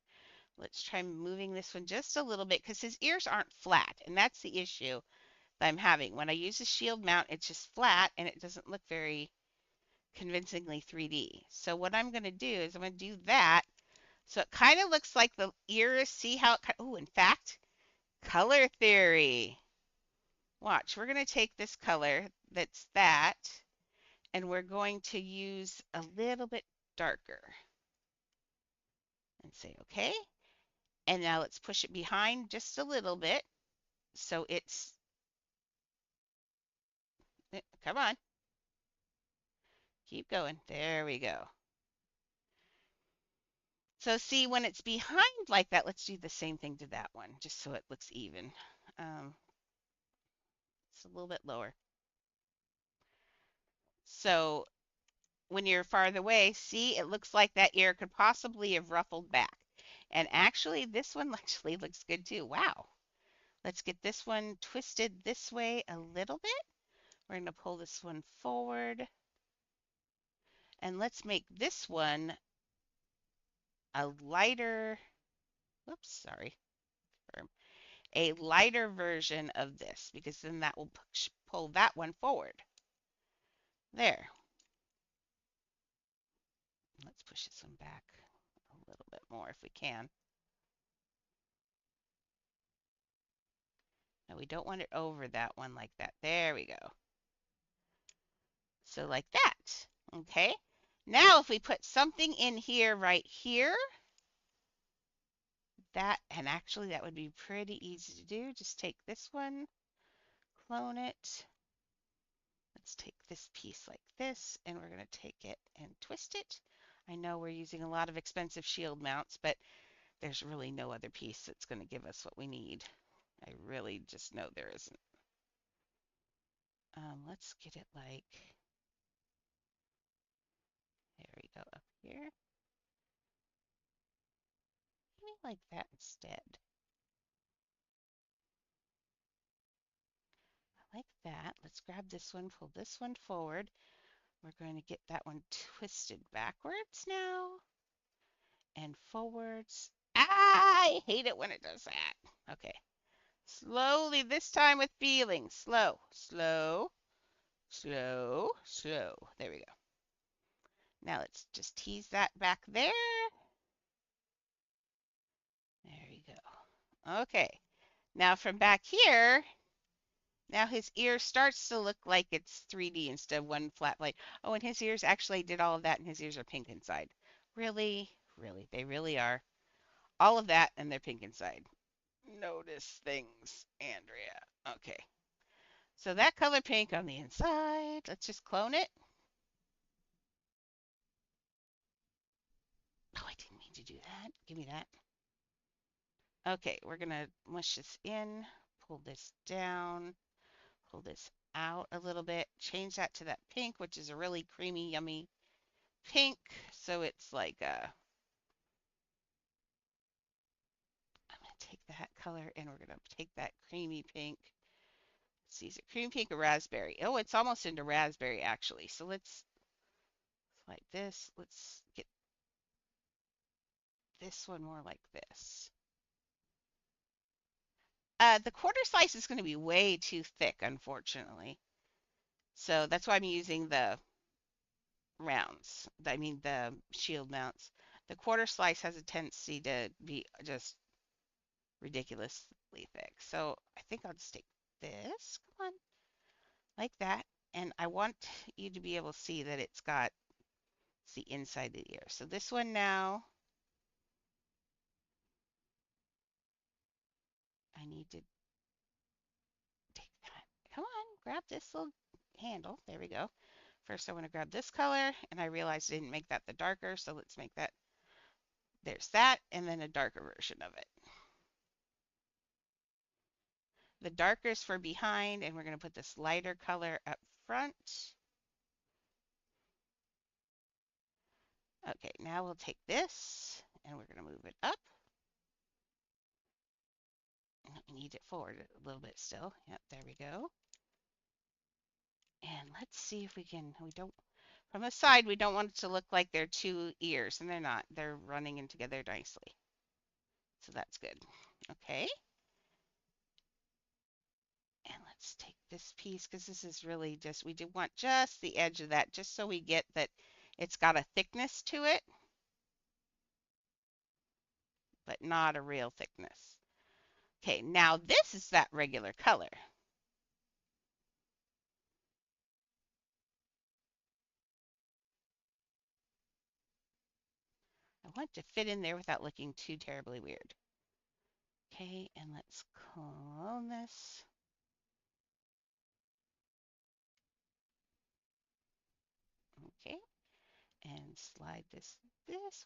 Let's try moving this one just a little bit because his ears aren't flat, and that's the issue that I'm having. When I use a shield mount, it's just flat and it doesn't look very convincingly 3D. So what I'm going to do is I'm going to do that. So it kind of looks like the ears. See how it, oh, in fact, color theory. Watch, we're going to take this color that's that, and we're going to use a little bit darker and say, okay. And now let's push it behind just a little bit. So it's, come on, keep going. There we go. So see, when it's behind like that, let's do the same thing to that one, just so it looks even. Um, it's a little bit lower. So when you're farther away, see, it looks like that ear could possibly have ruffled back. And actually, this one actually looks good too. Wow. Let's get this one twisted this way a little bit. We're going to pull this one forward. And let's make this one a lighter, whoops, sorry, a lighter version of this, because then that will pull that one forward. There. Let's push this one back a little bit more if we can. No, we don't want it over that one like that. There we go. So like that. Okay. Now if we put something in here right here, that, and actually that would be pretty easy to do. Just take this one, clone it. Let's take this piece like this, and we're going to take it and twist it. I know we're using a lot of expensive shield mounts, but there's really no other piece that's going to give us what we need. I really just know there isn't. Let's get it like, there we go, up here. Maybe like that instead. Like that. Let's grab this one, pull this one forward. We're going to get that one twisted backwards now and forwards. I hate it when it does that. Okay. Slowly, this time with feeling. Slow, slow, slow, slow. There we go. Now let's just tease that back there. There we go. Okay. Now from back here, now his ear starts to look like it's 3D instead of one flat plate. Oh, and his ears actually did all of that, and his ears are pink inside. Really? Really? They really are. All of that, and they're pink inside. Notice things, Andrea. Okay. So that color pink on the inside. Let's just clone it. Oh, I didn't mean to do that. Give me that. Okay, we're going to mush this in, pull this down, pull this out a little bit, change that to that pink, which is a really creamy, yummy pink. So it's like I'm going to take that color and we're going to take that creamy pink. Let's see, is it cream pink or raspberry? Oh, it's almost into raspberry actually. So let's like this. Let's get this one more like this. The quarter slice is going to be way too thick, unfortunately. So that's why I'm using the rounds. I mean the shield mounts. The quarter slice has a tendency to be just ridiculously thick. So I think I'll just take this, come on, like that. And I want you to be able to see that it's got the inside of the ear. So this one now, I need to take that. Come on, grab this little handle. There we go. First I want to grab this color, and I realized I didn't make that the darker, so let's make that, there's that, and then a darker version of it. The darker is for behind, and we're going to put this lighter color up front. Okay, now we'll take this and we're going to move it up. We need it forward a little bit still. Yep, there we go. And let's see if we can, we don't, from the side, we don't want it to look like they're two ears, and they're not. They're running in together nicely. So that's good. Okay. And let's take this piece because this is really just, we do want just the edge of that just so we get that it's got a thickness to it, but not a real thickness. Okay, now this is that regular color. I want to fit in there without looking too terribly weird. Okay, and let's clone this. Okay, and slide this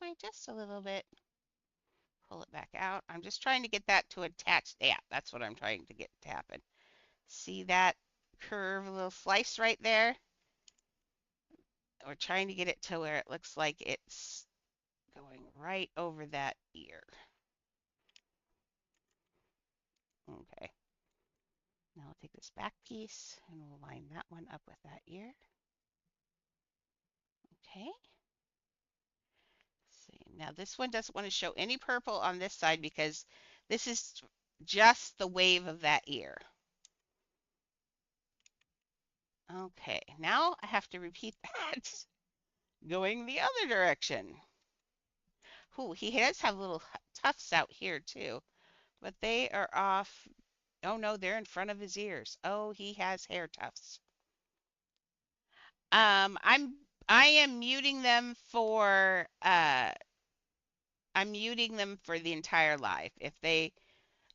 way just a little bit. Pull it back out. I'm just trying to get that to attach. Yeah, that's what I'm trying to get to happen. See that curve, a little slice right there? We're trying to get it to where it looks like it's going right over that ear. Okay. Now I'll take this back piece and we'll line that one up with that ear. Okay. See, now this one doesn't want to show any purple on this side because this is just the wave of that ear. Okay, now I have to repeat that going the other direction. Ooh, he does have little tufts out here too, but they are off. Oh no, they're in front of his ears. Oh, he has hair tufts. I am muting them for I'm muting them for the entire live. If they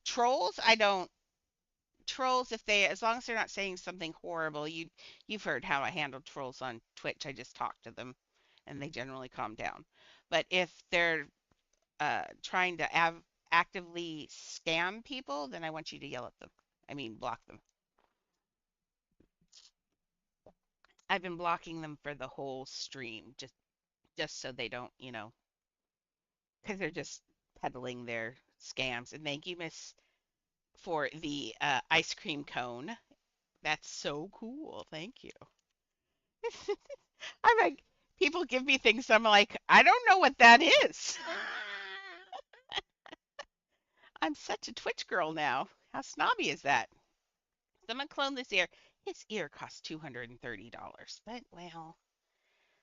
trolls, I don't trolls if they as long as they're not saying something horrible. You've heard how I handle trolls on Twitch. I just talk to them and they generally calm down. But if they're trying to actively scam people, then I want you to yell at them. I mean, block them. I've been blocking them for the whole stream, just so they don't, because they're just peddling their scams. And thank you, Miss, for the ice cream cone. That's so cool. Thank you. I'm like, people give me things. I'm like, I don't know what that is. I'm such a Twitch girl now. How snobby is that? Someone cloned this ear. His ear cost $230. But, well,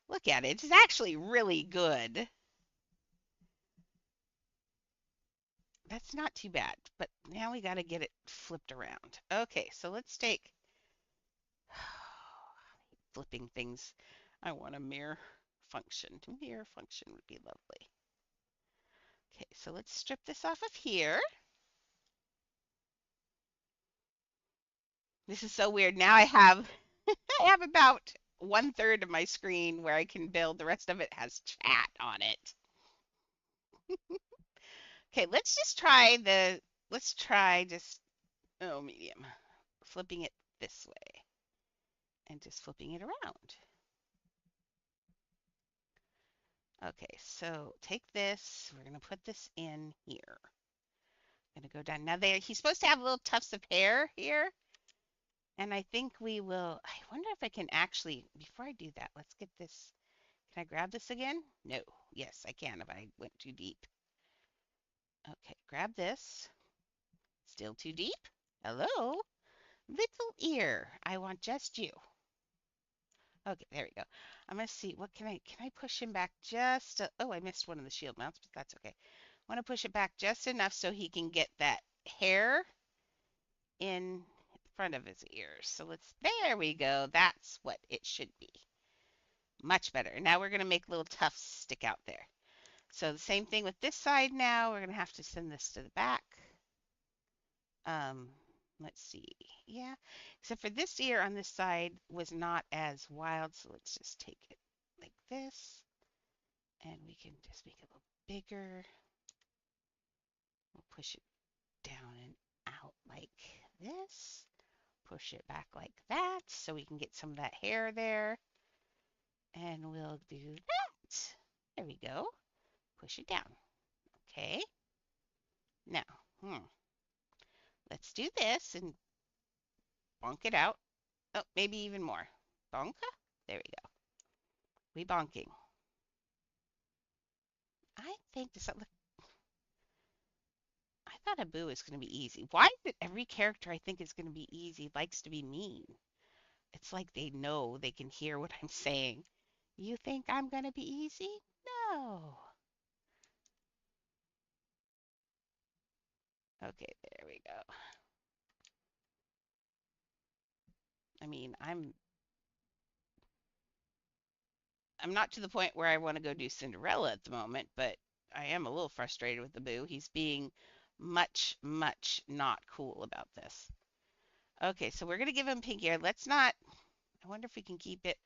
look at it. It's actually really good. That's not too bad. But now we got to get it flipped around. Okay, so let's take flipping things. I want a mirror function. Mirror function would be lovely. Okay, so let's strip this off of here. This is so weird. Now I have about 1/3 of my screen where I can build. The rest of it has chat on it. Okay, let's try just, oh, medium. Flipping it this way and just flipping it around. Okay, so take this. We're going to put this in here. I'm going to go down. Now he's supposed to have little tufts of hair here. And I think we will, I wonder if I can actually, before I do that, let's get this. Can I grab this again? No. Yes, I can if I went too deep. Okay, grab this. Still too deep? Hello? Little ear. I want just you. Okay, there we go. I'm gonna see what can I push him back just oh, I missed one of the shield mounts, but that's okay. I want to push it back just enough so he can get that hair in front of his ears. So there we go. That's what it should be. Much better. Now we're gonna make little tufts stick out there. So the same thing with this side now. We're gonna have to send this to the back. Um, let's see. Yeah, except for this ear on this side was not as wild, so let's just take it like this, and we can just make it a little bigger. We'll push it down and out like this. Push it back like that so we can get some of that hair there. And we'll do that. There we go. Push it down. Okay. Now, let's do this and bonk it out. Oh, maybe even more. Bonka? There we go. We bonking. I think, does that look, I thought a boo is going to be easy. Why is it every character I think is going to be easy likes to be mean? It's like they know they can hear what I'm saying. You think I'm going to be easy? No. Okay, there we go. I mean, I'm not to the point where I want to go do Cinderella at the moment, but I am a little frustrated with the boo. He's being much, much not cool about this. Okay, so we're going to give him pink hair. Let's not, I wonder if we can keep it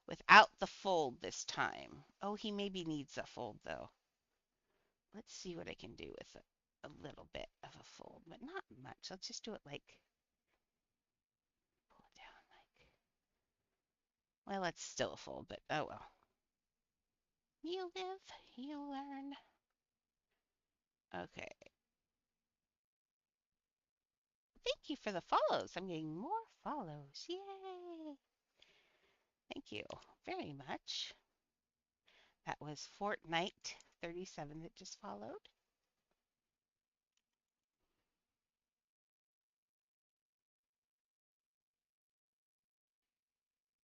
without the fold this time. Oh, he maybe needs a fold though. Let's see what I can do with a little bit of a fold, but not much. Let's just do it like, pull it down like, well, it's still a fold, but oh well. You live, you learn. Okay. Thank you for the follows. I'm getting more follows. Yay! Thank you very much. That was Fortnite 37 that just followed.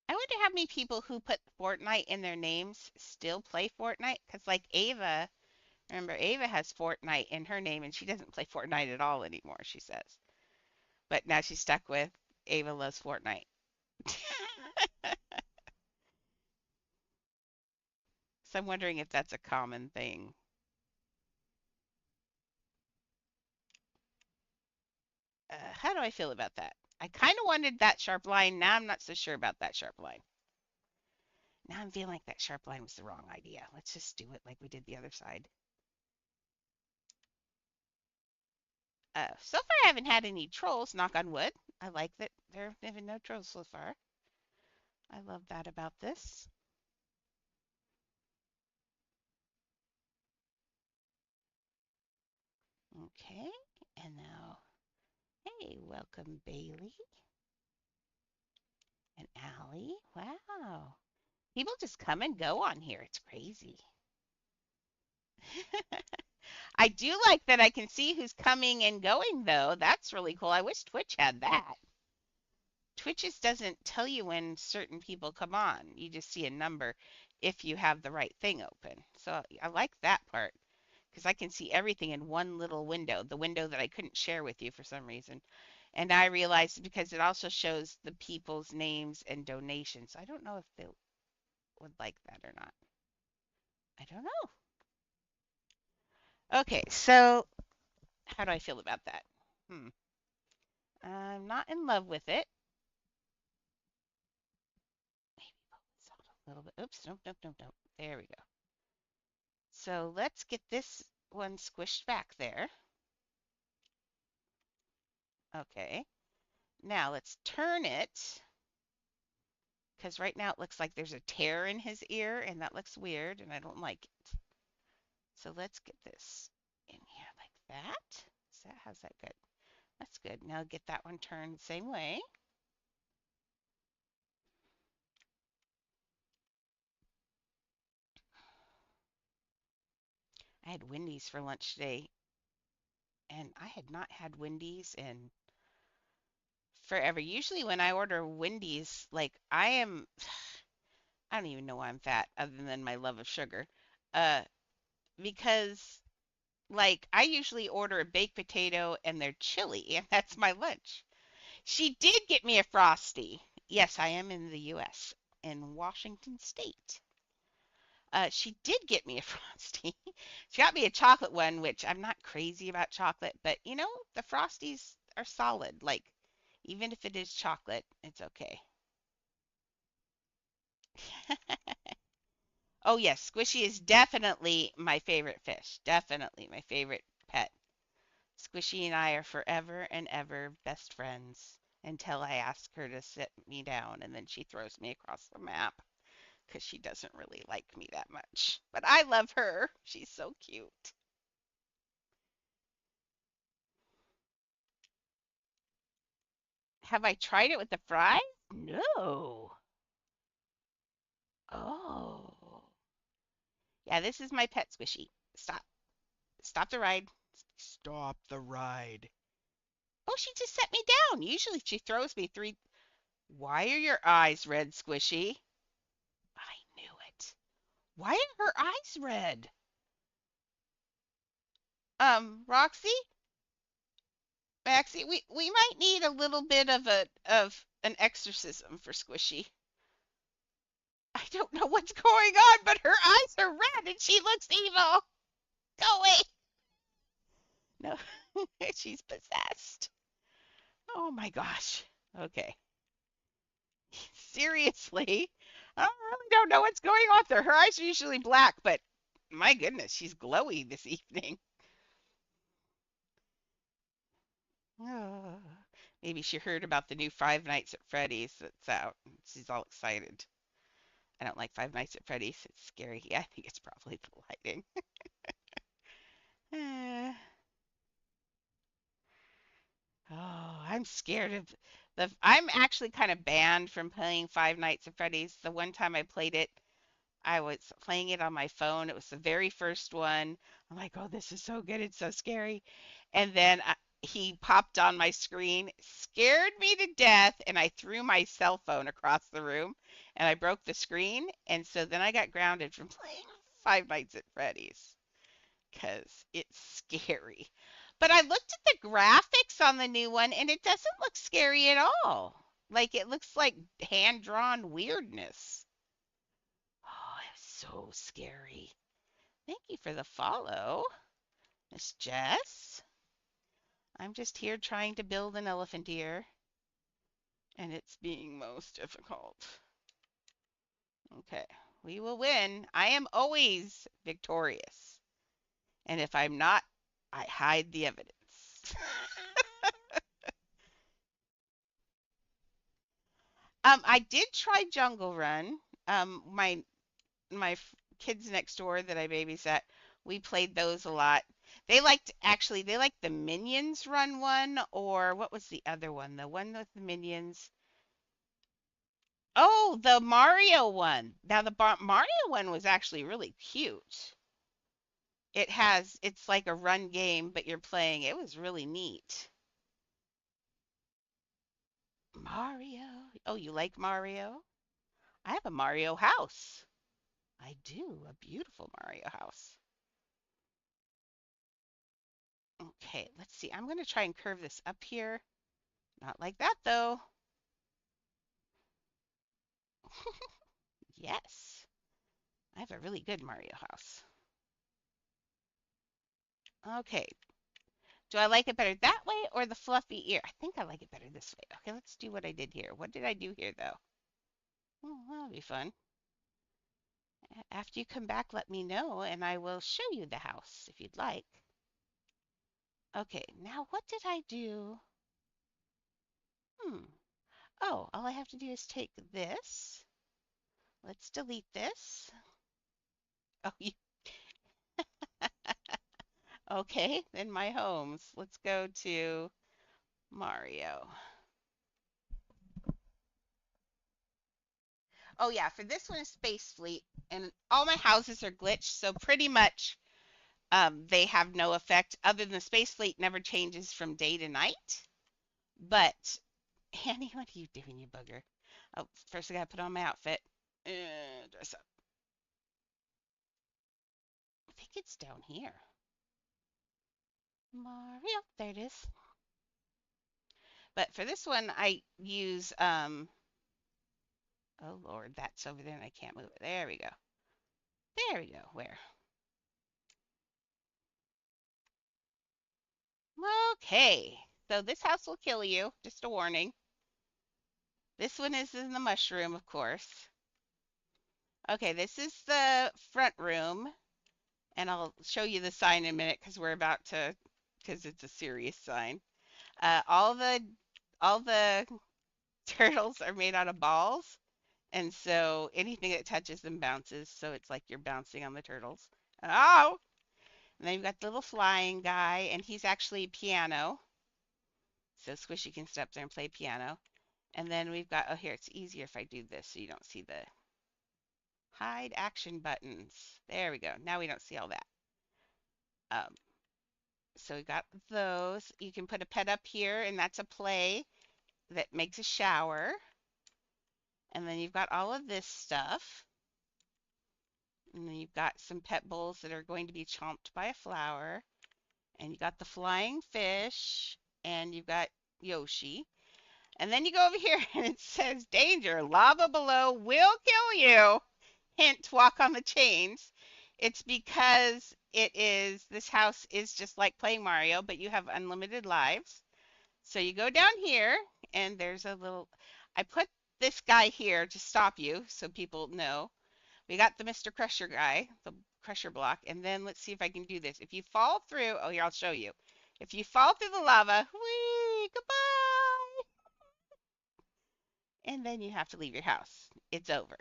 I wonder how many people who put Fortnite in their names still play Fortnite. Because, like Ava, remember, Ava has Fortnite in her name and she doesn't play Fortnite at all anymore, she says. But now she's stuck with Ava loves Fortnite. So I'm wondering if that's a common thing. How do I feel about that? I kind of wanted that sharp line. Now I'm not so sure about that sharp line. Now I'm feeling like that sharp line was the wrong idea. Let's just do it like we did the other side. So far I haven't had any trolls, knock on wood. I like that there have been no trolls so far. I love that about this. Okay, and now, hey, welcome Bailey and Allie. Wow. People just come and go on here. It's crazy. I do like that I can see who's coming and going, though. That's really cool. I wish Twitch had that. Twitch just doesn't tell you when certain people come on. You just see a number if you have the right thing open. So I like that part because I can see everything in one little window, the window that I couldn't share with you for some reason. And I realized because it also shows the people's names and donations. I don't know if they would like that or not. I don't know. Okay, so how do I feel about that? Hmm. I'm not in love with it. Maybe pull this out a little bit. Oops, nope, nope, nope, nope. There we go. So let's get this one squished back there. Okay. Now let's turn it because right now it looks like there's a tear in his ear and that looks weird and I don't like it. So let's get this in here like that. How's that good? That's good. Now get that one turned the same way. I had Wendy's for lunch today and I had not had Wendy's in forever. Usually when I order Wendy's, like I don't even know why I'm fat other than my love of sugar. Uh, because like I usually order a baked potato and their chili, and that's my lunch. She did get me a Frosty. Yes, I am in the US in Washington State. She did get me a Frosty. She got me a chocolate one, which I'm not crazy about chocolate, but you know, the Frosties are solid. Like, even if it is chocolate, it's okay. Oh, yes, Squishy is definitely my favorite fish. Definitely my favorite pet. Squishy and I are forever and ever best friends until I ask her to sit me down and then she throws me across the map because she doesn't really like me that much. But I love her. She's so cute. Have I tried it with the fries? No. Oh. Yeah, this is my pet Squishy. Stop. Stop the ride. Stop the ride. Oh, she just set me down. Usually she throws me three. Why are your eyes red, Squishy? I knew it. Why are her eyes red? Roxy, Maxie, we might need a little bit of an exorcism for Squishy. I don't know what's going on, but her eyes are red and she looks evil. Go away. No, she's possessed. Oh my gosh. Okay. Seriously, I really don't know what's going on there. Her eyes are usually black, but my goodness, she's glowy this evening. Oh, maybe she heard about the new Five Nights at Freddy's that's out. She's all excited. I don't like Five Nights at Freddy's. It's scary. Yeah, I think it's probably the lighting. Eh, oh, I'm scared of the. I'm actually kind of banned from playing Five Nights at Freddy's. The one time I played it, I was playing it on my phone. It was the very first one. I'm like, oh, this is so good. It's so scary. And then he popped on my screen, scared me to death, and I threw my cell phone across the room and I broke the screen. And so then I got grounded from playing Five Nights at Freddy's because it's scary. But I looked at the graphics on the new one and it doesn't look scary at all. Like it looks like hand drawn weirdness. Oh, it's so scary. Thank you for the follow, Miss Jess. I'm just here trying to build an elephant ear, and it's being most difficult. Okay, we will win. I am always victorious. And if I'm not, I hide the evidence. I did try Jungle Run. My kids next door that I babysat, we played those a lot. They liked the Minions Run one, or what was the other one? The one with the Minions. Oh, the Mario one. Now the Mario one was actually really cute. It's like a run game, but you're playing. It was really neat. Mario. Oh, you like Mario? I have a Mario house. I do, a beautiful Mario house. Okay, let's see. I'm going to try and curve this up here. Not like that, though. Yes, I have a really good Mario house. Okay, do I like it better that way or the fluffy ear? I think I like it better this way. Okay, let's do what I did here. What did I do here, though? Oh, that'll be fun. After you come back, let me know, and I will show you the house if you'd like. Okay, now what did I do? Hmm. Oh, all I have to do is take this. Let's delete this. Oh, you, okay, then my homes. Let's go to Mario. Oh yeah, for this one is Space Fleet, and all my houses are glitched, so pretty much they have no effect other than the Space Fleet never changes from day to night. But Annie, what are you doing, you bugger? Oh, first I gotta put on my outfit. Dress up. I think it's down here. Mario, there it is. But for this one, I use oh Lord, that's over there and I can't move it. There we go. There we go. Where? Okay. So this house will kill you. Just a warning. This one is in the mushroom, of course. Okay, this is the front room, and I'll show you the sign in a minute because we're about to because it's a serious sign. All the turtles are made out of balls, and so anything that touches them bounces. So it's like you're bouncing on the turtles. Oh, and then you've got the little flying guy, and he's actually piano. So Squishy can step there and play piano. And then we've got, oh, here, it's easier if I do this so you don't see the hide action buttons. There we go. Now we don't see all that. Um, so we got those. You can put a pet up here, and that's a play that makes a shower. And then you've got all of this stuff. And then you've got some pet bowls that are going to be chomped by a flower. And you got the flying fish. And you've got Yoshi. And then you go over here and it says, danger, lava below will kill you. Hint, walk on the chains. It's because this house is just like playing Mario, but you have unlimited lives. So you go down here and there's a little, I put this guy here to stop you so people know. We got the Mr. Crusher guy, the Crusher block, and then let's see if I can do this. If you fall through, oh, here, I'll show you. If you fall through the lava, whee, goodbye, and then you have to leave your house. It's over.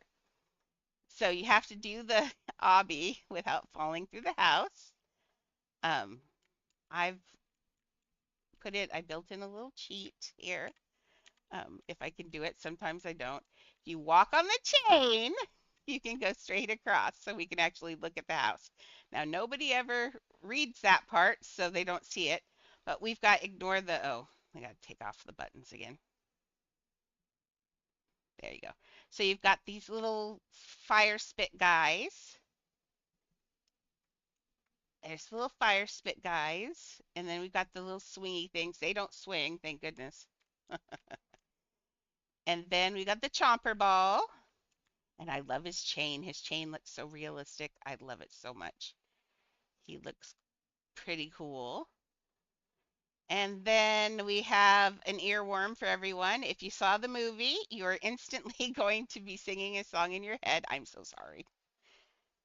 So you have to do the obby without falling through the house. Um, I've I built in a little cheat here. If I can do it, sometimes I don't. If you walk on the chain, you can go straight across so we can actually look at the house. Now, nobody ever reads that part, so they don't see it, but we've got ignore the, oh, I got to take off the buttons again. There you go. So you've got these little fire spit guys. There's the little fire spit guys, and then we've got the little swingy things. They don't swing, thank goodness. And then we got the chomper ball, and I love his chain. His chain looks so realistic. I love it so much. He looks pretty cool. And then we have an earworm for everyone. If you saw the movie, you're instantly going to be singing a song in your head. I'm so sorry.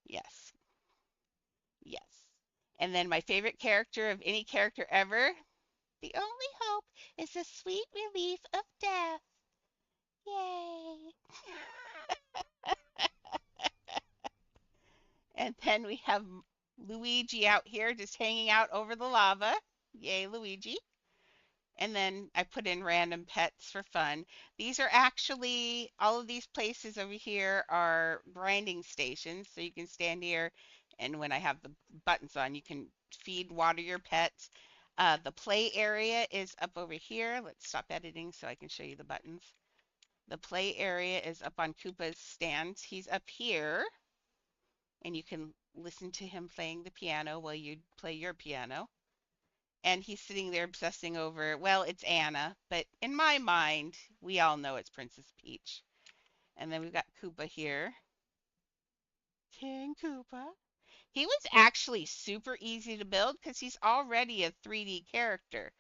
Yes, yes. And then my favorite character of any character ever, the only hope is the sweet relief of death. Yay. And then we have Luigi out here just hanging out over the lava. Yay, Luigi. And then I put in random pets for fun. These are actually, all of these places over here are grinding stations. So you can stand here, and when I have the buttons on, you can feed, water your pets. The play area is up over here. Let's stop editing so I can show you the buttons. The play area is up on Koopa's stands. He's up here, and you can listen to him playing the piano while you play your piano. And he's sitting there obsessing over, well, it's Anna, but in my mind, we all know it's Princess Peach. And then we've got Koopa here. King Koopa. He was actually super easy to build because he's already a 3D character.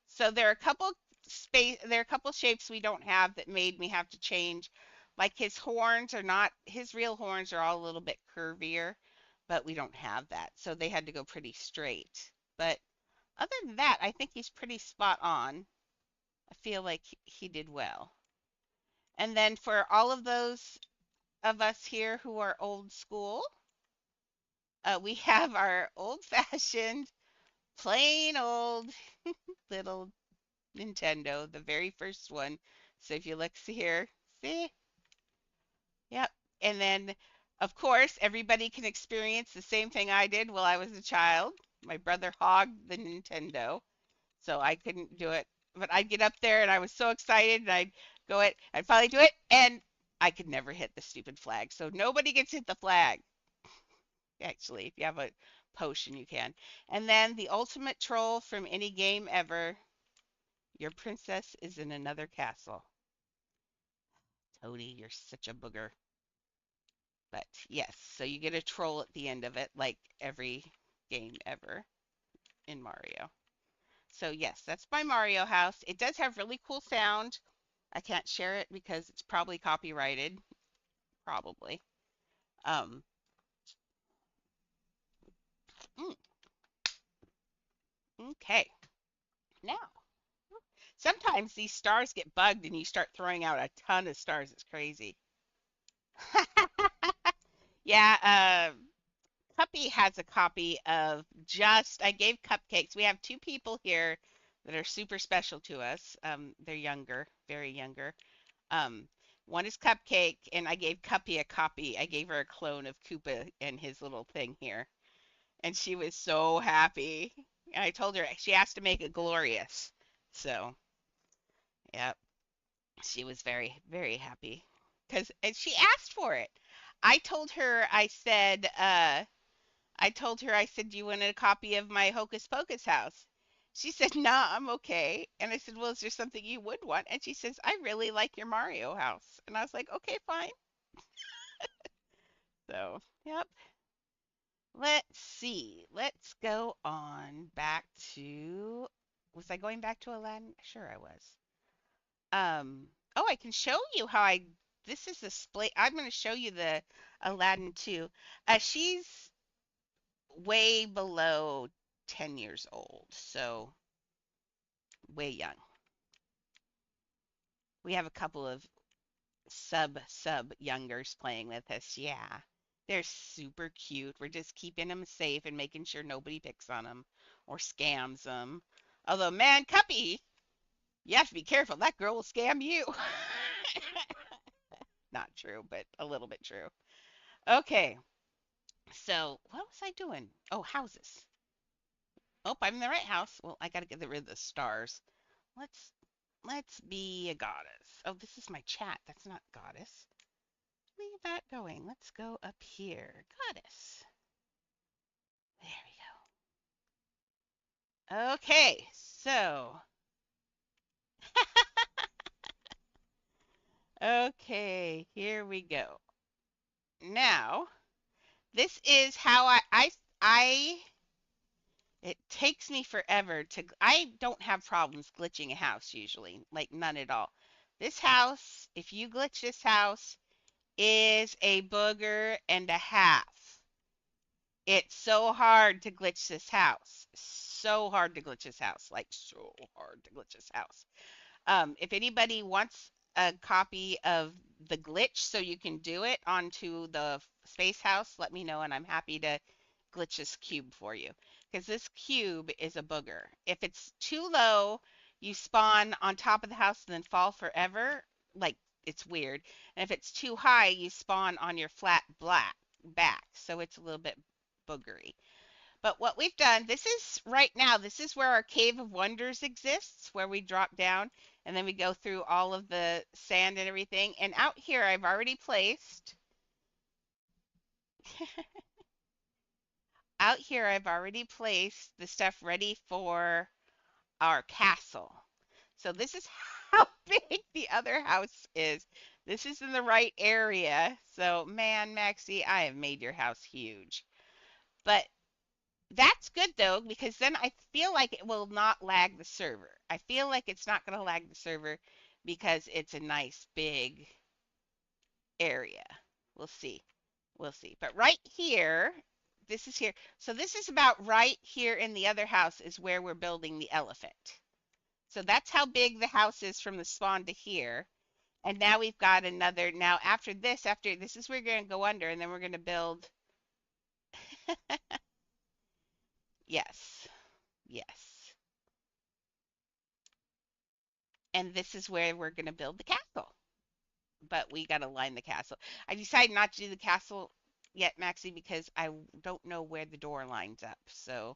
So there are a couple shapes we don't have that made me have to change. Like his horns are not, his real horns are all a little bit curvier, but we don't have that. So they had to go pretty straight. But other than that, I think he's pretty spot on. I feel like he did well. And then for all of those of us here who are old school, we have our old-fashioned, plain old little Nintendo, the very first one. So if you look here, see? Yep. And then, of course, everybody can experience the same thing I did while I was a child. My brother hogged the Nintendo, so I couldn't do it. But I'd get up there and I was so excited and I'd finally do it and I could never hit the stupid flag. So nobody gets hit the flag. Actually, if you have a potion, you can. And then the ultimate troll from any game ever. Your princess is in another castle. Toadie, you're such a booger. But yes, so you get a troll at the end of it, like every game ever in Mario. So yes, that's my Mario house. It does have really cool sound. I can't share it because it's probably copyrighted. Probably. Um, mm, Okay. Now, sometimes these stars get bugged and you start throwing out a ton of stars. It's crazy. Yeah, Cuppy has a copy of just, I gave cupcakes. We have two people here that are super special to us. They're younger, very younger. Um, One is Cupcake, and I gave Cuppy a copy. I gave her a clone of Koopa and his little thing here. And she was so happy. And I told her she has to make it glorious. So, yeah, she was very, very happy. And she asked for it. I told her, I said, do you want a copy of my Hocus Pocus house? She said, nah, I'm okay. And I said, well, is there something you would want? And she says, I really like your Mario house. And I was like, okay, fine. So, yep. Let's see. Let's go on back to, was I going back to Aladdin? Sure, I was. Oh, I can show you how this is the split. I'm going to show you the Aladdin too. She's way below 10 years old, so way young. We have a couple of sub youngers playing with us. Yeah. They're super cute. We're just keeping them safe and making sure nobody picks on them or scams them. Although, man, Cuppy, you have to be careful. That girl will scam you. Not true, but a little bit true. Okay. So, what was I doing? Oh, houses. Oh, I'm in the right house. Well, I got to get rid of the stars. Let's let's be a goddess. Oh, this is my chat. That's not goddess. Leave that going. Let's go up here. Goddess. There we go. Okay, so okay, here we go. Now, this is how I it takes me forever to I don't have problems glitching a house usually, like none at all. This house, if you glitch this house, is a booger and a half. It's so hard to glitch this house. So hard to glitch this house. Like so hard to glitch this house. If anybody wants a copy of the glitch so you can do it onto the space house, let me know and I'm happy to glitch this cube for you. Because this cube is a booger. If it's too low, you spawn on top of the house and then fall forever. Like it's weird. And if it's too high, you spawn on your flat black back. So it's a little bit boogery. But what we've done, this is right now, this is where our Cave of Wonders exists, where we drop down and then we go through all of the sand and everything. And out here, I've already placed, out here, I've already placed the stuff ready for our castle. So this is how big the other house is. This is in the right area. So man, Maxie, I have made your house huge. But that's good though, because then I feel like it will not lag the server. I feel like it's not going to lag the server because it's a nice big area. We'll see. We'll see. But right here, this is here. So this is about right here in the other house is where we're building the elephant. So that's how big the house is from the spawn to here. And now we've got another. Now after this is where we're going to go under, and then we're going to build. Yes, yes. And this is where we're going to build the castle. But we got to line the castle. I decided not to do the castle yet, Maxie, because I don't know where the door lines up. So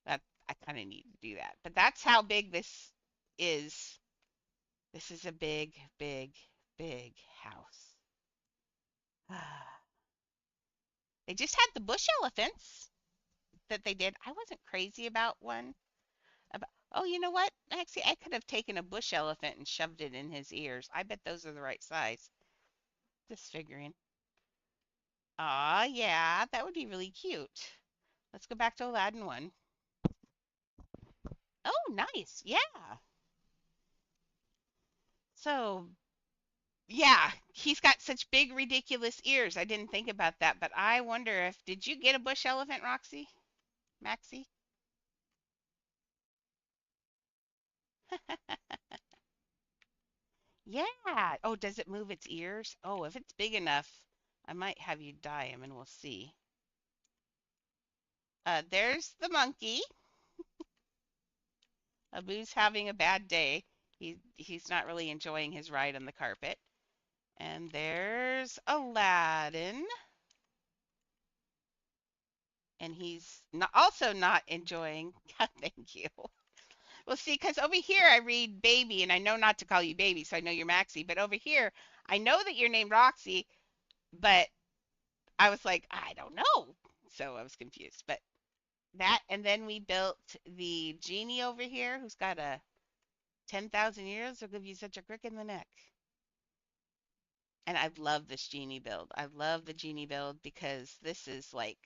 that I kind of need to do that. But that's how big this is. This is a big, big, big house. They just had the bush elephants that they did. I wasn't crazy about one. About, oh, you know what? Actually, I could have taken a bush elephant and shoved it in his ears. I bet those are the right size. Just figuring. Aw, yeah, that would be really cute. Let's go back to Aladdin 1. Oh, nice. Yeah. So, yeah, he's got such big, ridiculous ears. I didn't think about that, but I wonder if, did you get a bush elephant, Roxy? Maxie? Yeah. Oh, does it move its ears? Oh, if it's big enough, I might have you dye him and we'll see. There's the monkey. Abu's having a bad day. He's not really enjoying his ride on the carpet. And there's Aladdin. And he's not, also not enjoying. Thank you. Well, see, because over here I read baby, and I know not to call you baby, so I know you're Maxie. But over here, I know that you're named Roxy, but I was like, I don't know. So I was confused. But that, and then we built the genie over here, who's got a 10,000 years. Will give you such a crick in the neck. And I love this genie build. I love the genie build because this is like,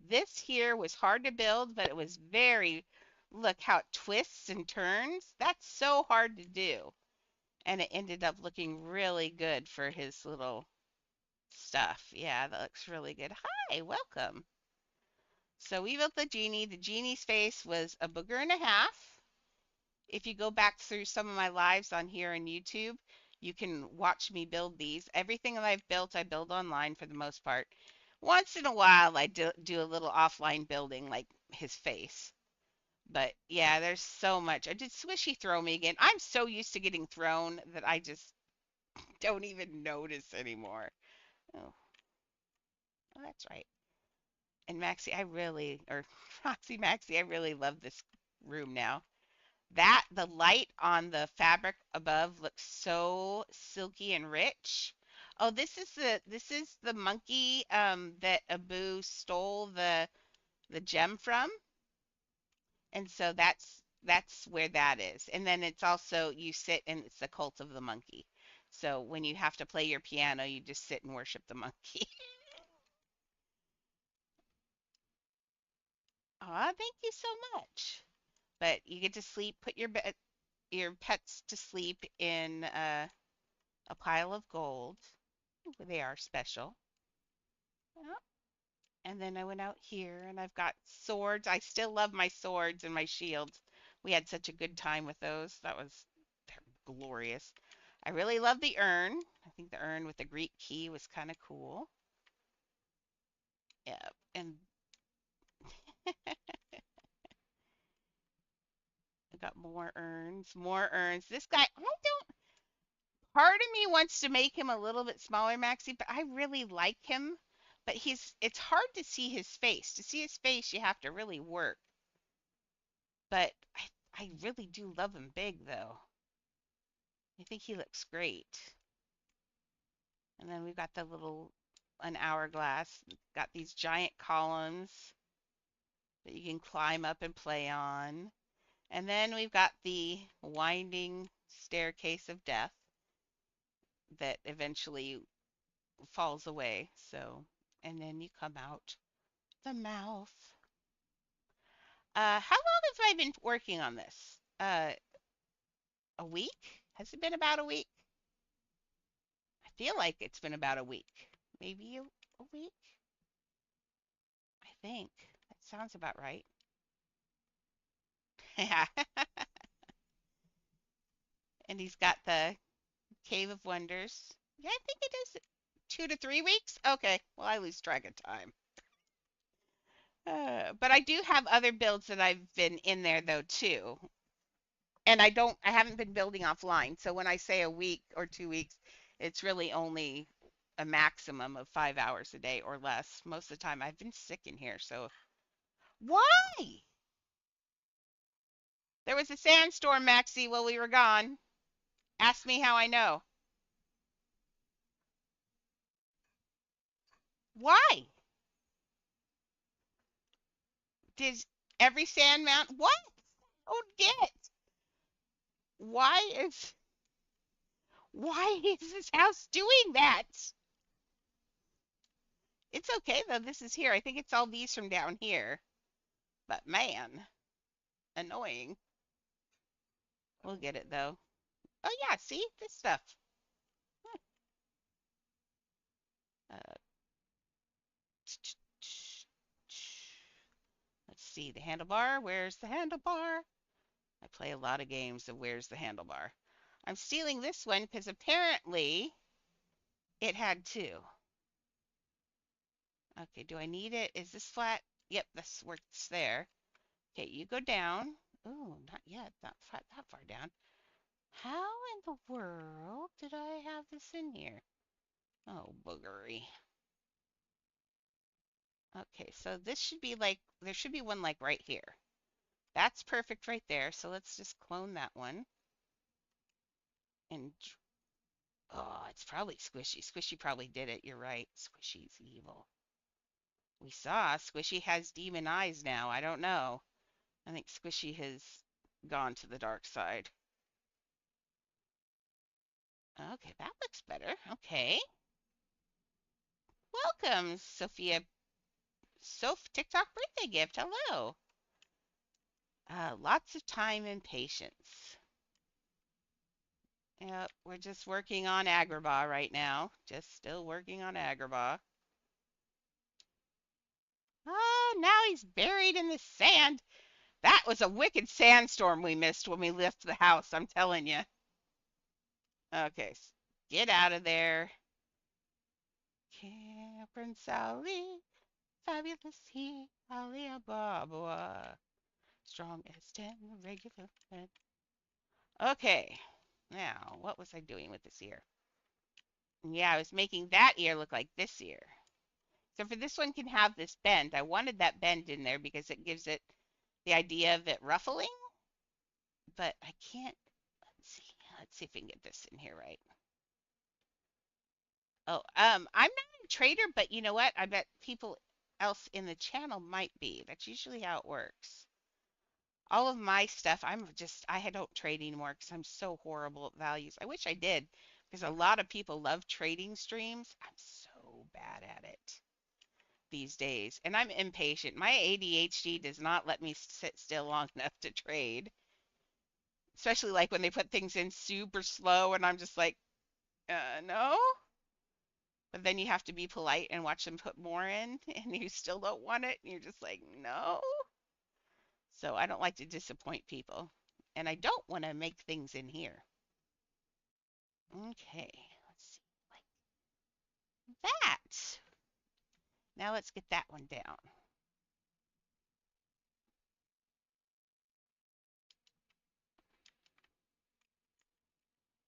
this here was hard to build, but it was very, look how it twists and turns. That's so hard to do. And it ended up looking really good for his little stuff. Yeah, that looks really good. Hi, welcome. So we built the genie. The genie's face was a booger and a half. If you go back through some of my lives on here on YouTube, you can watch me build these. Everything that I've built, I build online for the most part. Once in a while, I do a little offline building, like his face. But yeah, there's so much. I did Swishy throw me again. I'm so used to getting thrown that I just don't even notice anymore. Oh, well, that's right. And Maxie, I really, or Roxy Maxie, I really love this room now. That the light on the fabric above looks so silky and rich. Oh, this is the monkey that Abu stole the gem from, and so that's where that is. And then it's also you sit and it's the cult of the monkey. So when you have to play your piano, you just sit and worship the monkey. Aw, thank you so much. But you get to sleep, put your pets to sleep in a pile of gold. They are special. Yep. And then I went out here and I've got swords. I still love my swords and my shields. We had such a good time with those. They're glorious. I really love the urn. I think the urn with the Greek key was kind of cool. Yeah. And I got more urns, more urns. This guy, I don't, part of me wants to make him a little bit smaller, Maxie, but I really like him. But it's hard to see his face. To see his face, you have to really work. But I really do love him big, though. I think he looks great. And then we've got an hourglass. Got these giant columns that you can climb up and play on. And then we've got the winding staircase of death that eventually falls away. So, and then you come out the mouth. How long have I been working on this? A week? Has it been about a week? I feel like it's been about a week. Maybe a week? I think. That sounds about right. Yeah. And he's got the Cave of Wonders. Yeah, I think it is 2 to 3 weeks. Okay. Well, I lose track of time. But I do have other builds that I've been in there though too. And I haven't been building offline. So when I say a week or 2 weeks, it's really only a maximum of 5 hours a day or less. Most of the time I've been sick in here. So why? There was a sandstorm, Maxie, while we were gone. Ask me how I know. Why? Did every sand mount? What? Oh, get. Why is why is this house doing that? It's okay though. This is here. I think it's all these from down here. But man, annoying. We'll get it though. Oh yeah, see this stuff. Uh, let's see the handlebar. Where's the handlebar? I play a lot of games of where's the handlebar. I'm stealing this one because apparently it had two. Okay, do I need it? Is this flat? Yep, this works there. Okay, you go down. Oh, not yet. Not that far down. How in the world did I have this in here? Oh, boogery. Okay, so this should be like, there should be one like right here. That's perfect right there. So let's just clone that one. And, oh, it's probably Squishy. Squishy probably did it. You're right. Squishy's evil. We saw Squishy has demon eyes now. I don't know. I think Squishy has gone to the dark side. Okay, that looks better. Okay. Welcome, Sophia. Soph TikTok birthday gift. Hello. Lots of time and patience. Yep, we're just working on Agrabah right now. Just still working on Agrabah. Oh, now he's buried in the sand. That was a wicked sandstorm we missed when we left the house, I'm telling you. Okay, get out of there. Captain Sally, fabulous he, Alibaba. Strong as 10 regular men. Okay, now, what was I doing with this ear? Yeah, I was making that ear look like this ear. So for this one can have this bend. I wanted that bend in there because it gives it the idea of it ruffling, but I can't. Let's see. Let's see if we can get this in here right. Oh, I'm not a trader, but you know what? I bet people else in the channel might be. That's usually how it works. All of my stuff, I don't trade anymore because I'm so horrible at values. I wish I did because a lot of people love trading streams. I'm so bad at it these days, and I'm impatient. My ADHD does not let me sit still long enough to trade, especially like when they put things in super slow, and I'm just like, no. But then you have to be polite and watch them put more in, and you still don't want it, and you're just like, no. So I don't like to disappoint people, and I don't want to make things in here. Okay, let's see, like that. Now let's get that one down.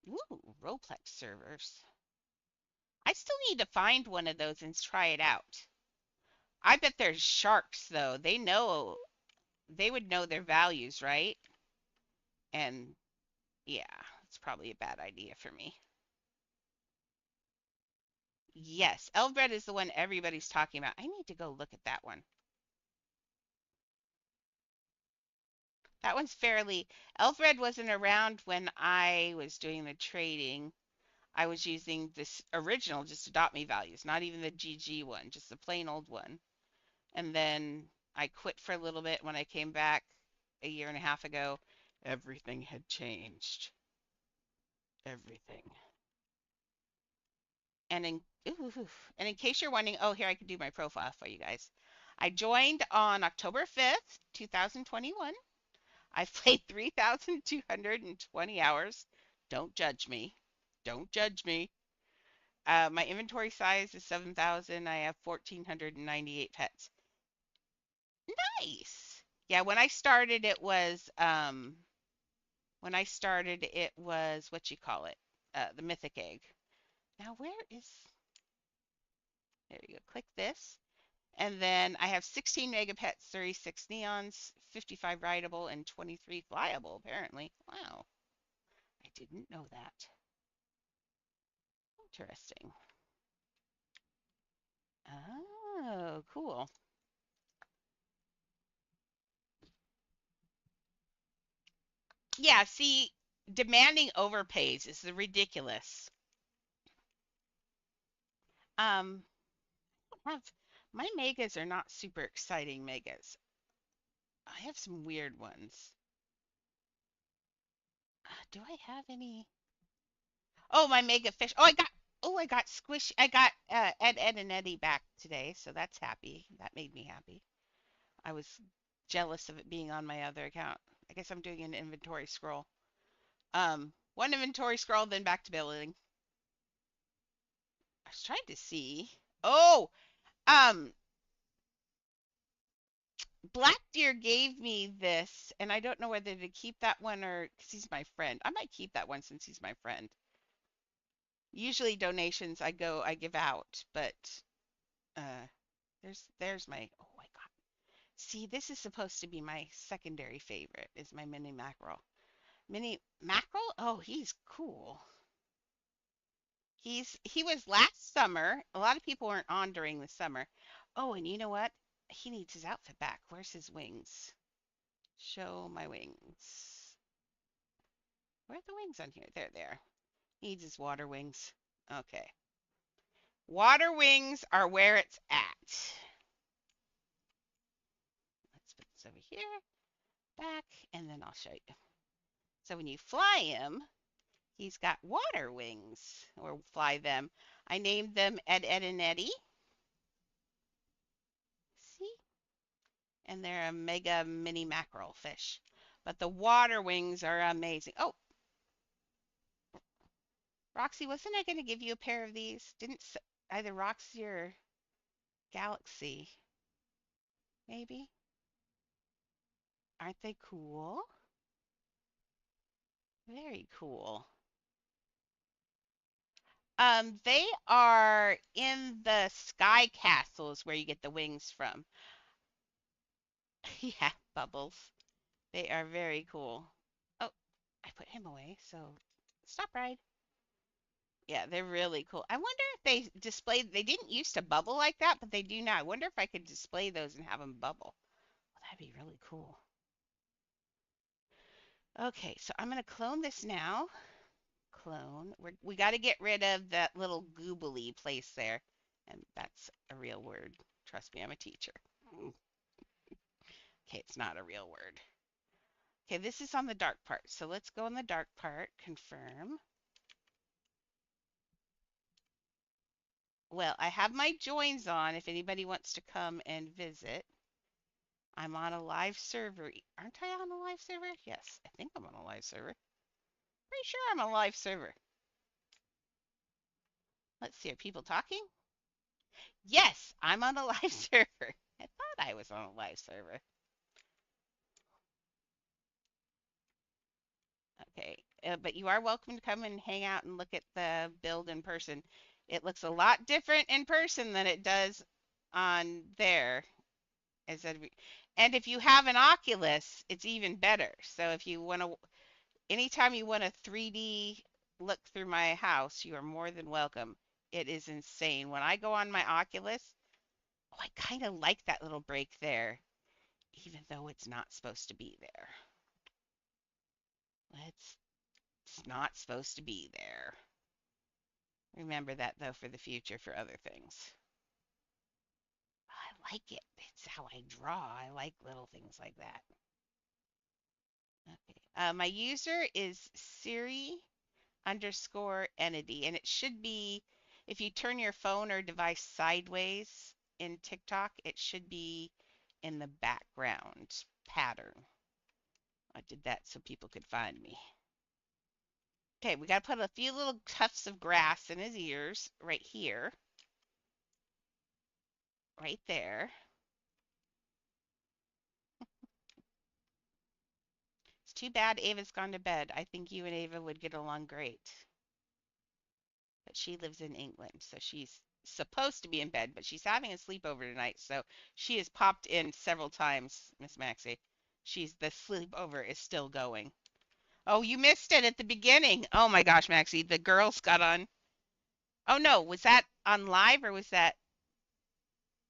Ooh, Roblox servers. I still need to find one of those and try it out. I bet there's sharks though. They would know their values, right? And yeah, it's probably a bad idea for me. Yes, Elfred is the one everybody's talking about. I need to go look at that one. That one's fairly. Elfred wasn't around when I was doing the trading. I was using this original, just adopt me values, not even the GG one, just the plain old one. And then I quit for a little bit. When I came back a year and a half ago, everything had changed. Everything. And in ooh, and in case you're wondering, oh, here I can do my profile for you guys. I joined on October 5th, 2021. I've played 3,220 hours. Don't judge me. Don't judge me. My inventory size is 7,000. I have 1,498 pets. Nice. Yeah, when I started it was what you call it, the mythic egg. Now where is there you go. Click this. And then I have 16 megapets, 36 neons, 55 rideable, and 23 flyable, apparently. Wow. I didn't know that. Interesting. Oh, cool. Yeah, see, demanding overpays is ridiculous. Um, have my megas are not super exciting megas. I have some weird ones. Do I have any? Oh, my mega fish. I got squish. I got Ed and Eddie back today, so that's happy. That made me happy. I was jealous of it being on my other account. I guess I'm doing an inventory scroll. One inventory scroll, then back to building. I was trying to see. Oh, um, Black Deer gave me this, and I don't know whether to keep that one or because he's my friend. I might keep that one since he's my friend. Usually donations I give out, but uh, there's my oh my god. See, this is supposed to be my secondary favorite. Is my mini mackerel. Mini mackerel? Oh, he's cool. He was last summer. A lot of people weren't on during the summer. Oh, and you know what? He needs his outfit back. Where's his wings? Show my wings. Where are the wings on here? There, there. Needs his water wings. Okay. Water wings are where it's at. Let's put this over here, back, and then I'll show you. So when you fly him, he's got water wings, or fly them. I named them Ed, Ed, and Eddie. See? And they're a mega mini mackerel fish. But the water wings are amazing. Oh, Roxy, wasn't I going to give you a pair of these? Didn't either Roxy or Galaxy? Maybe? Aren't they cool? Very cool. They are in the sky castles where you get the wings from. Yeah, Bubbles. They are very cool. Oh, I put him away, so stop ride. Yeah, they're really cool. I wonder if they they didn't used to bubble like that, but they do now. I wonder if I could display those and have them bubble. Well, that'd be really cool. Okay, so I'm going to clone this now. Clone. We got to get rid of that little goobly place there. And that's a real word. Trust me, I'm a teacher. Okay, it's not a real word. Okay, this is on the dark part. So let's go on the dark part. Confirm. Well, I have my joins on if anybody wants to come and visit. I'm on a live server. Aren't I on a live server? Yes, I think I'm on a live server. Pretty sure I'm on a live server. Let's see, are people talking? Yes, I'm on a live server. I thought I was on a live server. Okay, but you are welcome to come and hang out and look at the build in person. It looks a lot different in person than it does on there. And if you have an Oculus, it's even better. So if you want to, anytime you want a 3D look through my house, you are more than welcome. It is insane. When I go on my Oculus, oh, I kind of like that little break there, even though it's not supposed to be there. It's not supposed to be there. Remember that though for the future for other things. I like it. It's how I draw. I like little things like that. Okay. My user is Siri underscore entity, and it should be, if you turn your phone or device sideways in TikTok, it should be in the background pattern. I did that so people could find me. Okay, we got to put a few little tufts of grass in his ears right here, right there. It's too bad Ava's gone to bed. I think you and Ava would get along great. But she lives in England, so she's supposed to be in bed, but she's having a sleepover tonight, so she has popped in several times, Miss Maxie. The sleepover is still going. Oh, you missed it at the beginning. Oh my gosh, Maxie, the girls got on. Oh no, was that on live or was that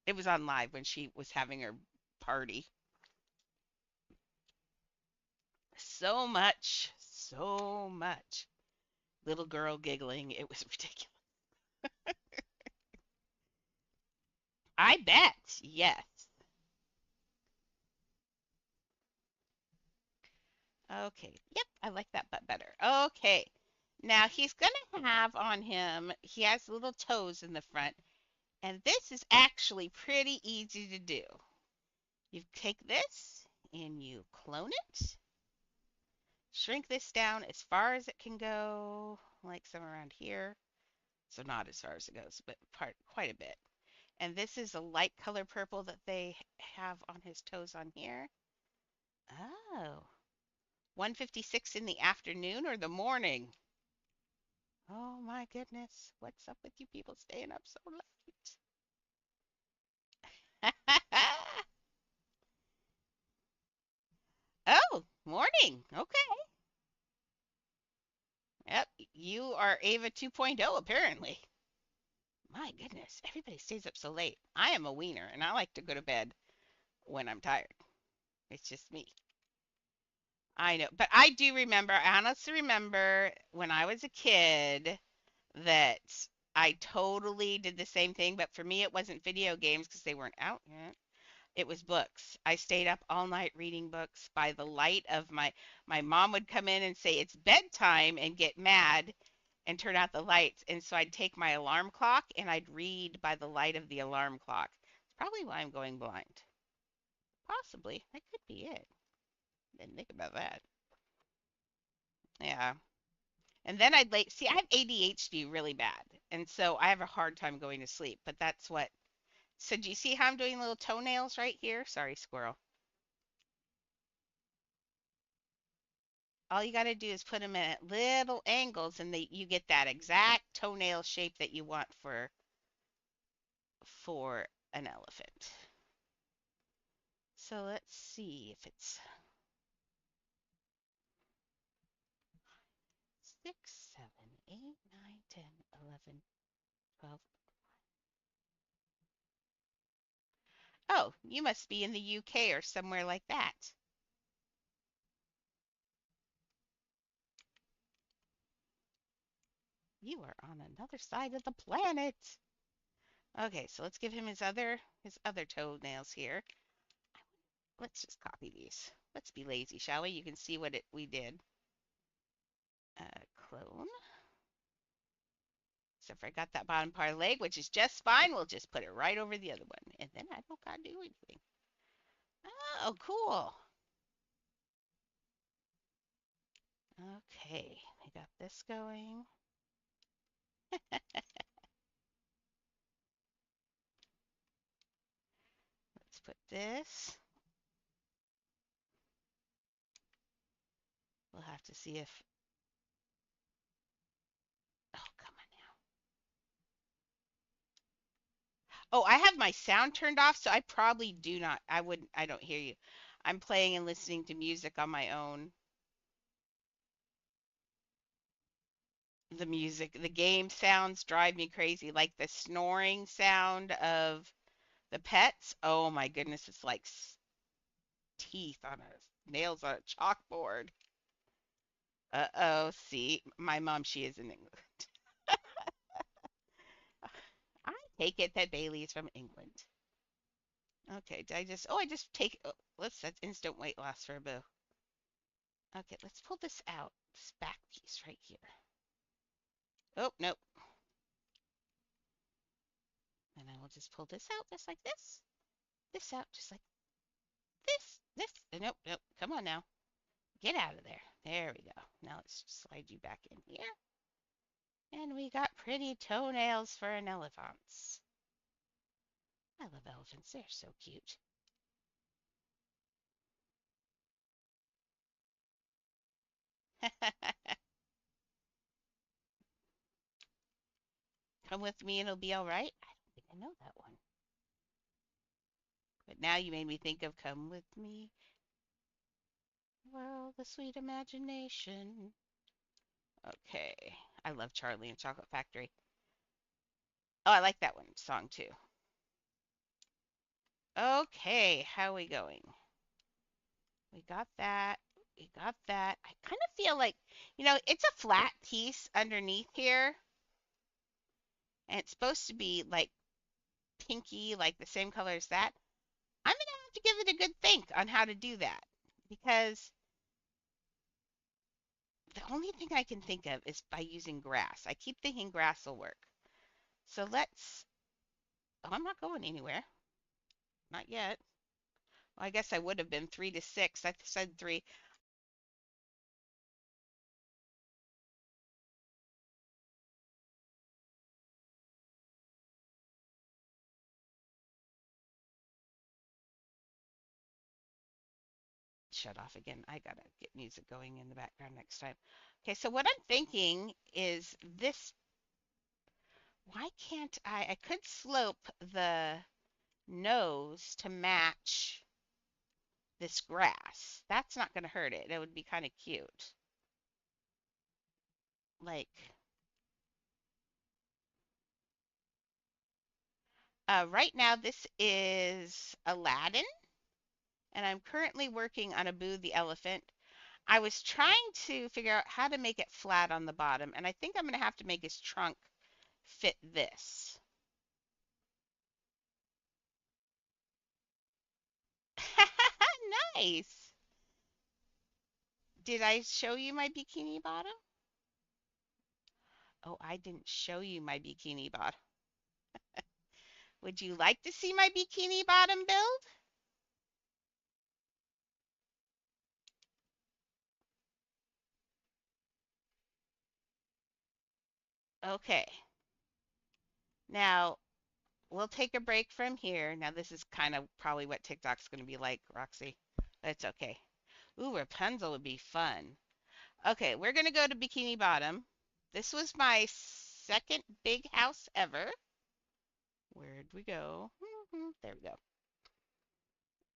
it was on live when she was having her party. So much, so much. Little girl giggling. It was ridiculous. I bet. Yes. Okay. Yep, I like that butt better. Okay. Now he's going to have on him, he has little toes in the front, and this is actually pretty easy to do. You take this and you clone it. Shrink this down as far as it can go, like somewhere around here. So not as far as it goes, but quite a bit. And this is a light color purple that they have on his toes on here. Oh, 1:56 in the afternoon or the morning? Oh my goodness. What's up with you people staying up so late? Oh, morning. Okay. Yep, you are Ava 2.0 apparently. My goodness, everybody stays up so late. I am a wiener and I like to go to bed when I'm tired. It's just me. I know, but I do remember, I honestly remember when I was a kid that I totally did the same thing, but for me it wasn't video games because they weren't out yet. It was books. I stayed up all night reading books by the light of my mom would come in and say it's bedtime and get mad and turn out the lights, and so I'd take my alarm clock and I'd read by the light of the alarm clock. It's probably why I'm going blind. Possibly. That could be it. Didn't think about that. Yeah. And then I'd late see I have ADHD really bad. And so I have a hard time going to sleep, but that's what. So do you see how I'm doing little toenails right here? Sorry, squirrel. All you got to do is put them in at little angles and you get that exact toenail shape that you want for an elephant. So let's see if it's 6, 7, 8, 9, 10, 11, 12. Oh, you must be in the UK or somewhere like that. You are on another side of the planet. Okay, so let's give him his other toenails here. Let's just copy these. Let's be lazy, shall we? You can see what we did. Clone. Except for I got that bottom part of the leg, which is just fine. We'll just put it right over the other one. And then I don't gotta do anything. Oh, cool. Okay, we got this going. Let's put this. We'll have to see if. Oh, come on now. Oh, I have my sound turned off, so I probably do not. I don't hear you. I'm playing and listening to music on my own. The game sounds drive me crazy. Like the snoring sound of the pets. Oh my goodness, it's like teeth on a nails on a chalkboard. Uh-oh, see, my mom, she is in England. I take it that Bailey is from England. Okay, I just take, oh, that's instant weight loss for a boo. Okay, let's pull this out, this back piece right here. Oh, nope. And I will just pull this out just like this out just like nope, nope, come on now. Get out of there. There we go. Now let's slide you back in here. And we got pretty toenails for an elephant. I love elephants. They're so cute. Come with me and it'll be all right. I don't think I know that one. But now you made me think of Come With Me. Well, the sweet imagination. Okay. I love Charlie and Chocolate Factory. Oh, I like that one song too. Okay, how are we going? We got that. We got that. I kind of feel like, it's a flat piece underneath here, and it's supposed to be like pinky, like the same color as that. I'm gonna have to give it a good think on how to do that because the only thing I can think of is by using grass. I keep thinking grass will work. So let's. Oh, I'm not going anywhere. Not yet. Well, I guess I would have been 3 to 6. I said 3. shut off again. I gotta get music going in the background next time. Okay, so what I'm thinking is this. Why can't I? I could slope the nose to match this grass. That's not going to hurt it. It would be kind of cute. Like, right now, this is Aladdin, and I'm currently working on Abu the elephant. I was trying to figure out how to make it flat on the bottom, and I think I'm going to have to make his trunk fit this. Nice. Did I show you my bikini bottom? Oh, I didn't show you my bikini bottom. Would you like to see my bikini bottom build? Okay. Now, we'll take a break from here. Now, this is kind of probably what TikTok's going to be like, Roxy. That's okay. Ooh, Rapunzel would be fun. Okay, we're going to go to Bikini Bottom. This was my second big house ever. Where'd we go? There we go.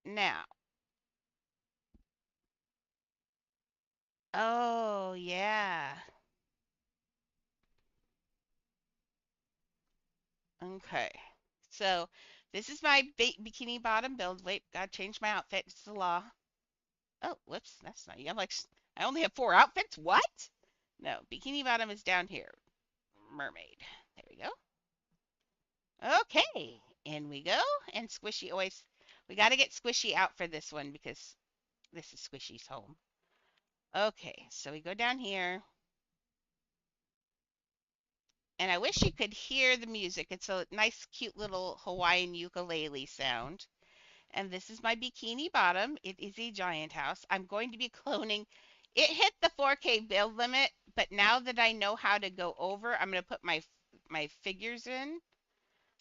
Now, oh, yeah. Okay. So, this is my Bikini Bottom build. Wait, gotta change my outfit. It's the law. Oh, whoops, that's not you. I'm like, I only have 4 outfits? What? No, Bikini Bottom is down here. Mermaid. There we go. Okay, in we go. And Squishy always, we got to get Squishy out for this one because this is Squishy's home. Okay, so we go down here. And I wish you could hear the music. It's a nice, cute little Hawaiian ukulele sound. And this is my Bikini Bottom. It is a giant house. I'm going to be cloning. It hit the 4K build limit, but now that I know how to go over, I'm going to put my figures in.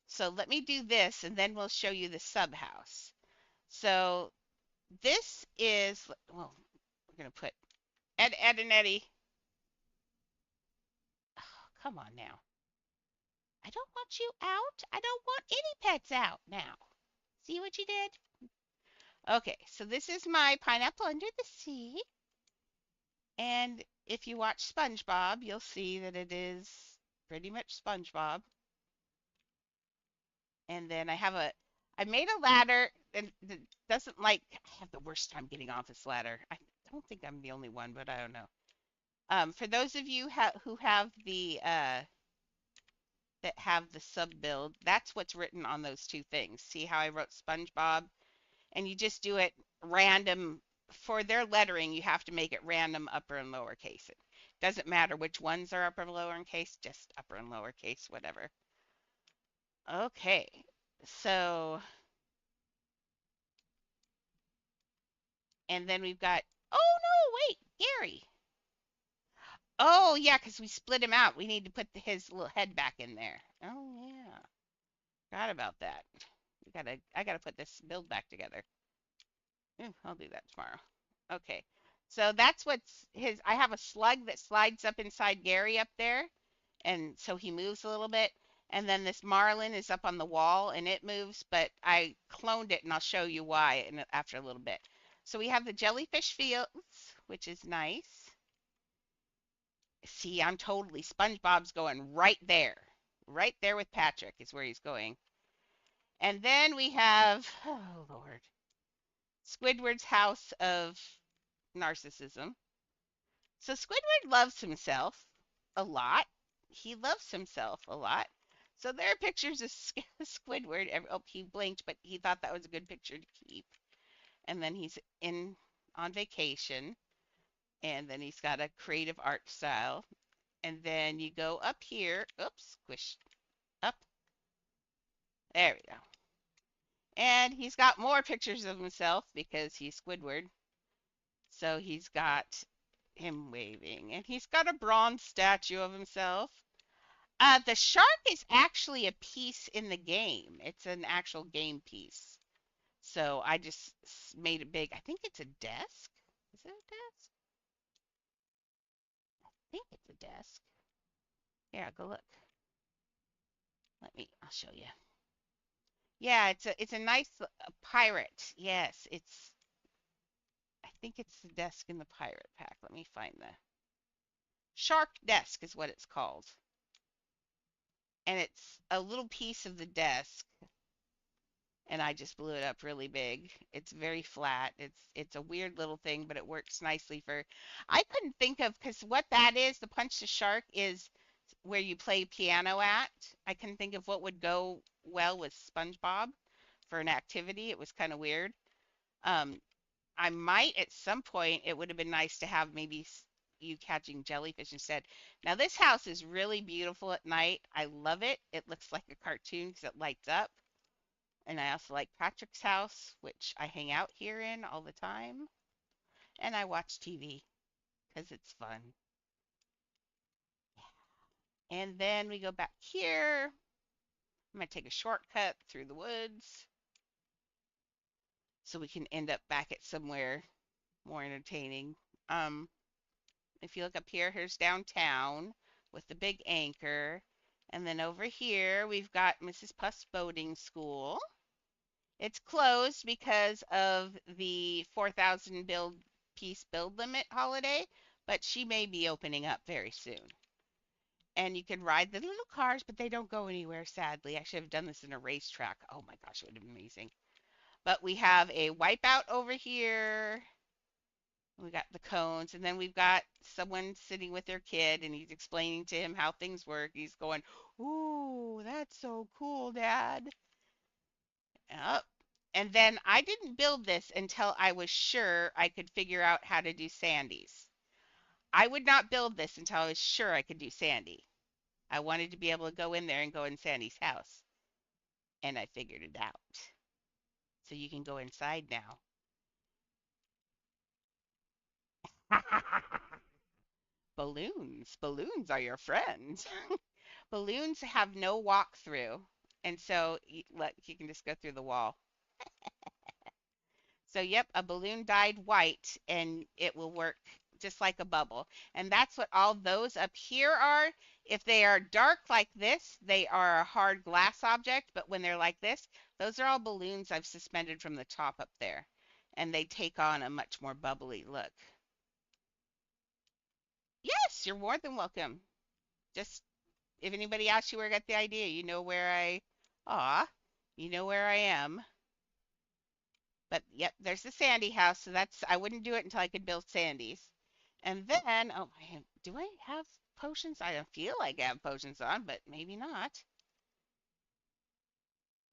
So let me do this, and then we'll show you the sub house. So this is, well, we're going to put Ed, and Eddie. Oh, come on now. I don't want you out. I don't want any pets out now. See what you did? Okay, so this is my pineapple under the sea. And if you watch SpongeBob, you'll see that it is pretty much SpongeBob. And then I made a ladder and that doesn't like, I have the worst time getting off this ladder. I don't think I'm the only one, but I don't know. For those of you who have that have the sub build, that's what's written on those two things. See how I wrote SpongeBob? And you just do it random. For their lettering, you have to make it random upper and lower case. It doesn't matter which ones are upper and lower in case, just upper and lower case, whatever. Okay, so, and then we've got, oh no, wait, Gary. Oh yeah, because we split him out. We need to put his little head back in there. Oh yeah, forgot about that. I gotta put this build back together. I'll do that tomorrow. Okay. So that's what's his. I have a slug that slides up inside Gary up there, and so he moves a little bit. And then this marlin is up on the wall and it moves, but I cloned it and I'll show you why after a little bit. So we have the jellyfish fields, which is nice. See, I'm totally, SpongeBob's going right there. Right there with Patrick is where he's going. And then we have, oh Lord, Squidward's house of narcissism. So Squidward loves himself a lot. He loves himself a lot. So there are pictures of Squidward. Oh, he blinked, but he thought that was a good picture to keep. And then he's in on vacation. And then he's got a creative art style. And then you go up here. Oops, squish up. There we go. And he's got more pictures of himself because he's Squidward. So he's got him waving, and he's got a bronze statue of himself. The shark is actually a piece in the game. It's an actual game piece. So I just made it big. I think it's a desk. Is it a desk? I think it's a desk. Here, I'll go look. I'll show you. Yeah, it's a nice pirate. Yes, I think it's the desk in the pirate pack. Let me find the shark desk is what it's called. And it's a little piece of the desk, and I just blew it up really big. It's very flat. It's a weird little thing, but it works nicely for. I couldn't think of because what that is, the punch the shark is where you play piano at. I couldn't think of what would go well with SpongeBob for an activity. It was kind of weird. Um, I might at some point. It would have been nice to have maybe you catching jellyfish instead. Now this house is really beautiful at night. I love it. It looks like a cartoon because it lights up. And I also like Patrick's house, which I hang out here in all the time. And I watch TV because it's fun. And then we go back here. I'm going to take a shortcut through the woods so we can end up back at somewhere more entertaining. Um, if you look up here, here's downtown with the big anchor. And then over here, we've got Mrs. Puff's boating school. It's closed because of the 4,000 piece build limit holiday, but she may be opening up very soon. And you can ride the little cars, but they don't go anywhere, sadly. I should have done this in a racetrack. Oh my gosh, it would have been amazing. But we have a wipeout over here. We got the cones, and then we've got someone sitting with their kid, and he's explaining to him how things work. He's going, "Ooh, that's so cool, Dad." Yep. And then I didn't build this until I was sure I could figure out how to do Sandy's. I would not build this until I was sure I could do Sandy. I wanted to be able to go in there and go in Sandy's house. And I figured it out. So you can go inside now. Balloons. Balloons are your friends. Balloons have no walkthrough. And so you can just go through the wall. So, yep, a balloon dyed white and it will work just like a bubble. And that's what all those up here are. If they are dark like this, they are a hard glass object. But when they're like this, those are all balloons I've suspended from the top up there. And they take on a much more bubbly look. Yes, you're more than welcome. Just if anybody asks you where I got the idea, aw, you know where I am. But yep, there's the Sandy house. So I wouldn't do it until I could build Sandy's. And then, oh, do I have potions? I don't feel like I have potions on, but maybe not.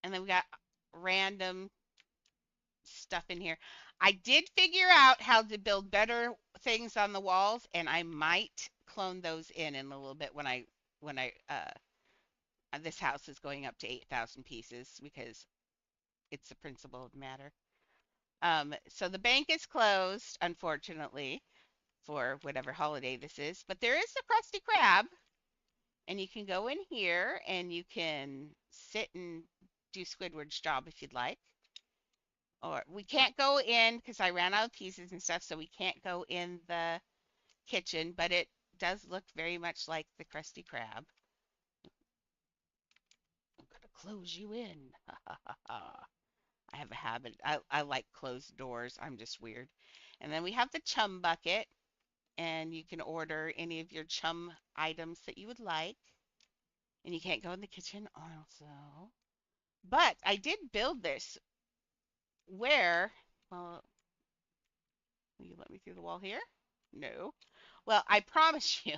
And then we got random stuff in here. I did figure out how to build better things on the walls, and I might clone those in a little bit when I this house is going up to 8,000 pieces because it's the principle of the matter. So the bank is closed, unfortunately, for whatever holiday this is, but there is the Krusty Krab, and you can go in here and you can sit and do Squidward's job if you'd like. Or we can't go in because I ran out of pieces and stuff, so we can't go in the kitchen, but it does look very much like the Krusty Krab. I'm gonna close you in. I have a habit. I like closed doors. I'm just weird. And then we have the chum bucket, and you can order any of your chum items that you would like. And you can't go in the kitchen also. But I did build this where, well, will you let me through the wall here? No. Well, I promise you,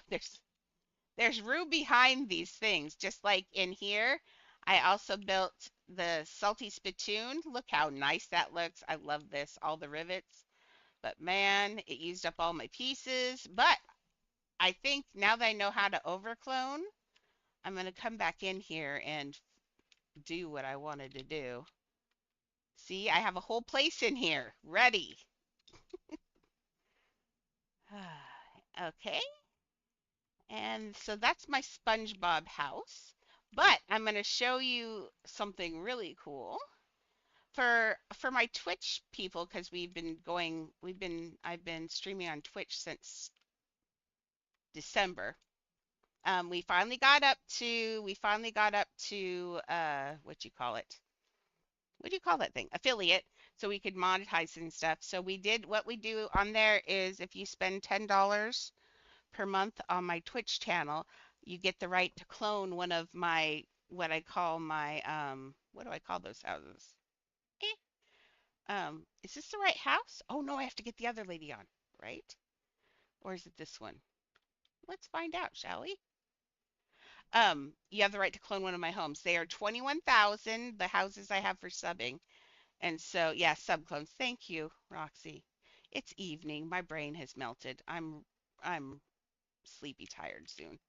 there's room behind these things. Just like in here, I also built the salty spittoon. Look how nice that looks. I love this, all the rivets. But man, it used up all my pieces. But I think now that I know how to overclone, I'm going to come back in here and do what I wanted to do. See, I have a whole place in here ready. Okay. And so that's my SpongeBob house. But I'm going to show you something really cool. for my Twitch people, because I've been streaming on Twitch since December. We finally got up to what do you call it? What do you call that thing? Affiliate, so we could monetize and stuff. So what we do on there is if you spend $10 per month on my Twitch channel, you get the right to clone one of my what I call my what do I call those houses? Is this the right house? Oh no, I have to get the other lady on, right? Or is it this one? Let's find out, shall we? You have the right to clone one of my homes. They are 21,000, the houses I have for subbing. And so, yeah, sub clones. Thank you, Roxy. It's evening. My brain has melted. I'm sleepy tired soon.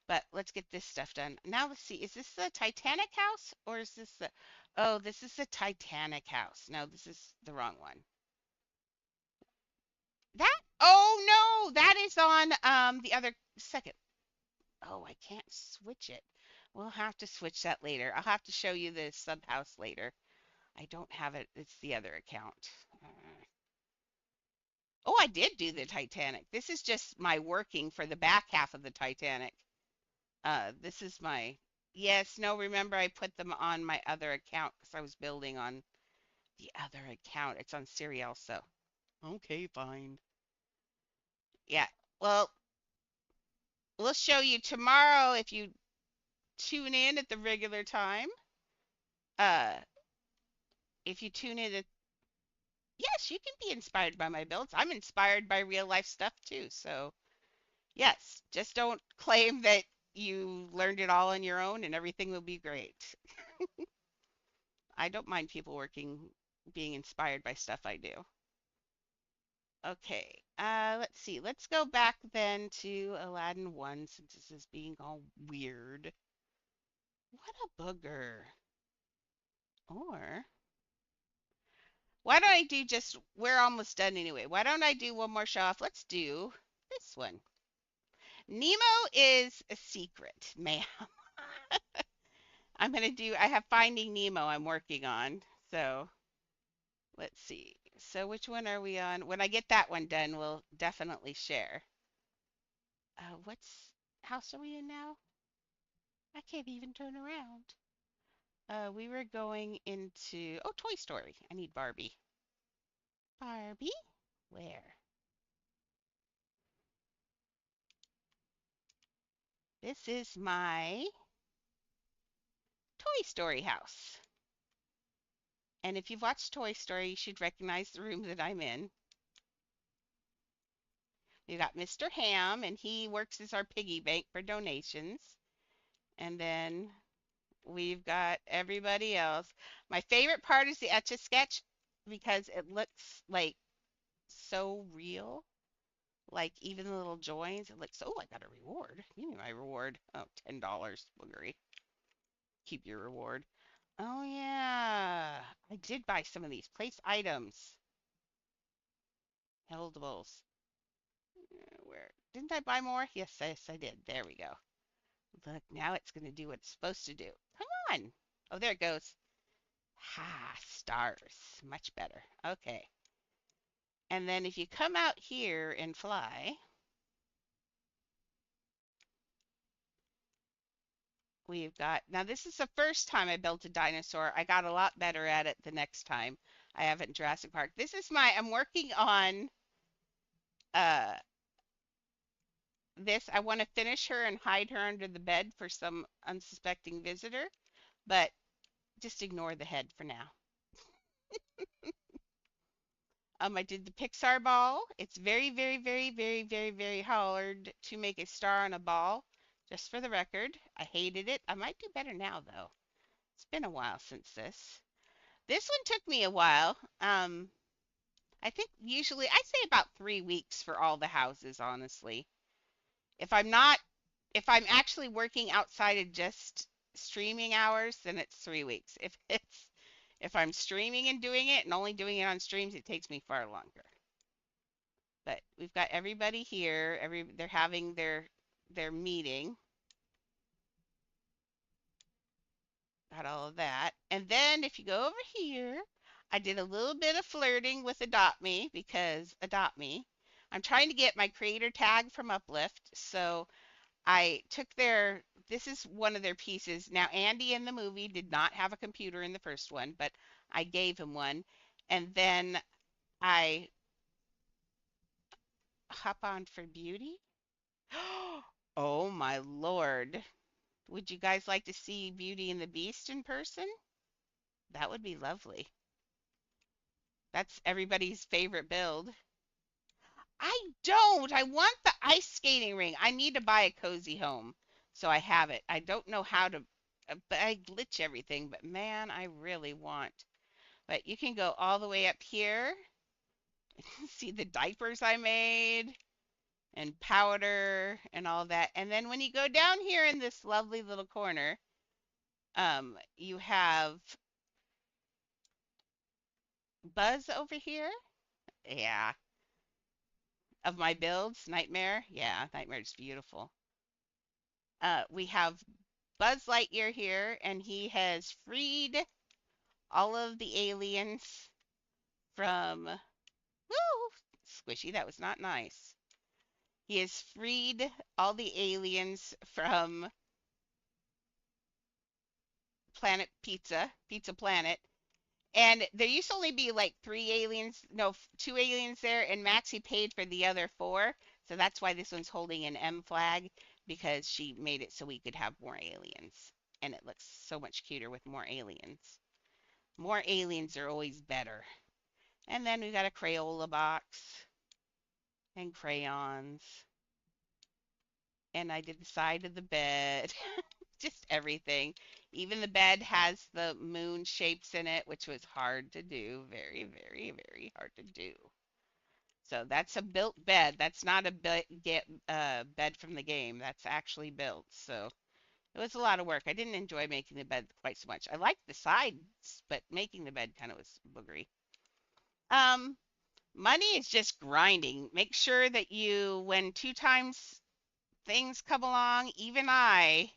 But let's get this stuff done. Now let's see. Is this the Titanic house or is this the Oh, this is the Titanic house. No, this is the wrong one. That Oh no, that is on the other second. Oh, I can't switch it. We'll have to switch that later. I'll have to show you the sub house later. I don't have it. It's the other account. Oh, I did do the Titanic. This is just my working for the back half of the Titanic. This is my, yes, no, remember I put them on my other account because I was building on the other account. It's on Serial, so. Okay, fine. Yeah, well, we'll show you tomorrow if you tune in at the regular time. Uh, if you tune in at, yes, you can be inspired by my builds. I'm inspired by real life stuff too, so yes, just don't claim that you learned it all on your own and everything will be great. I don't mind people being inspired by stuff I do. Okay, let's see. Let's go back then to Aladdin 1 since this is being all weird. What a booger. Or, why don't I do just, we're almost done anyway. Why don't I do one more show off? Let's do this one. Nemo is a secret, ma'am. I have Finding Nemo I'm working on. So let's see. So which one are we on? When I get that one done, we'll definitely share. What's house are we in now? I can't even turn around. We were going into, oh, Toy Story. I need Barbie. Barbie? Where? This is my Toy Story house. And if you've watched Toy Story, you should recognize the room that I'm in. We've got Mr. Ham, and he works as our piggy bank for donations. And then we've got everybody else. My favorite part is the Etch-a-Sketch because it looks like so real. Like even the little joins, it looks, oh, I got a reward. Give me my reward. Oh, $10, boogery. Keep your reward. Oh yeah, I did buy some of these place items. Holdables. Where didn't I buy more? Yes, I did. There we go. Look, now it's going to do what it's supposed to do. Come on. Oh, there it goes. Ha, stars. Much better. Okay. And then if you come out here and fly, we've got, now this is the first time I built a dinosaur. I got a lot better at it the next time I have it in Jurassic Park. I'm working on uh this. I want to finish her and hide her under the bed for some unsuspecting visitor, but just ignore the head for now. I did the Pixar ball. It's very, very, very, very, very, very hard to make a star on a ball. Just for the record, I hated it. I might do better now, though. It's been a while since this. This one took me a while. I think usually I say about 3 weeks for all the houses, honestly. If I'm not, if I'm actually working outside of just streaming hours, then it's 3 weeks. If I'm streaming and doing it and only doing it on streams, it takes me far longer. But we've got everybody here. They're having their meeting. Got all of that. And then if you go over here, I did a little bit of flirting with Adopt Me because Adopt Me. I'm trying to get my creator tag from Uplift, so I took their this is one of their pieces. Now Andy in the movie did not have a computer in the first one, but I gave him one. And then I hop on for beauty. Oh my lord. Would you guys like to see Beauty and the Beast in person? That would be lovely. That's everybody's favorite build. I don't. I want the ice skating ring. I need to buy a cozy home. So I have it. I don't know how to, but I glitch everything. But man, I really want. But you can go all the way up here. See the diapers I made and powder and all that. And then when you go down here in this lovely little corner, you have Buzz over here. Yeah. Of my builds, Nightmare. Yeah, Nightmare's beautiful. We have Buzz Lightyear here, and he has freed all of the aliens from. Woo! Squishy, that was not nice. He has freed all the aliens from Planet Pizza, Pizza Planet. And there used to only be like three aliens, no, two aliens there, and Maxie paid for the other four. So that's why this one's holding an M flag because she made it so we could have more aliens. And it looks so much cuter with more aliens. More aliens are always better. And then we got a Crayola box and crayons. And I did the side of the bed. Just everything. Even the bed has the moon shapes in it, which was hard to do. Very, very, very hard to do. So that's a built bed. That's not a bed from the game. That's actually built. So it was a lot of work. I didn't enjoy making the bed quite so much. I liked the sides, but making the bed kind of was boogery. Um, Money is just grinding. Make sure that you, when two times things come along, even I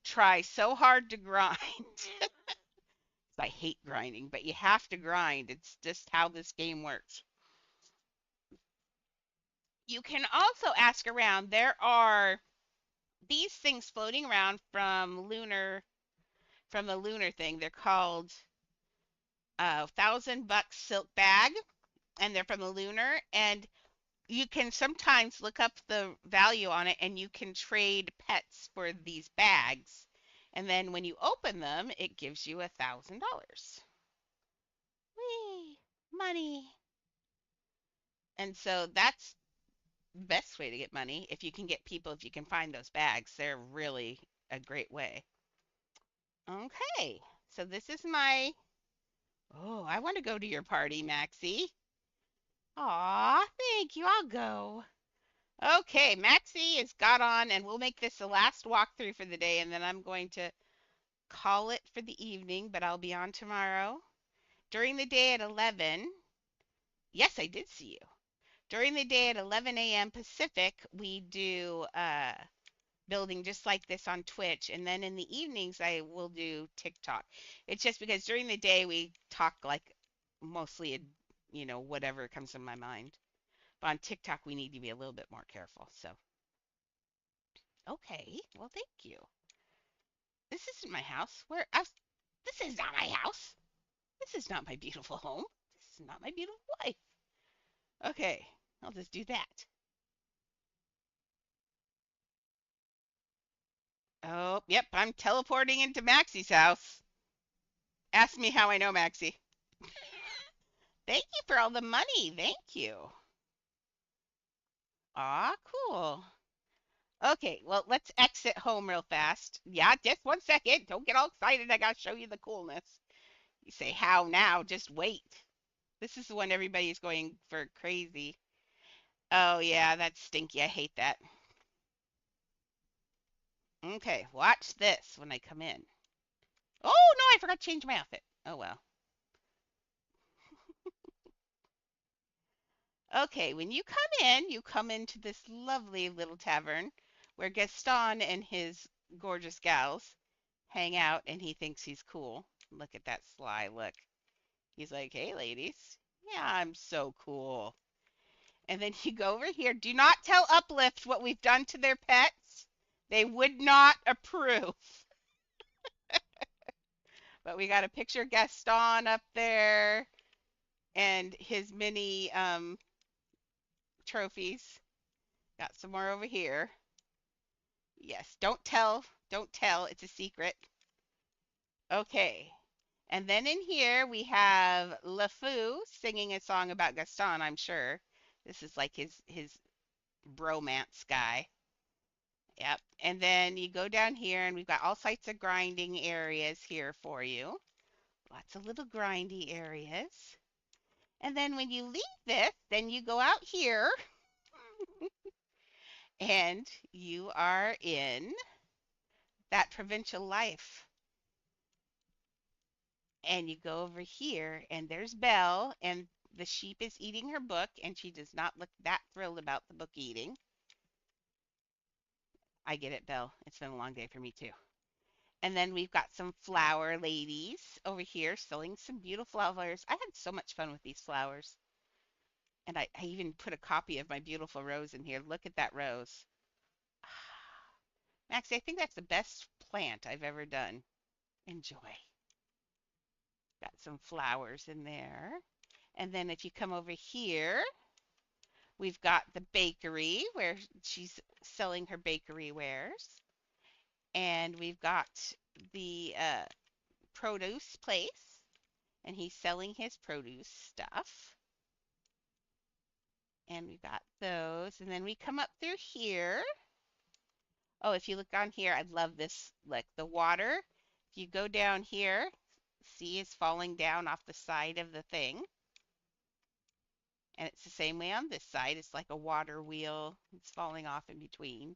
try so hard to grind. I hate grinding, but you have to grind. It's just how this game works. You can also ask around. There are these things floating around from the lunar thing. They're called $1,000 silk bag, and they're from the lunar. And you can sometimes look up the value on it, and you can trade pets for these bags. And then when you open them, it gives you $1,000. Whee! Money. And so that's the best way to get money. If you can get people, if you can find those bags, they're really a great way. Okay. So this is my. Oh, I want to go to your party, Maxie. Aw, thank you. I'll go. Okay, Maxie is got on, and we'll make this the last walkthrough for the day, and then I'm going to call it for the evening, but I'll be on tomorrow. During the day at 11. Yes, I did see you. During the day at 11 a.m. Pacific, we do building just like this on Twitch, and then in the evenings I will do TikTok. It's just because during the day we talk like mostly, whatever comes in my mind. But on TikTok we need to be a little bit more careful. So, okay, well, thank you. This isn't my house. This is not my house. This is not my beautiful home. This is not my beautiful wife. Okay, I'll just do that. Oh, yep, I'm teleporting into Maxie's house. Ask me how I know Maxie. Thank you for all the money. Thank you. Aw, cool. Okay, well, let's exit home real fast. Yeah, just 1 second. Don't get all excited. I gotta show you the coolness. You say, how now? Just wait. This is the one everybody's going for crazy. Oh, yeah, that's stinky. I hate that. Okay, watch this when I come in. Oh, no, I forgot to change my outfit. Oh, well. Okay, when you come in, you come into this lovely little tavern where Gaston and his gorgeous gals hang out and he thinks he's cool. Look at that sly look. He's like, hey, ladies. Yeah, I'm so cool. And then you go over here. Do not tell Uplift what we've done to their pets. They would not approve. But we got a picture of Gaston up there and his mini trophies. Got some more over here. Yes, don't tell. Don't tell. It's a secret. Okay. And then in here we have LeFou singing a song about Gaston, I'm sure. This is like his bromance guy. Yep. And then you go down here and we've got all sorts of grinding areas here for you. Lots of little grindy areas. And then when you leave this, then you go out here and you are in that provincial life. And you go over here and there's Belle and the sheep is eating her book and she does not look that thrilled about the book eating. I get it, Belle. It's been a long day for me too. And then we've got some flower ladies over here selling some beautiful flowers. I had so much fun with these flowers. And I even put a copy of my beautiful rose in here. Look at that rose. Maxie, I think that's the best plant I've ever done. Enjoy. Got some flowers in there. And then if you come over here, we've got the bakery where she's selling her bakery wares. And we've got the produce place, and he's selling his produce stuff. And we've got those. And then we come up through here. Oh, if you look on here, I love this. Like the water. If you go down here, see is falling down off the side of the thing. And it's the same way on this side. It's like a water wheel. It's falling off in between.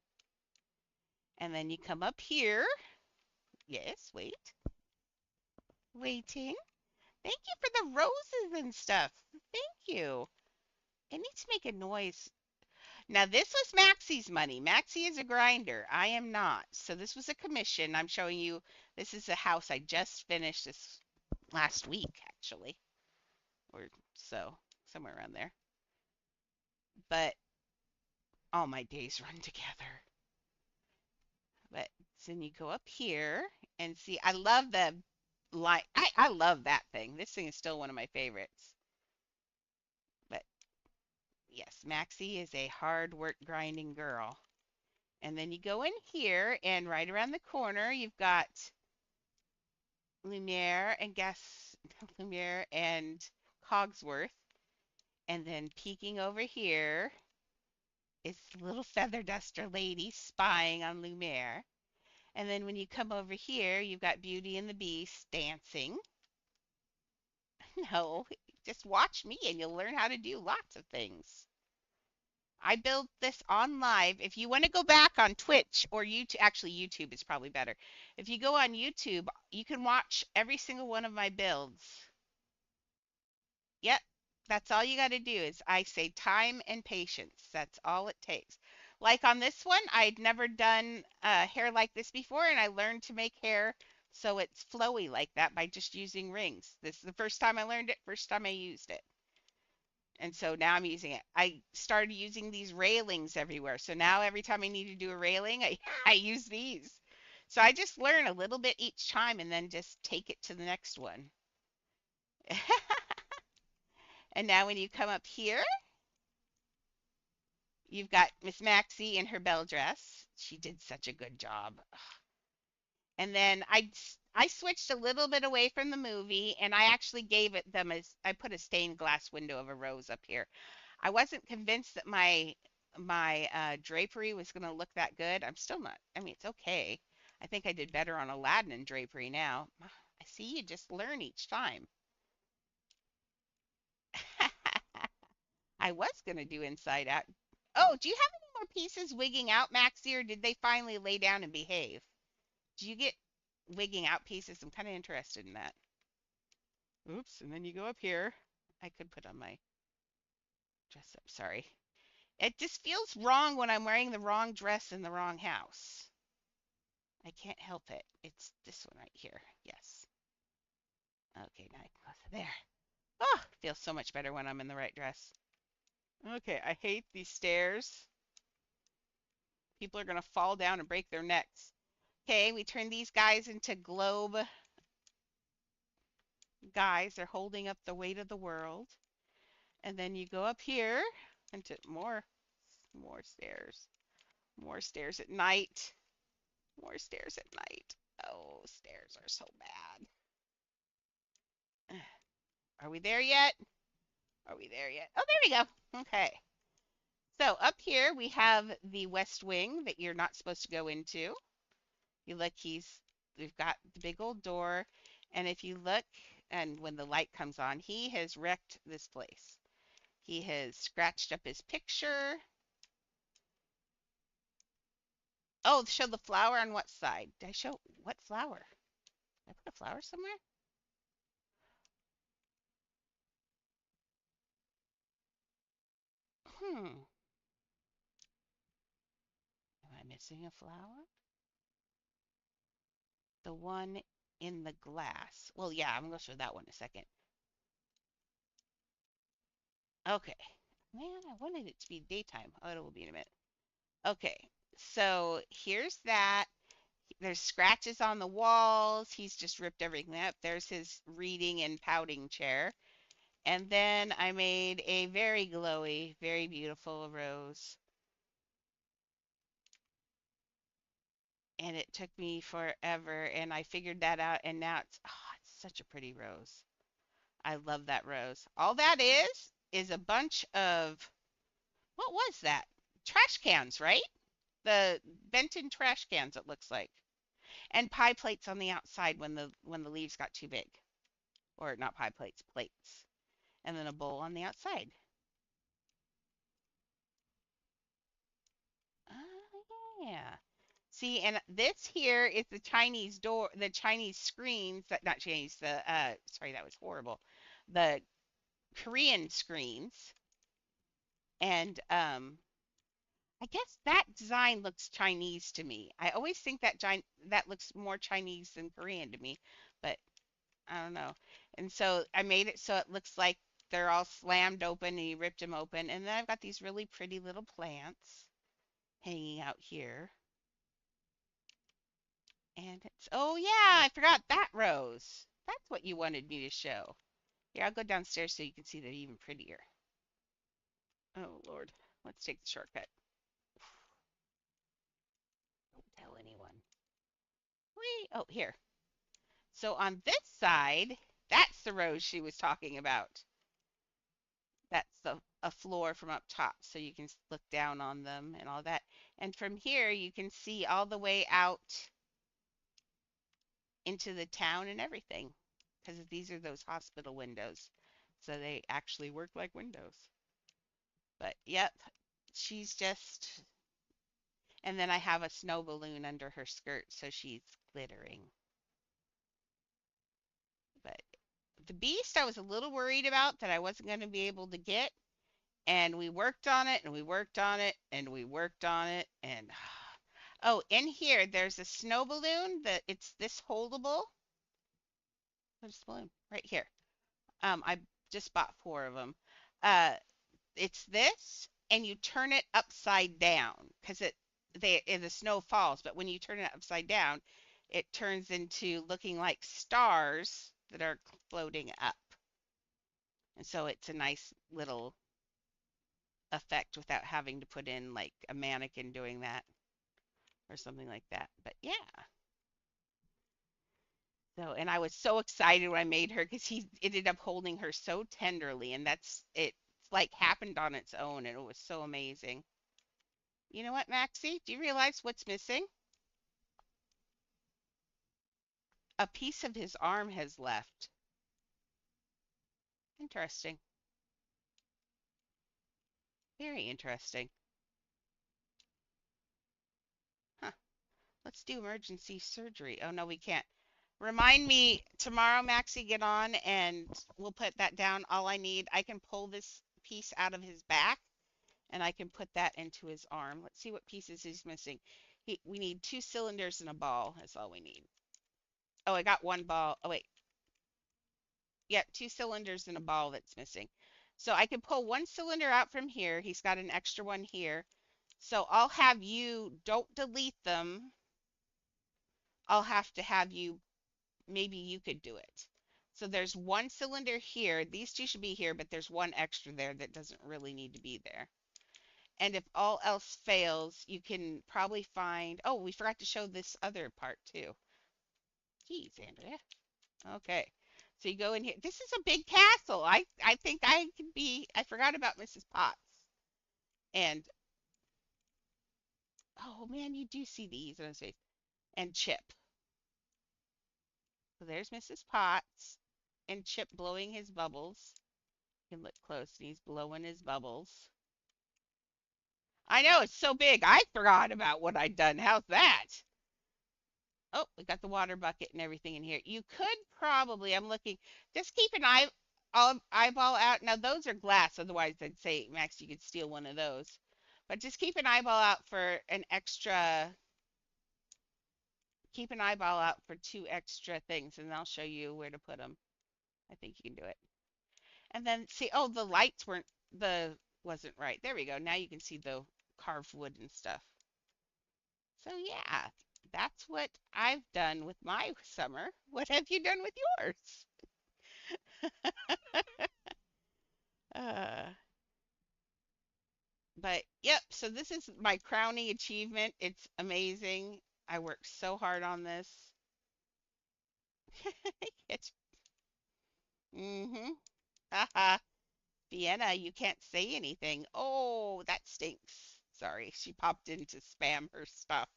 And then you come up here. Yes, wait. Waiting. Thank you for the roses and stuff. Thank you. It needs to make a noise. Now, this was Maxie's money. Maxie is a grinder. I am not. So this was a commission. I'm showing you. This is a house I just finished this last week, actually. Or so, somewhere around there. But all my days run together. But then you go up here and see, I love the light. I love that thing. This thing is still one of my favorites. But yes, Maxie is a hard work grinding girl. And then you go in here, and right around the corner, you've got Lumiere and Lumiere and Cogsworth. And then peeking over here is the little feather duster lady spying on Lumiere. And then when you come over here, you've got Beauty and the Beast dancing. No, just watch me and you'll learn how to do lots of things. I built this on live. If you want to go back on Twitch or YouTube, actually YouTube is probably better. If you go on YouTube, you can watch every single one of my builds. Yep, that's all you got to do is I say time and patience. That's all it takes. Like on this one, I'd never done hair like this before, and I learned to make hair so it's flowy like that by just using rings. This is the first time I learned it, first time I used it. And so now I'm using it. I started using these railings everywhere. So now every time I need to do a railing, I use these. So I just learn a little bit each time and then just take it to the next one. And now when you come up here, you've got Miss Maxie in her bell dress. She did such a good job. And then I switched a little bit away from the movie and I actually gave it them as I put a stained glass window of a rose up here. I wasn't convinced that my drapery was going to look that good. I'm still not. I mean, it's okay. I think I did better on Aladdin and drapery now. I see you just learn each time. I was going to do inside out. Oh, do you have any more pieces wigging out, Maxie, or did they finally lay down and behave? Do you get wigging out pieces? I'm kind of interested in that. Oops, and then you go up here. I could put on my dress up, sorry. It just feels wrong when I'm wearing the wrong dress in the wrong house. I can't help it. It's this one right here. Yes. Okay, now I can go there. feels so much better when I'm in the right dress. Okay, I hate these stairs. People are gonna fall down and break their necks. Okay, we turn these guys into globe guys. They're holding up the weight of the world. And then you go up here into more stairs. More stairs at night. More stairs at night. Oh, stairs are so bad. Are we there yet? Are we there yet? Oh, there we go. Okay. So up here we have the West Wing that you're not supposed to go into. You look, we've got the big old door, and if you look, and when the light comes on, he has wrecked this place. He has scratched up his picture. Oh, show the flower on what side? Did I show what flower? Did I put a flower somewhere? Hmm. Am I missing a flower? The one in the glass. Well, yeah, I'm going to show that one in a second. Okay. Man, I wanted it to be daytime. Oh, it will be in a minute. Okay. So here's that. There's scratches on the walls. He's just ripped everything up. There's his reading and pouting chair. And then I made a very glowy, very beautiful rose. And it took me forever, and I figured that out, and now it's such a pretty rose. I love that rose. All that is a bunch of, what was that? Trash cans, right? The Benton trash cans, it looks like. And pie plates on the outside when the leaves got too big. Or not pie plates, plates. And then a bowl on the outside. Yeah. See, and this here is the Chinese door, the Chinese screens, that not Chinese, the sorry, that was horrible. The Korean screens. And I guess that design looks Chinese to me. I always think that looks more Chinese than Korean to me, but I don't know. And so I made it so it looks like they're all slammed open and you ripped them open. And then I've got these really pretty little plants hanging out here. And it's, oh yeah, I forgot that rose. That's what you wanted me to show. Here, I'll go downstairs so you can see that even prettier. Oh Lord, let's take the shortcut. Don't tell anyone. Whee! Oh, here. So on this side, that's the rose she was talking about. That's a floor from up top, so you can look down on them and all that. And from here, you can see all the way out into the town and everything, because these are those hospital windows. So they actually work like windows. But yep, she's just. And then I have a snow balloon under her skirt, so she's glittering. But the beast, I was a little worried about that I wasn't going to be able to get. And we worked on it, and we worked on it, and we worked on it. And oh, in here, there's a snow balloon that it's this holdable. Where's the balloon? Right here. I just bought 4 of them. Uh, it's this, and you turn it upside down because the snow falls, but when you turn it upside down, it turns into looking like stars that are floating up. And so it's a nice little effect without having to put in like a mannequin doing that or something like that. But yeah. So, and I was so excited when I made her because he ended up holding her so tenderly, and that's it. Like happened on its own, and it was so amazing. You know what, Maxie? Do you realize what's missing? A piece of his arm has left. Interesting. Very interesting. Huh. Let's do emergency surgery. Oh no, we can't. Remind me tomorrow, Maxie, get on and we'll put that down. All I need, I can pull this piece out of his back and I can put that into his arm. Let's see what pieces he's missing. We need 2 cylinders and a ball. That's all we need. Oh, I got 1 ball. Oh, wait. Yeah, two cylinders and a ball that's missing. So I can pull one cylinder out from here. He's got an extra one here. So I'll have you, don't delete them. I'll have you, maybe you could do it. So there's one cylinder here. These two should be here, but there's one extra there that doesn't really need to be there. And if all else fails, you can probably find, oh, we forgot to show this other part too. Geez, Andrea. Okay. So you go in here. This is a big castle. I think I can be, I forgot about Mrs. Potts. And, oh man, you do see these on his face. And Chip. So there's Mrs. Potts and Chip blowing his bubbles. You can look close and he's blowing his bubbles. I know, it's so big. I forgot about what I'd done. How's that? Oh, we got the water bucket and everything in here. You could probably, I'm looking, just keep an eyeball out. Now those are glass, otherwise I'd say, Max, you could steal one of those. But just keep an eyeball out for an extra, keep an eyeball out for two extra things, and I'll show you where to put them. I think you can do it. And then see, oh, the lights weren't, the wasn't right. There we go. Now you can see the carved wood and stuff. So yeah, that's what I've done with my summer. What have you done with yours? Uh, but yep, so this is my crowning achievement. It's amazing. I worked so hard on this. It's mm-hmm. Haha. Vienna, you can't say anything. Oh, that stinks. Sorry, she popped in to spam her stuff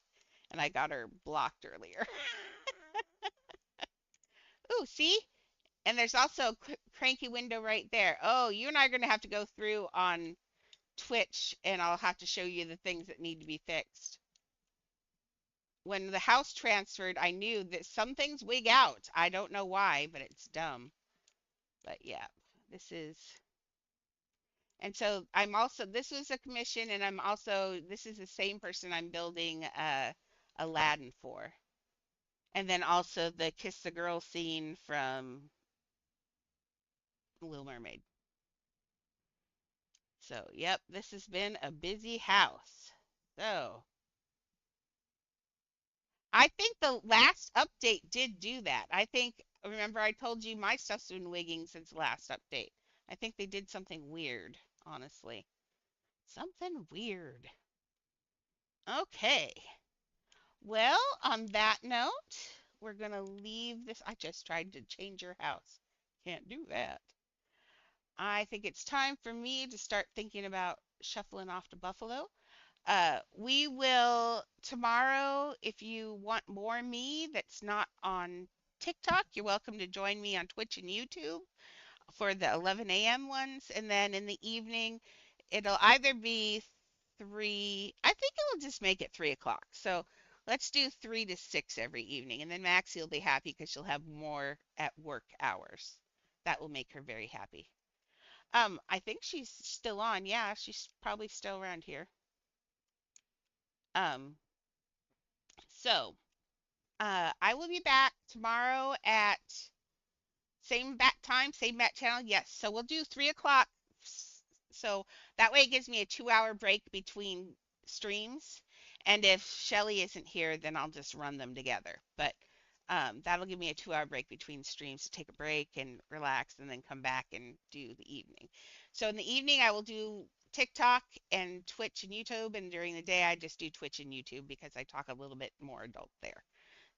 and I got her blocked earlier. Ooh, see? And there's also a cranky window right there. Oh, you and I are going to have to go through on Twitch and I'll have to show you the things that need to be fixed. When the house transferred, I knew that some things wig out. I don't know why, but it's dumb. But yeah, this is. And so I'm also, this was a commission, and I'm also, this is the same person I'm building Aladdin for. And then also the Kiss the Girl scene from Little Mermaid. So, yep, this has been a busy house. So, I think the last update did do that. I think, remember I told you my stuff's been wigging since the last update. I think they did something weird, honestly. Something weird. Okay. Well, on that note, we're going to leave this. I just tried to change your house. Can't do that. I think it's time for me to start thinking about shuffling off to Buffalo. We will tomorrow, if you want more me that's not on TikTok, you're welcome to join me on Twitch and YouTube for the 11 a.m. ones. And then in the evening, it'll either be 3, I think it'll just make it 3 o'clock. So let's do 3 to 6 every evening. And then Maxie will be happy because she'll have more at work hours. That will make her very happy. I think she's still on. Yeah, she's probably still around here. Um, so I will be back tomorrow at same bat time, same bat channel. Yes. So we'll do 3 o'clock. So that way it gives me a 2 hour break between streams. And if Shelly isn't here, then I'll just run them together. But that'll give me a 2 hour break between streams to take a break and relax and then come back and do the evening. So in the evening, I will do TikTok and Twitch and YouTube. And during the day, I just do Twitch and YouTube because I talk a little bit more adult there.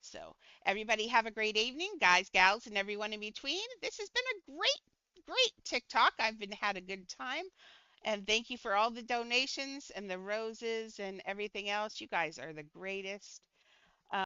So, everybody have a great evening, guys, gals, and everyone in between. This has been a great TikTok. I've been had a good time. And thank you for all the donations and the roses and everything else. You guys are the greatest.